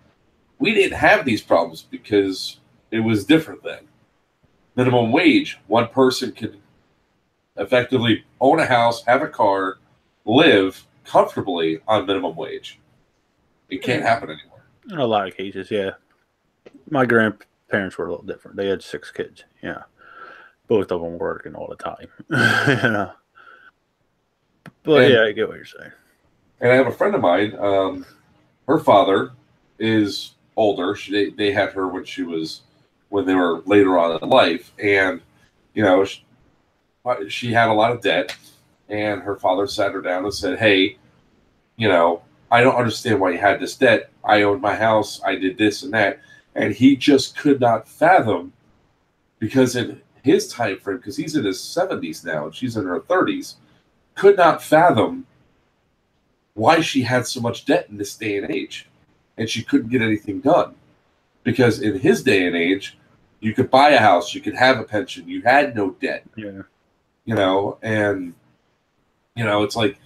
D: we didn't have these problems because it was different then. Minimum wage, one person could effectively own a house, have a car, live comfortably on minimum wage. It can't happen anymore.
C: In a lot of cases, yeah. My grandparents were a little different. They had 6 kids, yeah. Both of them working all the time, you know. But yeah, I get what you're saying.
D: And I have a friend of mine. Her father is older. They had her when they were later on in life, and you know, she had a lot of debt. And her father sat her down and said, "Hey, you know, I don't understand why you had this debt. I owned my house. I did this and that." And he just could not fathom, because in his time frame, because he's in his 70s now and she's in her 30s. Could not fathom why she had so much debt in this day and age, and she couldn't get anything done, because in his day and age, you could buy a house, you could have a pension, you had no debt.
C: Yeah,
D: you know, and you know, it's like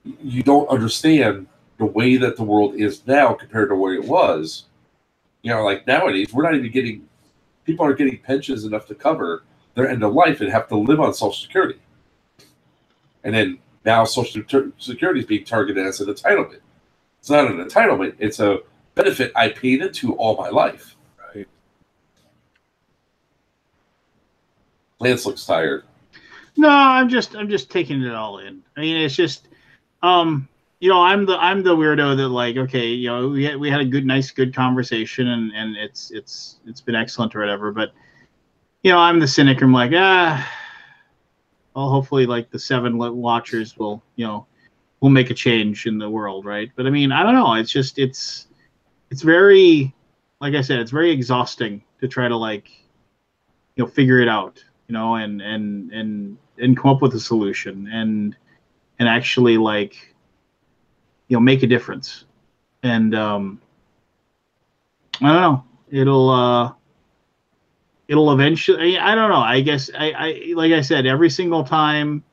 D: you don't understand the way that the world is now compared to where it was. You know, like nowadays, we're not even getting people aren't getting pensions enough to cover their end of life and have to live on Social Security. And then now Social Security is being targeted as an entitlement. It's not an entitlement. It's a benefit I paid into all my life.
C: Right.
D: Lance looks tired.
F: No, I'm just taking it all in. I mean, it's just, you know, I'm the weirdo that, like, okay, you know, we had a good conversation, and it's been excellent or whatever. But you know, I'm the cynic. I'm like, well, hopefully, like, the 7 watchers will make a change in the world, right? But I mean, I don't know. It's just it's very, like I said, it's very exhausting to try to, like, you know, figure it out, you know, and come up with a solution and actually, like, you know, make a difference. And I don't know. It'll eventually, I don't know. I guess I like I said, every single time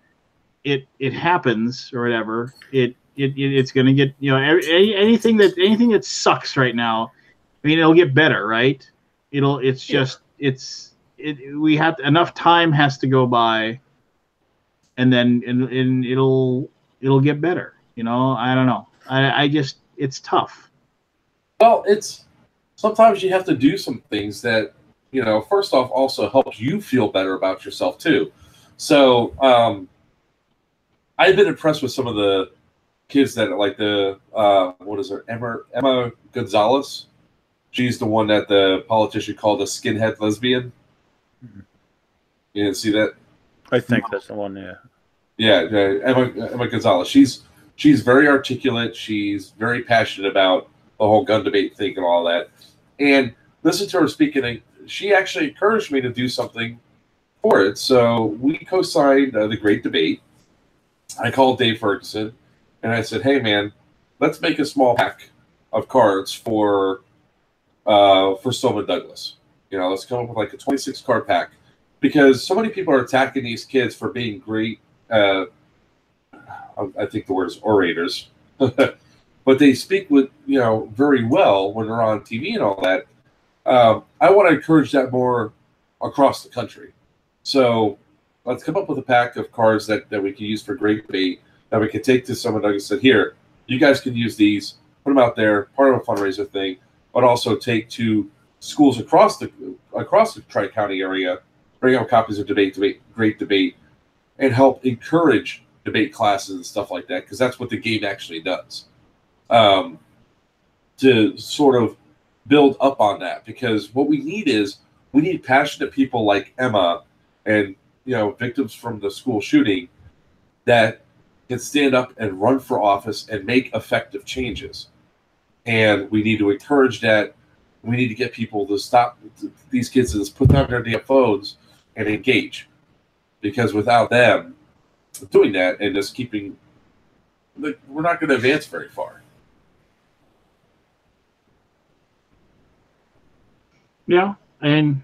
F: it happens or whatever, it's gonna get, you know, anything that sucks right now. I mean, it'll get better, right? We have enough time has to go by, and then and it'll get better. You know, I don't know. I just, it's tough.
D: Well, it's sometimes you have to do some things that, you know, first off, also helps you feel better about yourself too. So I've been impressed with some of the kids that, like, the what is her, Emma Gonzalez. She's the one that the politician called a skinhead lesbian.
C: Mm-hmm.
D: You didn't see that?
C: I think that's the one. Yeah.
D: Yeah, Emma Gonzalez. She's very articulate. She's very passionate about the whole gun debate thing and all that. And listen to her speaking. She actually encouraged me to do something for it. So we co-signed the Great Debate. I called Dave Ferguson, and I said, "Hey, man, let's make a small pack of cards for Stoneman Douglas. You know, let's come up with like a 26-card pack, because so many people are attacking these kids for being great. I think the word is orators, but they speak with, you know, very well when they're on TV and all that. I want to encourage that more across the country. So let's come up with a pack of cards that we can use for Great Debate that we could take to someone like I said, here, you guys can use these, put them out there, part of a fundraiser thing, but also take to schools across the Tri-County area, bring out copies of Great Debate, and help encourage debate classes and stuff like that, because that's what the game actually does. To sort of build up on that, because what we need passionate people like Emma and victims from the school shooting that can stand up and run for office and make effective changes. And we need to encourage that. We need to get people to stop these kids to just put down their damn phones and engage, because without them doing that and just keeping, we're not going to advance very far.
F: Yeah, and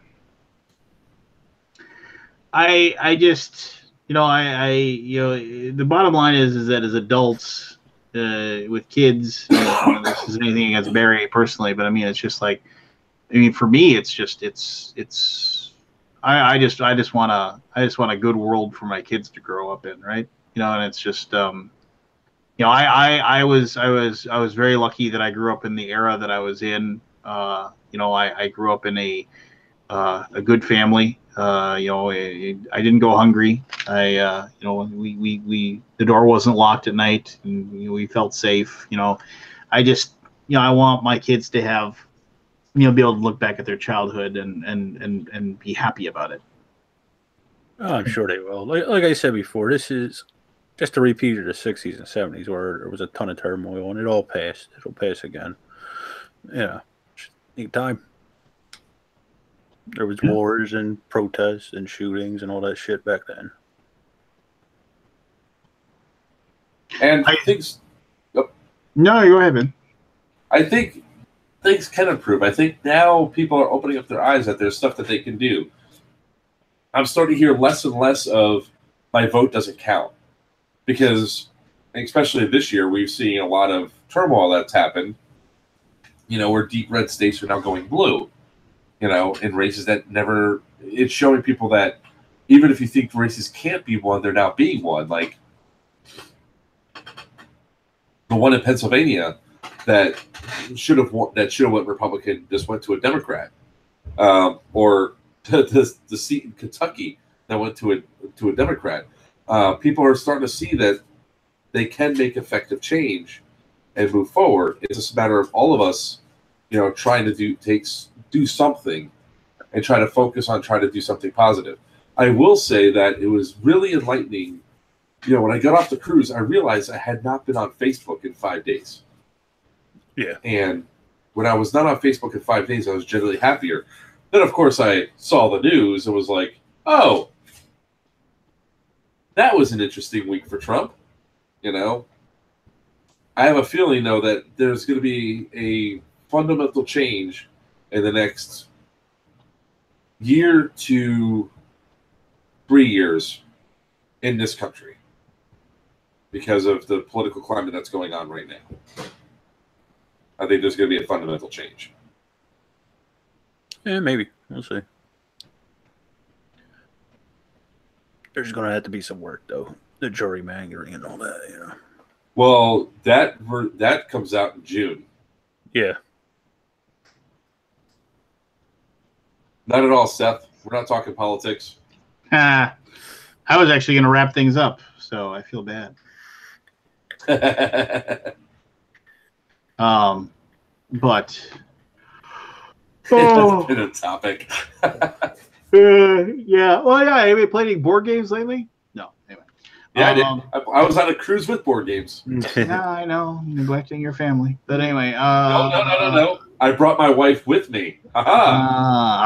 F: I just, the bottom line is that as adults, with kids, this is anything against Barry personally, but I mean, it's just like, for me, it's just, I just want a good world for my kids to grow up in, right? And it's just, I was very lucky that I grew up in the era that I was in. I grew up in a good family. I didn't go hungry. The door wasn't locked at night, and we felt safe. I just, I want my kids to have, be able to look back at their childhood and be happy about it.
C: Oh, I'm sure they will. Like I said before, this is just a repeat of the 60s and 70s where there was a ton of turmoil, and it all passed. It'll pass again. Yeah. Need time. There was wars and protests and shootings and all that shit back then.
D: And I think...
F: No, go ahead, man.
D: I think things can improve. I think now people are opening up their eyes that there's stuff that they can do. I'm starting to hear less and less of my vote doesn't count. Because, especially this year, we've seen a lot of turmoil that's happened. Where deep red states are now going blue. In races that never... It's showing people that even if you think races can't be won, they're now being won. Like the one in Pennsylvania that should have went Republican just went to a Democrat, or the seat in Kentucky that went to a Democrat. People are starting to see that they can make effective change and move forward. It's just a matter of all of us, trying to do something and try to focus on trying to do something positive. I will say that it was really enlightening. When I got off the cruise, I realized I had not been on Facebook in 5 days.
C: Yeah.
D: And when I was not on Facebook in 5 days, I was generally happier. Then, of course, I saw the news and was like, oh, that was an interesting week for Trump. I have a feeling, though, that there's going to be a fundamental change in the next year to 3 years in this country because of the political climate that's going on right now. I think there's going to be a fundamental change.
C: Yeah, maybe. We'll see. There's going to have to be some work, though. The gerrymandering and all that,
D: Well, that comes out in June.
C: Yeah.
D: Not at all, Seth. We're not talking politics.
F: I was actually going to wrap things up, so I feel bad. But
D: it's been a topic.
F: Yeah. Well, yeah. Have you played any board games lately? No. Anyway.
D: Yeah, I did. I was on a cruise with board games.
F: Yeah, I know. Neglecting your family. But anyway.
D: No. I brought my wife with me. I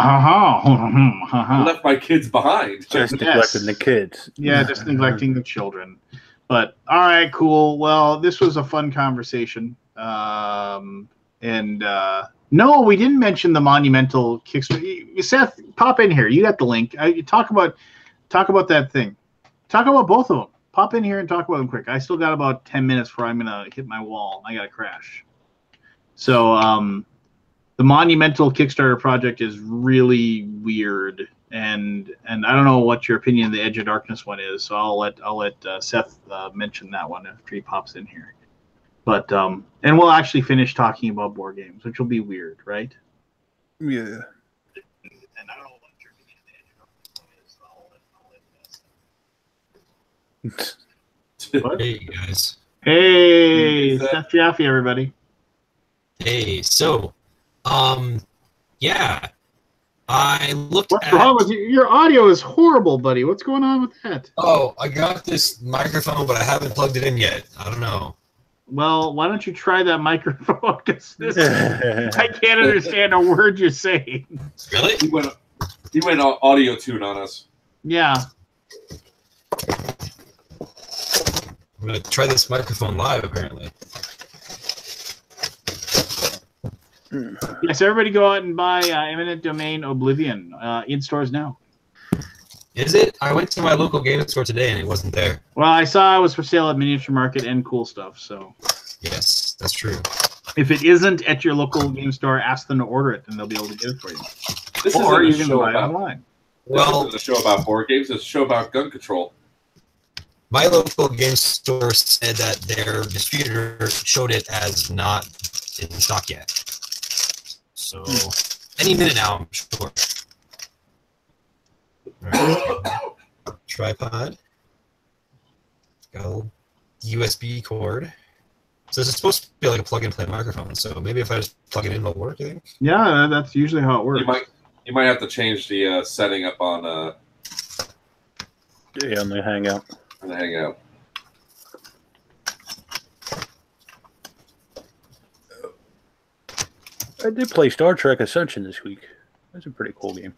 D: left my kids behind.
C: Just neglecting the kids.
F: Yeah, just neglecting the children. But all right, cool. Well, this was a fun conversation. No, we didn't mention the monumental Kickstarter. Seth, pop in here. You got the link. Talk about that thing. Talk about both of them. Pop in here and talk about them quick. I still got about 10 minutes before I'm gonna hit my wall. I gotta crash. So the monumental Kickstarter project is really weird. and I don't know what your opinion of the Edge of Darkness one is, so I'll let Seth mention that one if he pops in here. But and we'll actually finish talking about board games, which will be weird, right?
C: Yeah.
F: And I don't know what your opinion of the Edge of Darkness is, so I'll let
H: Hey guys.
F: Hey, Seth Jaffe, everybody.
H: Hey, so, yeah, I looked
F: What's
H: at.
F: wrong with you? Your audio is horrible, buddy. What's going on with that?
H: Oh, I got this microphone, but I haven't plugged it in yet. I don't know.
F: Well, why don't you try that microphone? I can't understand a word you're saying.
H: Really?
D: He went audio tune on us.
F: Yeah.
H: I'm gonna try this microphone live, apparently.
F: Yes, everybody go out and buy Eminent Domain Oblivion in stores now.
H: Is it? I went to my local game store today and it wasn't there.
F: Well, I saw it was for sale at Miniature Market and Cool Stuff. So,
H: yes, that's true.
F: if it isn't at your local game store, ask them to order it, and they'll be able to get it for you.
D: This
F: Or you
D: isn't a
F: can
D: show
F: buy it
D: about.
F: online.
H: Well,
D: This isn't a show about board games. It's a show about gun control.
H: my local game store said that their distributor showed it as not in stock yet. So, any minute now, I'm sure. All right. Tripod. Got a little USB cord. So this is supposed to be like a plug-and-play microphone. So maybe if I just plug it in, it'll work. You think?
F: Yeah, that's usually how it works.
D: You might have to change the setting up on
C: on the Hangout.
D: the Hangout.
C: I did play Star Trek Ascension this week. That's a pretty cool game.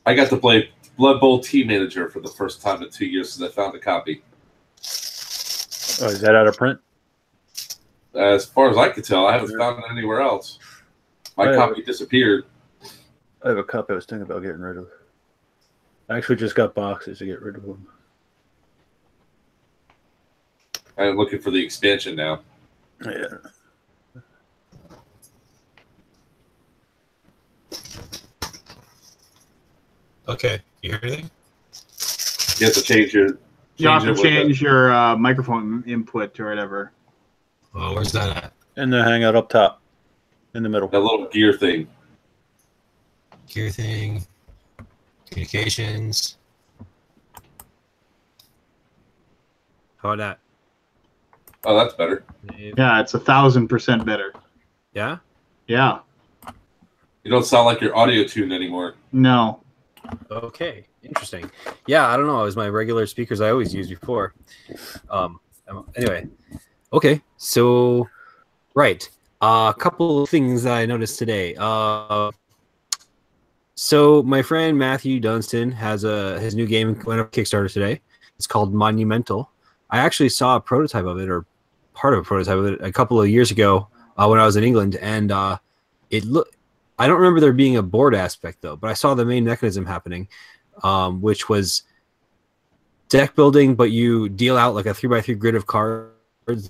D: I got to play Blood Bowl Team Manager for the first time in 2 years since I found a copy.
C: Oh, is that out of print?
D: As far as I could tell, I haven't found it anywhere else. My copy disappeared.
C: I have a copy I was thinking about getting rid of. I actually just got boxes to get rid of them.
D: I'm looking for the expansion now.
C: Yeah.
H: Okay, you hear anything?
D: You have to change your.
F: You have to
D: it with
F: change your microphone input or whatever.
H: Oh, where's that at?
C: And the Hangout up top, in the middle.
D: that little gear thing.
H: Gear thing. Communications. How about that?
D: Oh, that's better.
F: Yeah, it's 1,000% better.
H: Yeah?
F: Yeah.
D: You don't sound like you're audio tuned anymore.
F: No.
H: Okay, interesting. Yeah, I don't know. It was my regular speakers I always used before. Anyway, okay. So, right. A couple of things that I noticed today. So my friend Matthew Dunstan has his new game went up Kickstarter today. It's called Monumental. I actually saw a prototype of it, or part of a prototype of it, a couple of years ago when I was in England, and it looked. I don't remember there being a board aspect though, but I saw the main mechanism happening, which was deck building, but you deal out like a 3x3 grid of cards.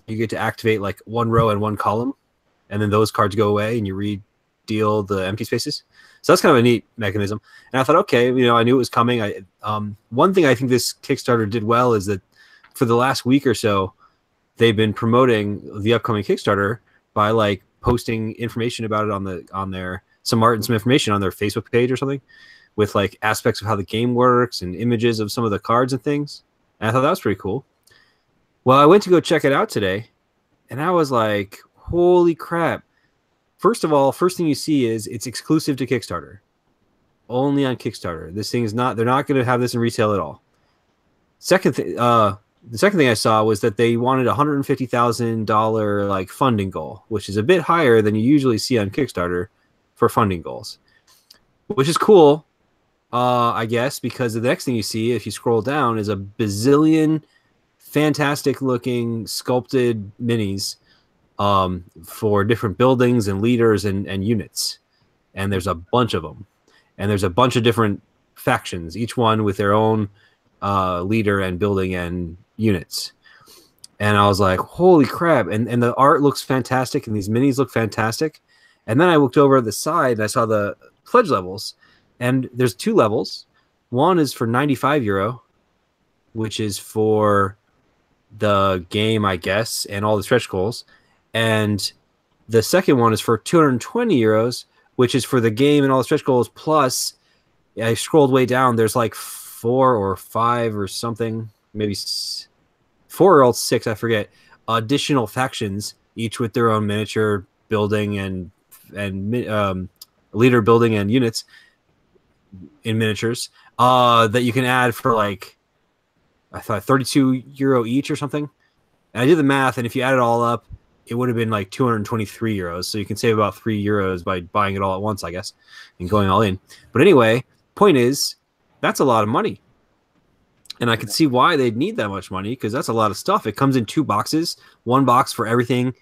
H: You get to activate like one row and one column, and then those cards go away, and you re-deal the empty spaces. So that's kind of a neat mechanism. And I thought, okay, I knew it was coming. One thing I think this Kickstarter did well is that for the last week or so, they've been promoting the upcoming Kickstarter by like posting information about it on their some art and some information on their Facebook page or something, with like aspects of how the game works and images of some of the cards and things. And I thought that was pretty cool. Well, I went to go check it out today, and I was like, holy crap. First of all, first thing you see is it's exclusive to Kickstarter. Only on Kickstarter. This thing is not, they're not going to have this in retail at all. The second thing I saw was that they wanted a $150,000 like funding goal, which is a bit higher than you usually see on Kickstarter for funding goals, which is cool, I guess, because the next thing you see, if you scroll down, is a bazillion fantastic looking sculpted minis for different buildings and leaders and units. And there's a bunch of them. And there's a bunch of different factions, each one with their own leader and building and units. And I was like, holy crap. And the art looks fantastic, and these minis look fantastic. And then I looked over at the side and I saw the pledge levels. And there's 2 levels. One is for €95, which is for the game, I guess, and all the stretch goals. And the second one is for €220, which is for the game and all the stretch goals. Plus, I scrolled way down. There's like 4 or 5 or something, maybe 4 or 6, I forget, additional factions, each with their own miniature building and leader building and units in miniatures that you can add for like, I thought €32 each or something. And I did the math, and if you add it all up, it would have been like €223. So you can save about €3 by buying it all at once, I guess, and going all in. But anyway, point is, that's a lot of money. And I can see why they'd need that much money, because that's a lot of stuff. It comes in 2 boxes, 1 box for everything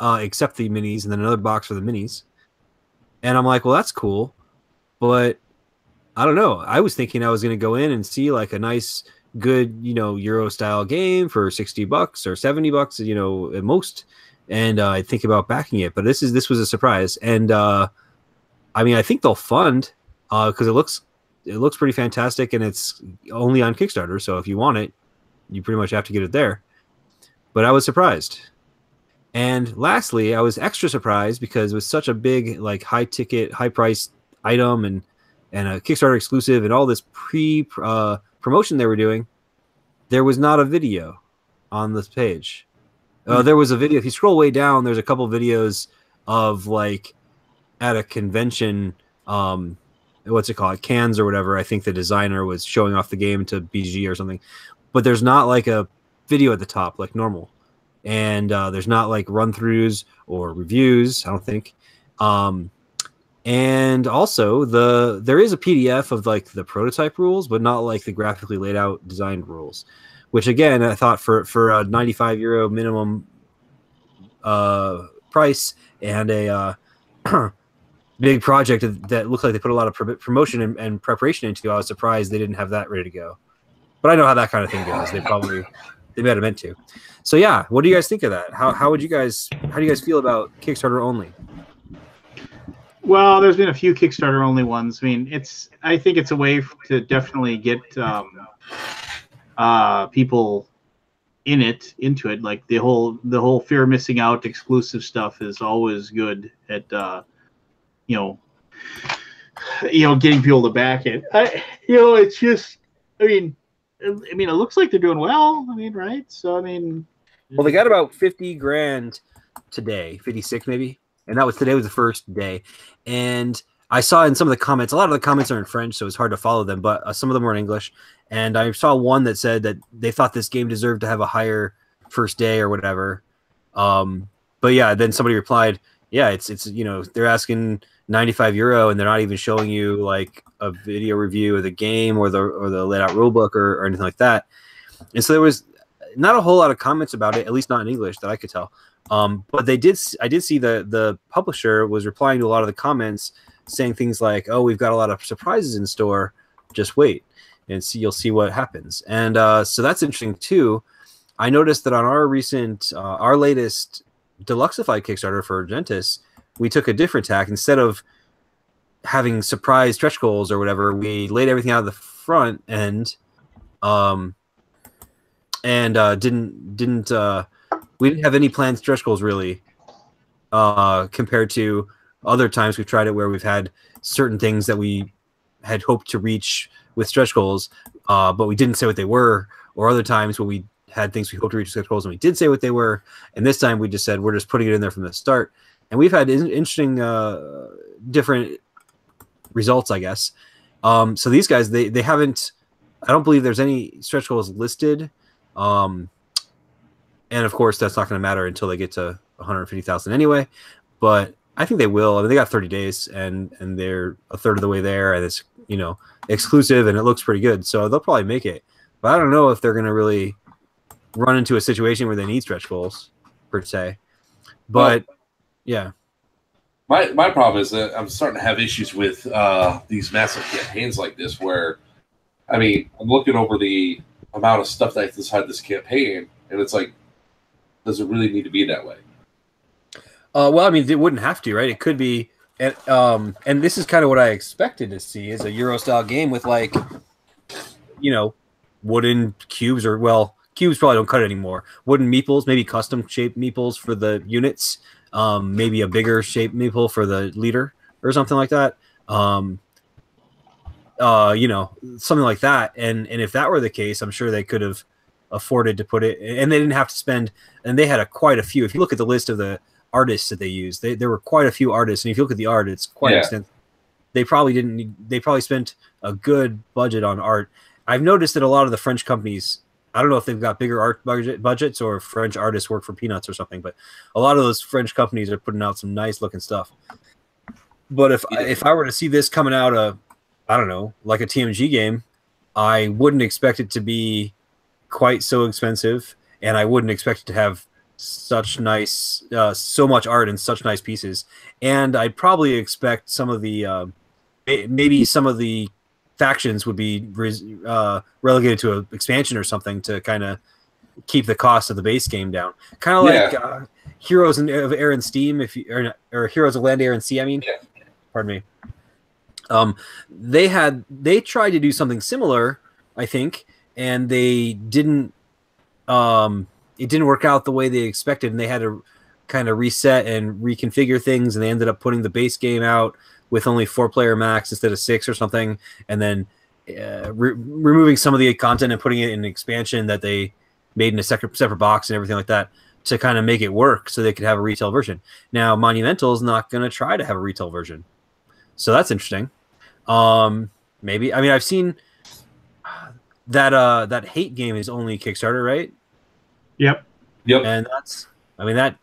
H: except the minis, and then another box for the minis. And I'm like, well, that's cool. But I don't know. I was thinking I was going to go in and see like a nice, good, Euro style game for $60 or $70, at most. And I think about backing it, but this was a surprise. And I mean, I think they'll fund because it looks pretty fantastic, and it's only on Kickstarter. So if you want it, you pretty much have to get it there. But I was surprised. And lastly, I was extra surprised because it was such a big, like, high ticket, high priced item and a Kickstarter exclusive and all this promotion they were doing. There was not a video on this page. There was a video. If you scroll way down, there's a couple videos of like at a convention, what's it called, Cannes or whatever. I think the designer was showing off the game to BG or something, but there's not like a video at the top like normal, and there's not like run-throughs or reviews, I don't think. And also there is a PDF of like the prototype rules, but not like the graphically laid out designed rules, which again, I thought for a €95 minimum price and a big project that looked like they put a lot of promotion and preparation into, I was surprised they didn't have that ready to go. But I know how that kind of thing goes. They might have meant to. So yeah, what do you guys think of that? How do you guys feel about Kickstarter only?
F: Well, there's been a few Kickstarter only ones. I mean, I think it's a way to definitely get people into it. Like the whole fear of missing out exclusive stuff is always good at getting people to back it. It's just, I mean, it looks like they're doing well. I mean, right? So I mean,
H: well, they got about 50 grand today, 56 maybe. And today was the first day. And I saw in some of the comments, a lot of the comments are in French, so it's hard to follow them, but some of them were in English. And I saw one that said that they thought this game deserved to have a higher first day or whatever. But yeah, then somebody replied, yeah, it's they're asking €95 and they're not even showing you like a video review of the game or the laid out rule book or anything like that. And so there was not a whole lot of comments about it, at least not in English that I could tell. But I did see the publisher was replying to a lot of the comments saying things like, oh, we've got a lot of surprises in store. Just wait and see. You'll see what happens. And so that's interesting too. I noticed that on our latest Deluxified Kickstarter for Argentis, we took a different tack. Instead of having surprise stretch goals or whatever, we laid everything out of the front end, we didn't have any planned stretch goals really, compared to other times we've tried it where we've had certain things that we had hoped to reach with stretch goals, but we didn't say what they were, or other times when we had things we hoped to reach with stretch goals and we did say what they were, and this time we just said we're just putting it in there from the start. And we've had interesting different results, I guess. So these guys, they haven't, I don't believe there's any stretch goals listed. And of course, that's not going to matter until they get to 150,000 anyway. But I think they will. I mean, they got 30 days, and they're a third of the way there, and it's exclusive, and it looks pretty good. So they'll probably make it. But I don't know if they're going to really run into a situation where they need stretch goals per se. But yeah,
D: my problem is that I'm starting to have issues with these massive campaigns like this, where I mean, I'm looking over the amount of stuff that's inside this campaign, and it's like, does it really need to be that way?
H: Well, I mean, it wouldn't have to, right? It could be And this is kind of what I expected to see is a Euro style game with like, you know, wooden cubes or cubes probably don't cut it anymore. Wooden meeples, maybe custom shaped meeples for the units, maybe a bigger shaped meeple for the leader or something like that. You know, something like that. And if that were the case, I'm sure they could have afforded to put it, and they didn't have to spend. And they had quite a few. If you look at the list of the artists that they used, there were quite a few artists, and if you look at the art, it's quite extensive. They probably spent a good budget on art. I've noticed that a lot of the French companies, I don't know if they've got bigger art budgets or French artists work for peanuts or something, but a lot of those French companies are putting out some nice looking stuff. But if I were to see this coming out of, I don't know, like a TMG game, I wouldn't expect it to be quite so expensive, and I wouldn't expect it to have such nice, so much art and such nice pieces. And I'd probably expect some of the, maybe some of the factions would be relegated to an expansion or something to kind of keep the cost of the base game down. Kind of like Heroes of Air and Steam, or Heroes of Land, Air, and Sea. I mean, pardon me. They tried to do something similar, I think, and they didn't. It didn't work out the way they expected, and they had to kind of reset and reconfigure things, and they ended up putting the base game out with only 4-player max instead of 6 or something, and then removing some of the content and putting it in an expansion that they made in a separate box and everything like that to kind of make it work so they could have a retail version. Now, Monumental is not going to try to have a retail version, so that's interesting. Maybe. I mean, I've seen that Hate game is only Kickstarter, right?
A: Yep.
H: And that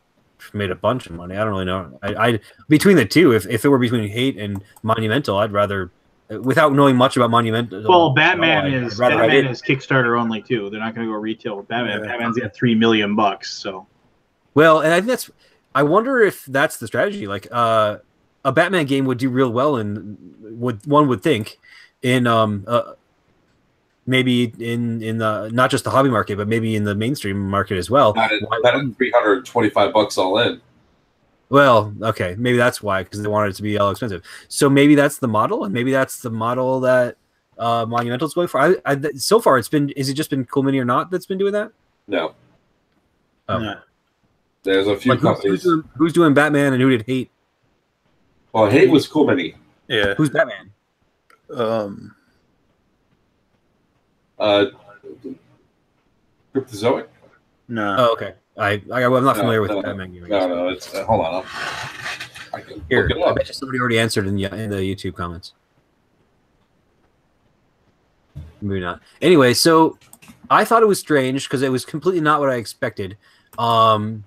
H: made a bunch of money. I don't really know. I between the two, if it were between Hate and Monumental, I'd rather, without knowing much about Monumental.
A: Well, Batman is Kickstarter only too. They're not going to go retail with Batman. Batman's got $3 million. So,
H: well, and I think I wonder if that's the strategy. Like, a Batman game would do real well, and one would think in maybe in the not just the hobby market, but maybe in the mainstream market as well.
D: Not at $325 all in.
H: Well, okay, maybe that's why, because they wanted it to be all expensive. So maybe that's the model, and maybe that's the model that Monumental's going for. So far, is it just been Cool Mini or not that's been doing that?
D: No.
H: Oh. No.
D: There's a few companies.
H: Who's doing Batman and who did Hate?
D: Well, Hate was Cool Mini.
C: Yeah.
H: Who's Batman?
D: Cryptozoic?
C: No.
H: Oh, okay. I'm not familiar with the Batman game.
D: No, it's hold on. I can
H: Here,
D: look it up.
H: I bet you somebody already answered in the YouTube comments. Maybe not. Anyway, so I thought it was strange because it was completely not what I expected. And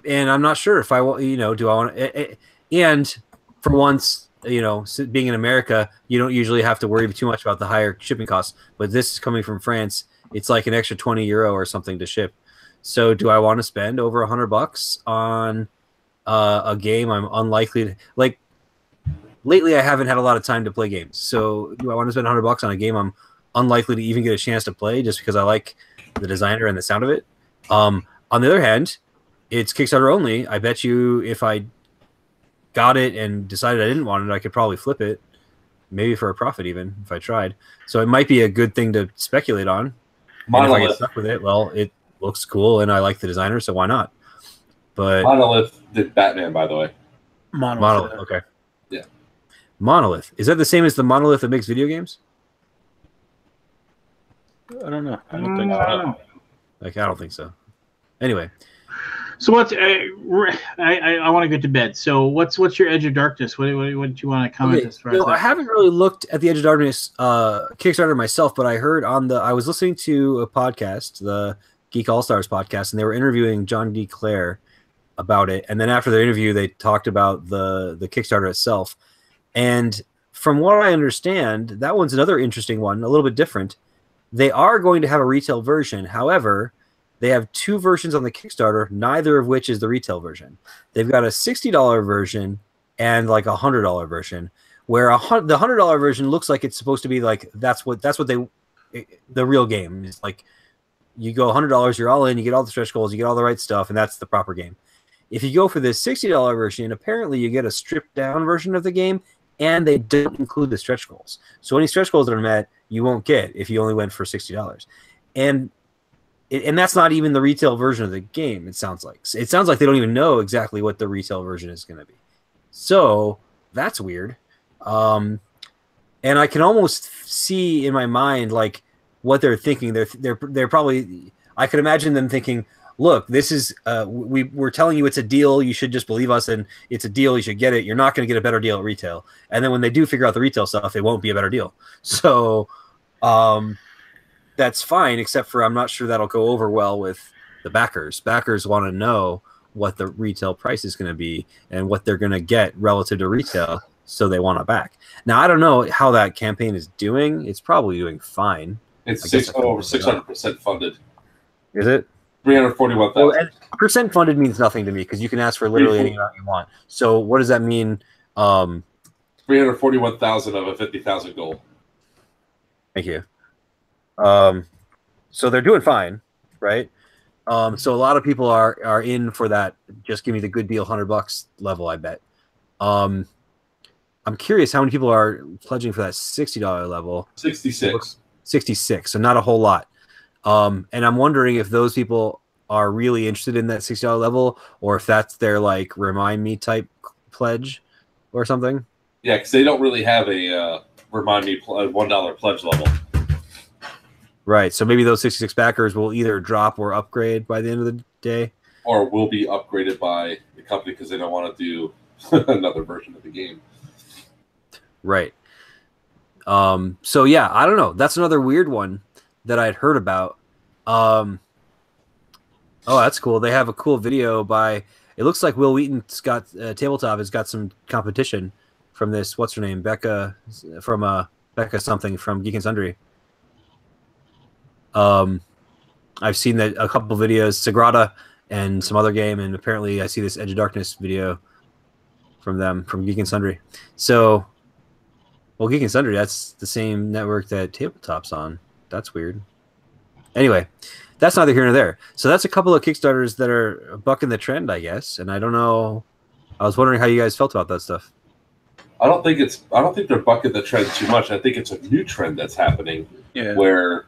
H: I'm not sure if I want, do I want to, and for once, being in America, you don't usually have to worry too much about the higher shipping costs, but this is coming from France. It's like an extra €20 or something to ship. So do I want to spend over $100 on a game I'm unlikely to like? Lately, I haven't had a lot of time to play games. So do I want to spend $100 on a game I'm unlikely to even get a chance to play just because I like the designer and the sound of it? On the other hand, it's Kickstarter only. I bet you if I got it and decided I didn't want it, I could probably flip it, maybe for a profit even if I tried. So it might be a good thing to speculate on. And if I get stuck with it, well, it looks cool and I like the designer, so why not? But
D: Monolith did Batman, by the way.
H: Monolith, okay.
D: Yeah.
H: Monolith. Is that the same as the Monolith that makes video games?
C: I don't know. I don't think so.
H: I don't think so. Anyway.
A: So what's I want to go to bed. So what's your Edge of Darkness? What do you want to comment as far as that?
H: I haven't really looked at the Edge of Darkness Kickstarter myself, but I heard I was listening to a podcast, the Geek All Stars podcast, and they were interviewing John D. Clare about it. And then after the interview, they talked about the Kickstarter itself. And from what I understand, that one's another interesting one, a little bit different. They are going to have a retail version. However, they have 2 versions on the Kickstarter, neither of which is the retail version. They've got a $60 version and like a $100 version, where the $100 version looks like it's supposed to be like that's what the real game is. Like you go $100, you're all in, you get all the stretch goals, you get all the right stuff, and that's the proper game. If you go for this $60 version, apparently you get a stripped down version of the game, and they don't include the stretch goals. So any stretch goals that are met, you won't get if you only went for $60. And that's not even the retail version of the game. It sounds like they don't even know exactly what the retail version is going to be. So that's weird. And I can almost see in my mind like what they're thinking. They're probably, I could imagine them thinking, look, this is we're telling you it's a deal. You should just believe us, and it's a deal. You should get it. You're not going to get a better deal at retail. And then when they do figure out the retail stuff, it won't be a better deal. So that's fine, except for I'm not sure that'll go over well with the backers. Backers want to know what the retail price is going to be and what they're going to get relative to retail, so they want to back. Now, I don't know how that campaign is doing. It's probably doing fine.
D: It's over 600% funded.
H: Is it?
D: 341,000.
H: Well, percent funded means nothing to me because you can ask for literally any amount you want. So what does that mean?
D: 341,000 of a 50,000 goal.
H: Thank you. So they're doing fine, right? So a lot of people are in for that. Just give me the good deal, $100 level. I bet. I'm curious how many people are pledging for that $60 level.
D: 66.
H: 66. So not a whole lot. And I'm wondering if those people are really interested in that $60 level, or if that's their like remind me type pledge or something.
D: Yeah, because they don't really have a remind me $1 pledge level.
H: Right. So maybe those 66 backers will either drop or upgrade by the end of the day,
D: or will be upgraded by the company because they don't want to do another version of the game.
H: Right. So yeah, I don't know. That's another weird one that I'd heard about. Oh, that's cool. They have a cool video by, it looks like Will Wheaton's got Tabletop has got some competition from this. What's her name? Becca from Becca something from Geek and Sundry. I've seen that a couple videos, Sagrada and some other game, and apparently I see this Edge of Darkness video from them from Geek and Sundry. So, well, Geek and Sundry, that's the same network that Tabletop's on. That's weird. Anyway, that's neither here nor there. So that's a couple of Kickstarters that are bucking the trend, I guess. And I don't know. I was wondering how you guys felt about that stuff.
D: I don't think they're bucking the trend too much. I think it's a new trend that's happening.
C: Yeah.
D: Where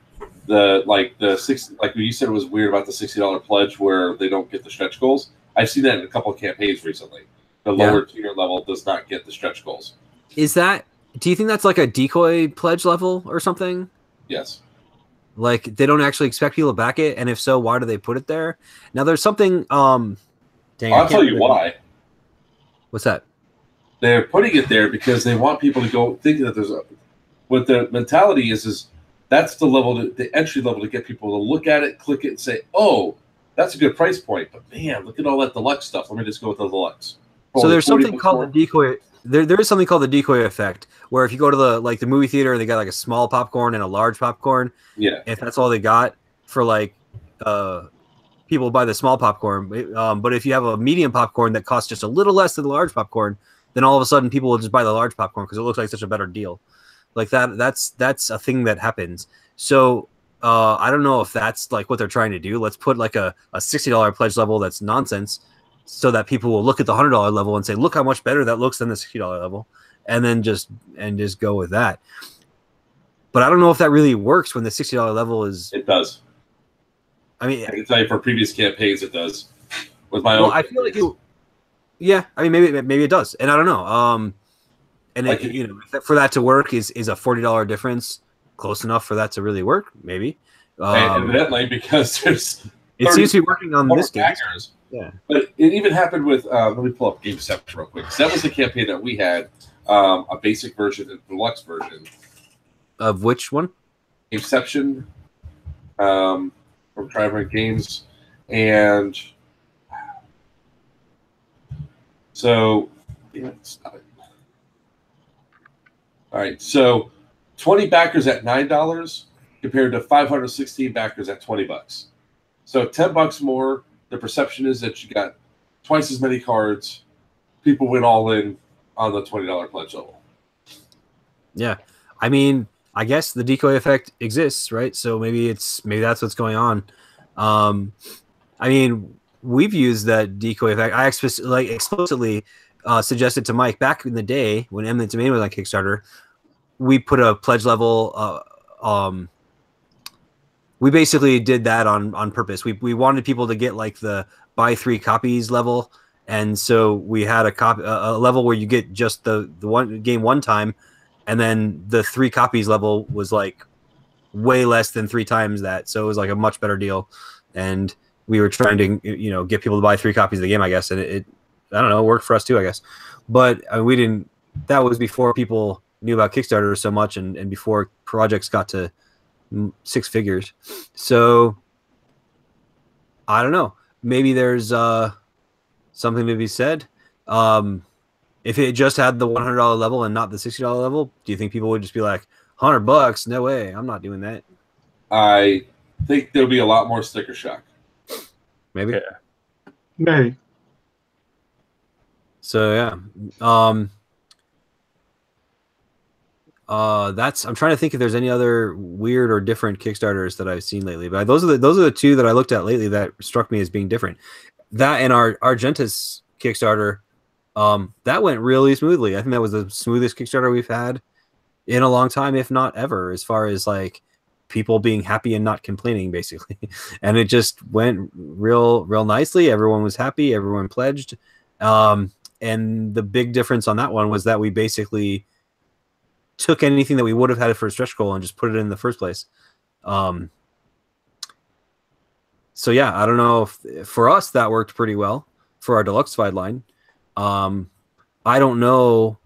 D: like you said, it was weird about the $60 pledge where they don't get the stretch goals. I've seen that in a couple of campaigns recently. The lower tier level does not get the stretch goals.
H: Do you think that's like a decoy pledge level or something?
D: Yes.
H: Like they don't actually expect people to back it, and if so, why do they put it there? Now there's something. I'll
D: tell you why.
H: What's that?
D: They're putting it there because they want people to go thinking that there's a. What the mentality is that's the level, the entry level, to get people to look at it, click it, and say, "Oh, that's a good price point." But man, look at all that deluxe stuff. Let me just go with the deluxe.
H: So there's something called the decoy. There is something called the decoy effect, where if you go to the movie theater and they got like a small popcorn and a large popcorn,
D: yeah,
H: if that's all they got for people buy the small popcorn, but if you have a medium popcorn that costs just a little less than the large popcorn, then all of a sudden people will just buy the large popcorn because it looks like such a better deal. Like that's a thing that happens. So I don't know if that's like what they're trying to do. Let's put like a $60 pledge level that's nonsense, so that people will look at the $100 level and say, look how much better that looks than the $60 level, and then just go with that. But I don't know if that really works when the $60 level is.
D: It does.
H: I mean,
D: I can tell you from previous campaigns, it does. With my own.
H: I feel like it. Yeah, I mean, maybe it does, and I don't know. And for that to work, is a $40 difference close enough for that to really work? Maybe.
D: Evidently, because there's.
H: It seems to be working on this game.
D: Yeah, but it even happened with. Let me pull up GameCept real quick. That was the campaign that we had, a basic version and deluxe version.
H: Of which one?
D: GameCeption, from Triumvirate Games, and so. All right, so 20 backers at $9 compared to 516 backers at $20. So $10 more. The perception is that you got twice as many cards. People went all in on the $20 pledge level.
H: Yeah, I mean, I guess the decoy effect exists, right? So maybe that's what's going on. I mean, we've used that decoy effect. I explicitly suggested to Mike back in the day when Eminent Domain was on Kickstarter. We put a pledge level. We basically did that on purpose. We wanted people to get like the buy 3 copies level, and so we had a level where you get just the one game one time, and then the 3 copies level was like way less than 3 times that, so it was like a much better deal. And we were trying to get people to buy 3 copies of the game, I guess, and it I don't know, it worked for us too, I guess. But we didn't. That was before people knew about Kickstarter so much, and before projects got to 6 figures. So I don't know. Maybe there's something to be said. If it just had the $100 level and not the $60 level, do you think people would just be like, $100? No way, I'm not doing that.
D: I think there'll be a lot more sticker shock.
H: Maybe.
A: Yeah. Maybe.
H: So yeah. I'm trying to think if there's any other weird or different Kickstarters that I've seen lately. But those are the 2 that I looked at lately that struck me as being different. That and our Argentus Kickstarter, that went really smoothly. I think that was the smoothest Kickstarter we've had in a long time, if not ever, as far as like people being happy and not complaining, basically. And it just went real nicely. Everyone was happy. Everyone pledged. And the big difference on that one was that we basically took anything that we would have had for a stretch goal and just put it in the first place. So yeah, I don't know if for us that worked pretty well for our Deluxified line. I don't know.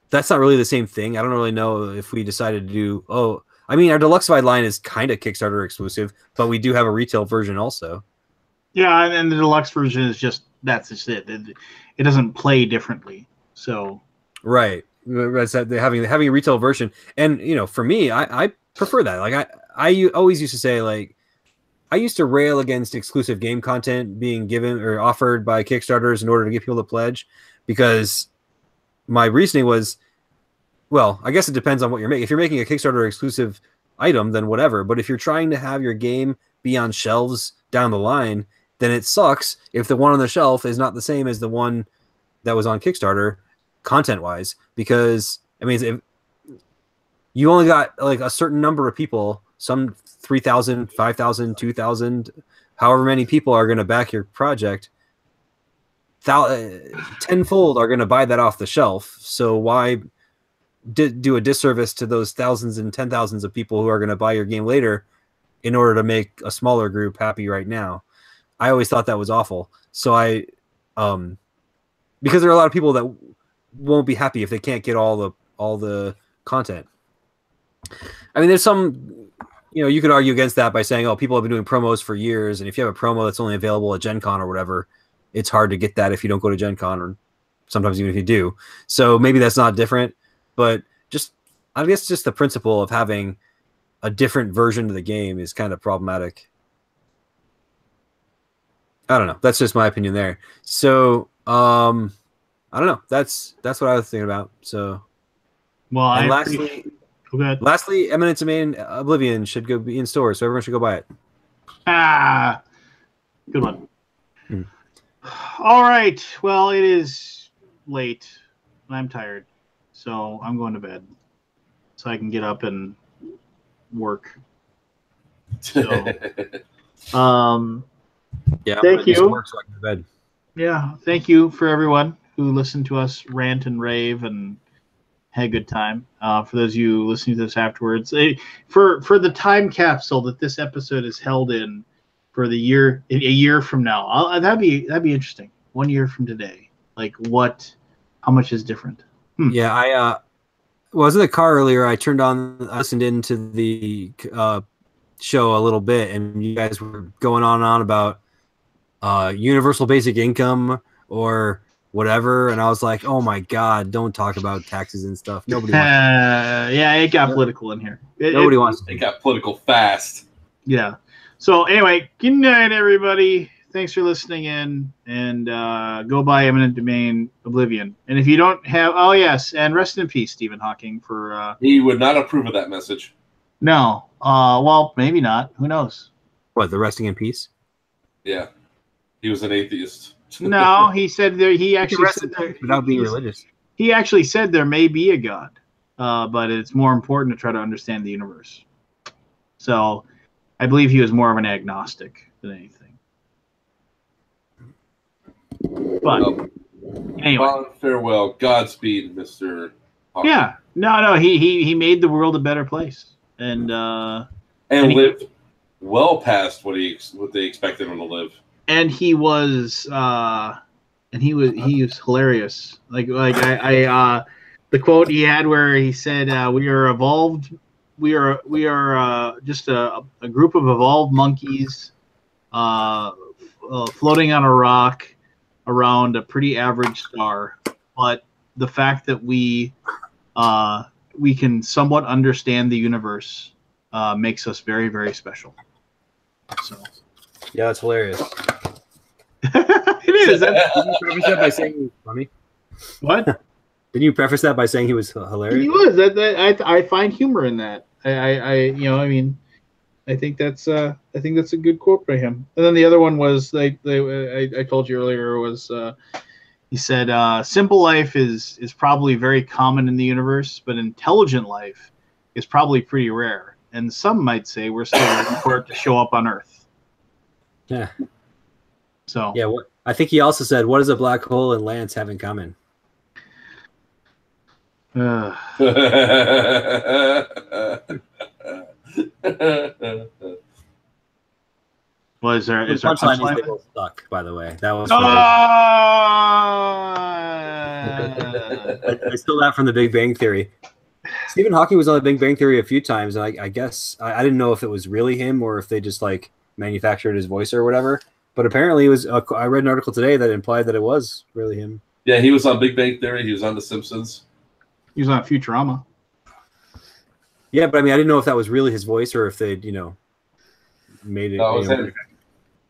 H: That's not really the same thing. I don't really know if we decided to do. I mean, our Deluxified line is kind of Kickstarter exclusive, but we do have a retail version also.
F: Yeah, and the deluxe version is that's just it. It doesn't play differently. So
H: right. Having a retail version, and for me, I prefer that. Like I always used to say, like, I used to rail against exclusive game content being given or offered by Kickstarters in order to get people to pledge, because my reasoning was, well, I guess it depends on what you're making. If you're making a Kickstarter exclusive item, then whatever. But if you're trying to have your game be on shelves down the line, then it sucks if the one on the shelf is not the same as the one that was on Kickstarter content-wise, because I mean, if you only got like a certain number of people, some 3,000, 5,000, 2,000, however many people are going to back your project, tenfold are going to buy that off the shelf. So why do a disservice to those thousands and 10,000s of people who are going to buy your game later in order to make a smaller group happy right now? I always thought that was awful. So because there are a lot of people that won't be happy if they can't get all the content. I mean, there's some, you could argue against that by saying, oh, people have been doing promos for years, and if you have a promo that's only available at Gen Con or whatever, it's hard to get that if you don't go to Gen Con, or sometimes even if you do. So maybe that's not different, but I guess just the principle of having a different version of the game is kind of problematic. I don't know. That's just my opinion there. So, I don't know. That's what I was thinking about. So,
F: well,
H: and lastly, Eminent Domain Oblivion should go be in stores, so everyone should go buy it.
F: Good one. All right. Well, it is late. I'm tired, so I'm going to bed so I can get up and work. So,
H: yeah.
F: Thank you.
H: Work so I can go to bed.
F: Yeah, thank you for everyone who listened to us rant and rave and had a good time. For those of you listening to this afterwards, for the time capsule that this episode is held in, for a year from now, that'd be interesting. 1 year from today, like how much is different?
H: Yeah, I was in the car earlier. I listened into the show a little bit, and you guys were going on about universal basic income or whatever, and I was like, oh my god, don't talk about taxes and stuff. Nobody wants
F: yeah, it got political in here.
H: Nobody wants to.
D: It got political fast.
F: Yeah. So anyway, good night, everybody. Thanks for listening in, and go buy Eminent Domain Oblivion. And if you don't have, oh yes, and rest in peace, Stephen Hawking. For
D: he would not approve of that message.
F: No. Well, maybe not. Who knows?
H: What, the resting in peace?
D: Yeah. He was an atheist.
F: No, he said there. He actually said there,
H: without being religious.
F: He actually said there may be a God, but it's more important to try to understand the universe. So, I believe he was more of an agnostic than anything. But anyway,
D: farewell, Godspeed, Mr. Hawking.
F: Yeah, no, he made the world a better place, and
D: lived well past what they expected him to live.
F: And he was hilarious. Like I the quote he had where he said, "We are evolved. We are just a group of evolved monkeys, floating on a rock around a pretty average star. But the fact that we can somewhat understand the universe makes us very, very special." So.
H: Yeah, that's hilarious.
F: It is.
H: Didn't you preface that by saying he was funny?
F: What?
H: Didn't you preface that by saying he was hilarious?
F: He was. I find humor in that. I think that's a good quote by him. And then the other one was I told you earlier was he said simple life is probably very common in the universe, but intelligent life is probably pretty rare. And some might say we're still waiting for it to show up on Earth.
H: Yeah.
F: So
H: yeah, I think he also said, "What does a black hole and Lance have in common?"
F: Well, is there
H: They both suck, by the way. That was. I stole that from the Big Bang Theory. Stephen Hawking was on the Big Bang Theory a few times, and I guess I didn't know if it was really him or if they just like manufactured his voice or whatever. But apparently, it was. I read an article today that implied that it was really him.
D: Yeah, he was on Big Bang Theory. He was on The Simpsons.
F: He was on Futurama.
H: Yeah, but I mean, I didn't know if that was really his voice or if they, made it.
D: No, it was him.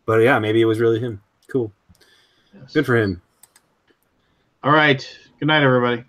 H: But yeah, maybe it was really him. Cool. Yes. Good for him.
F: All right. Good night, everybody.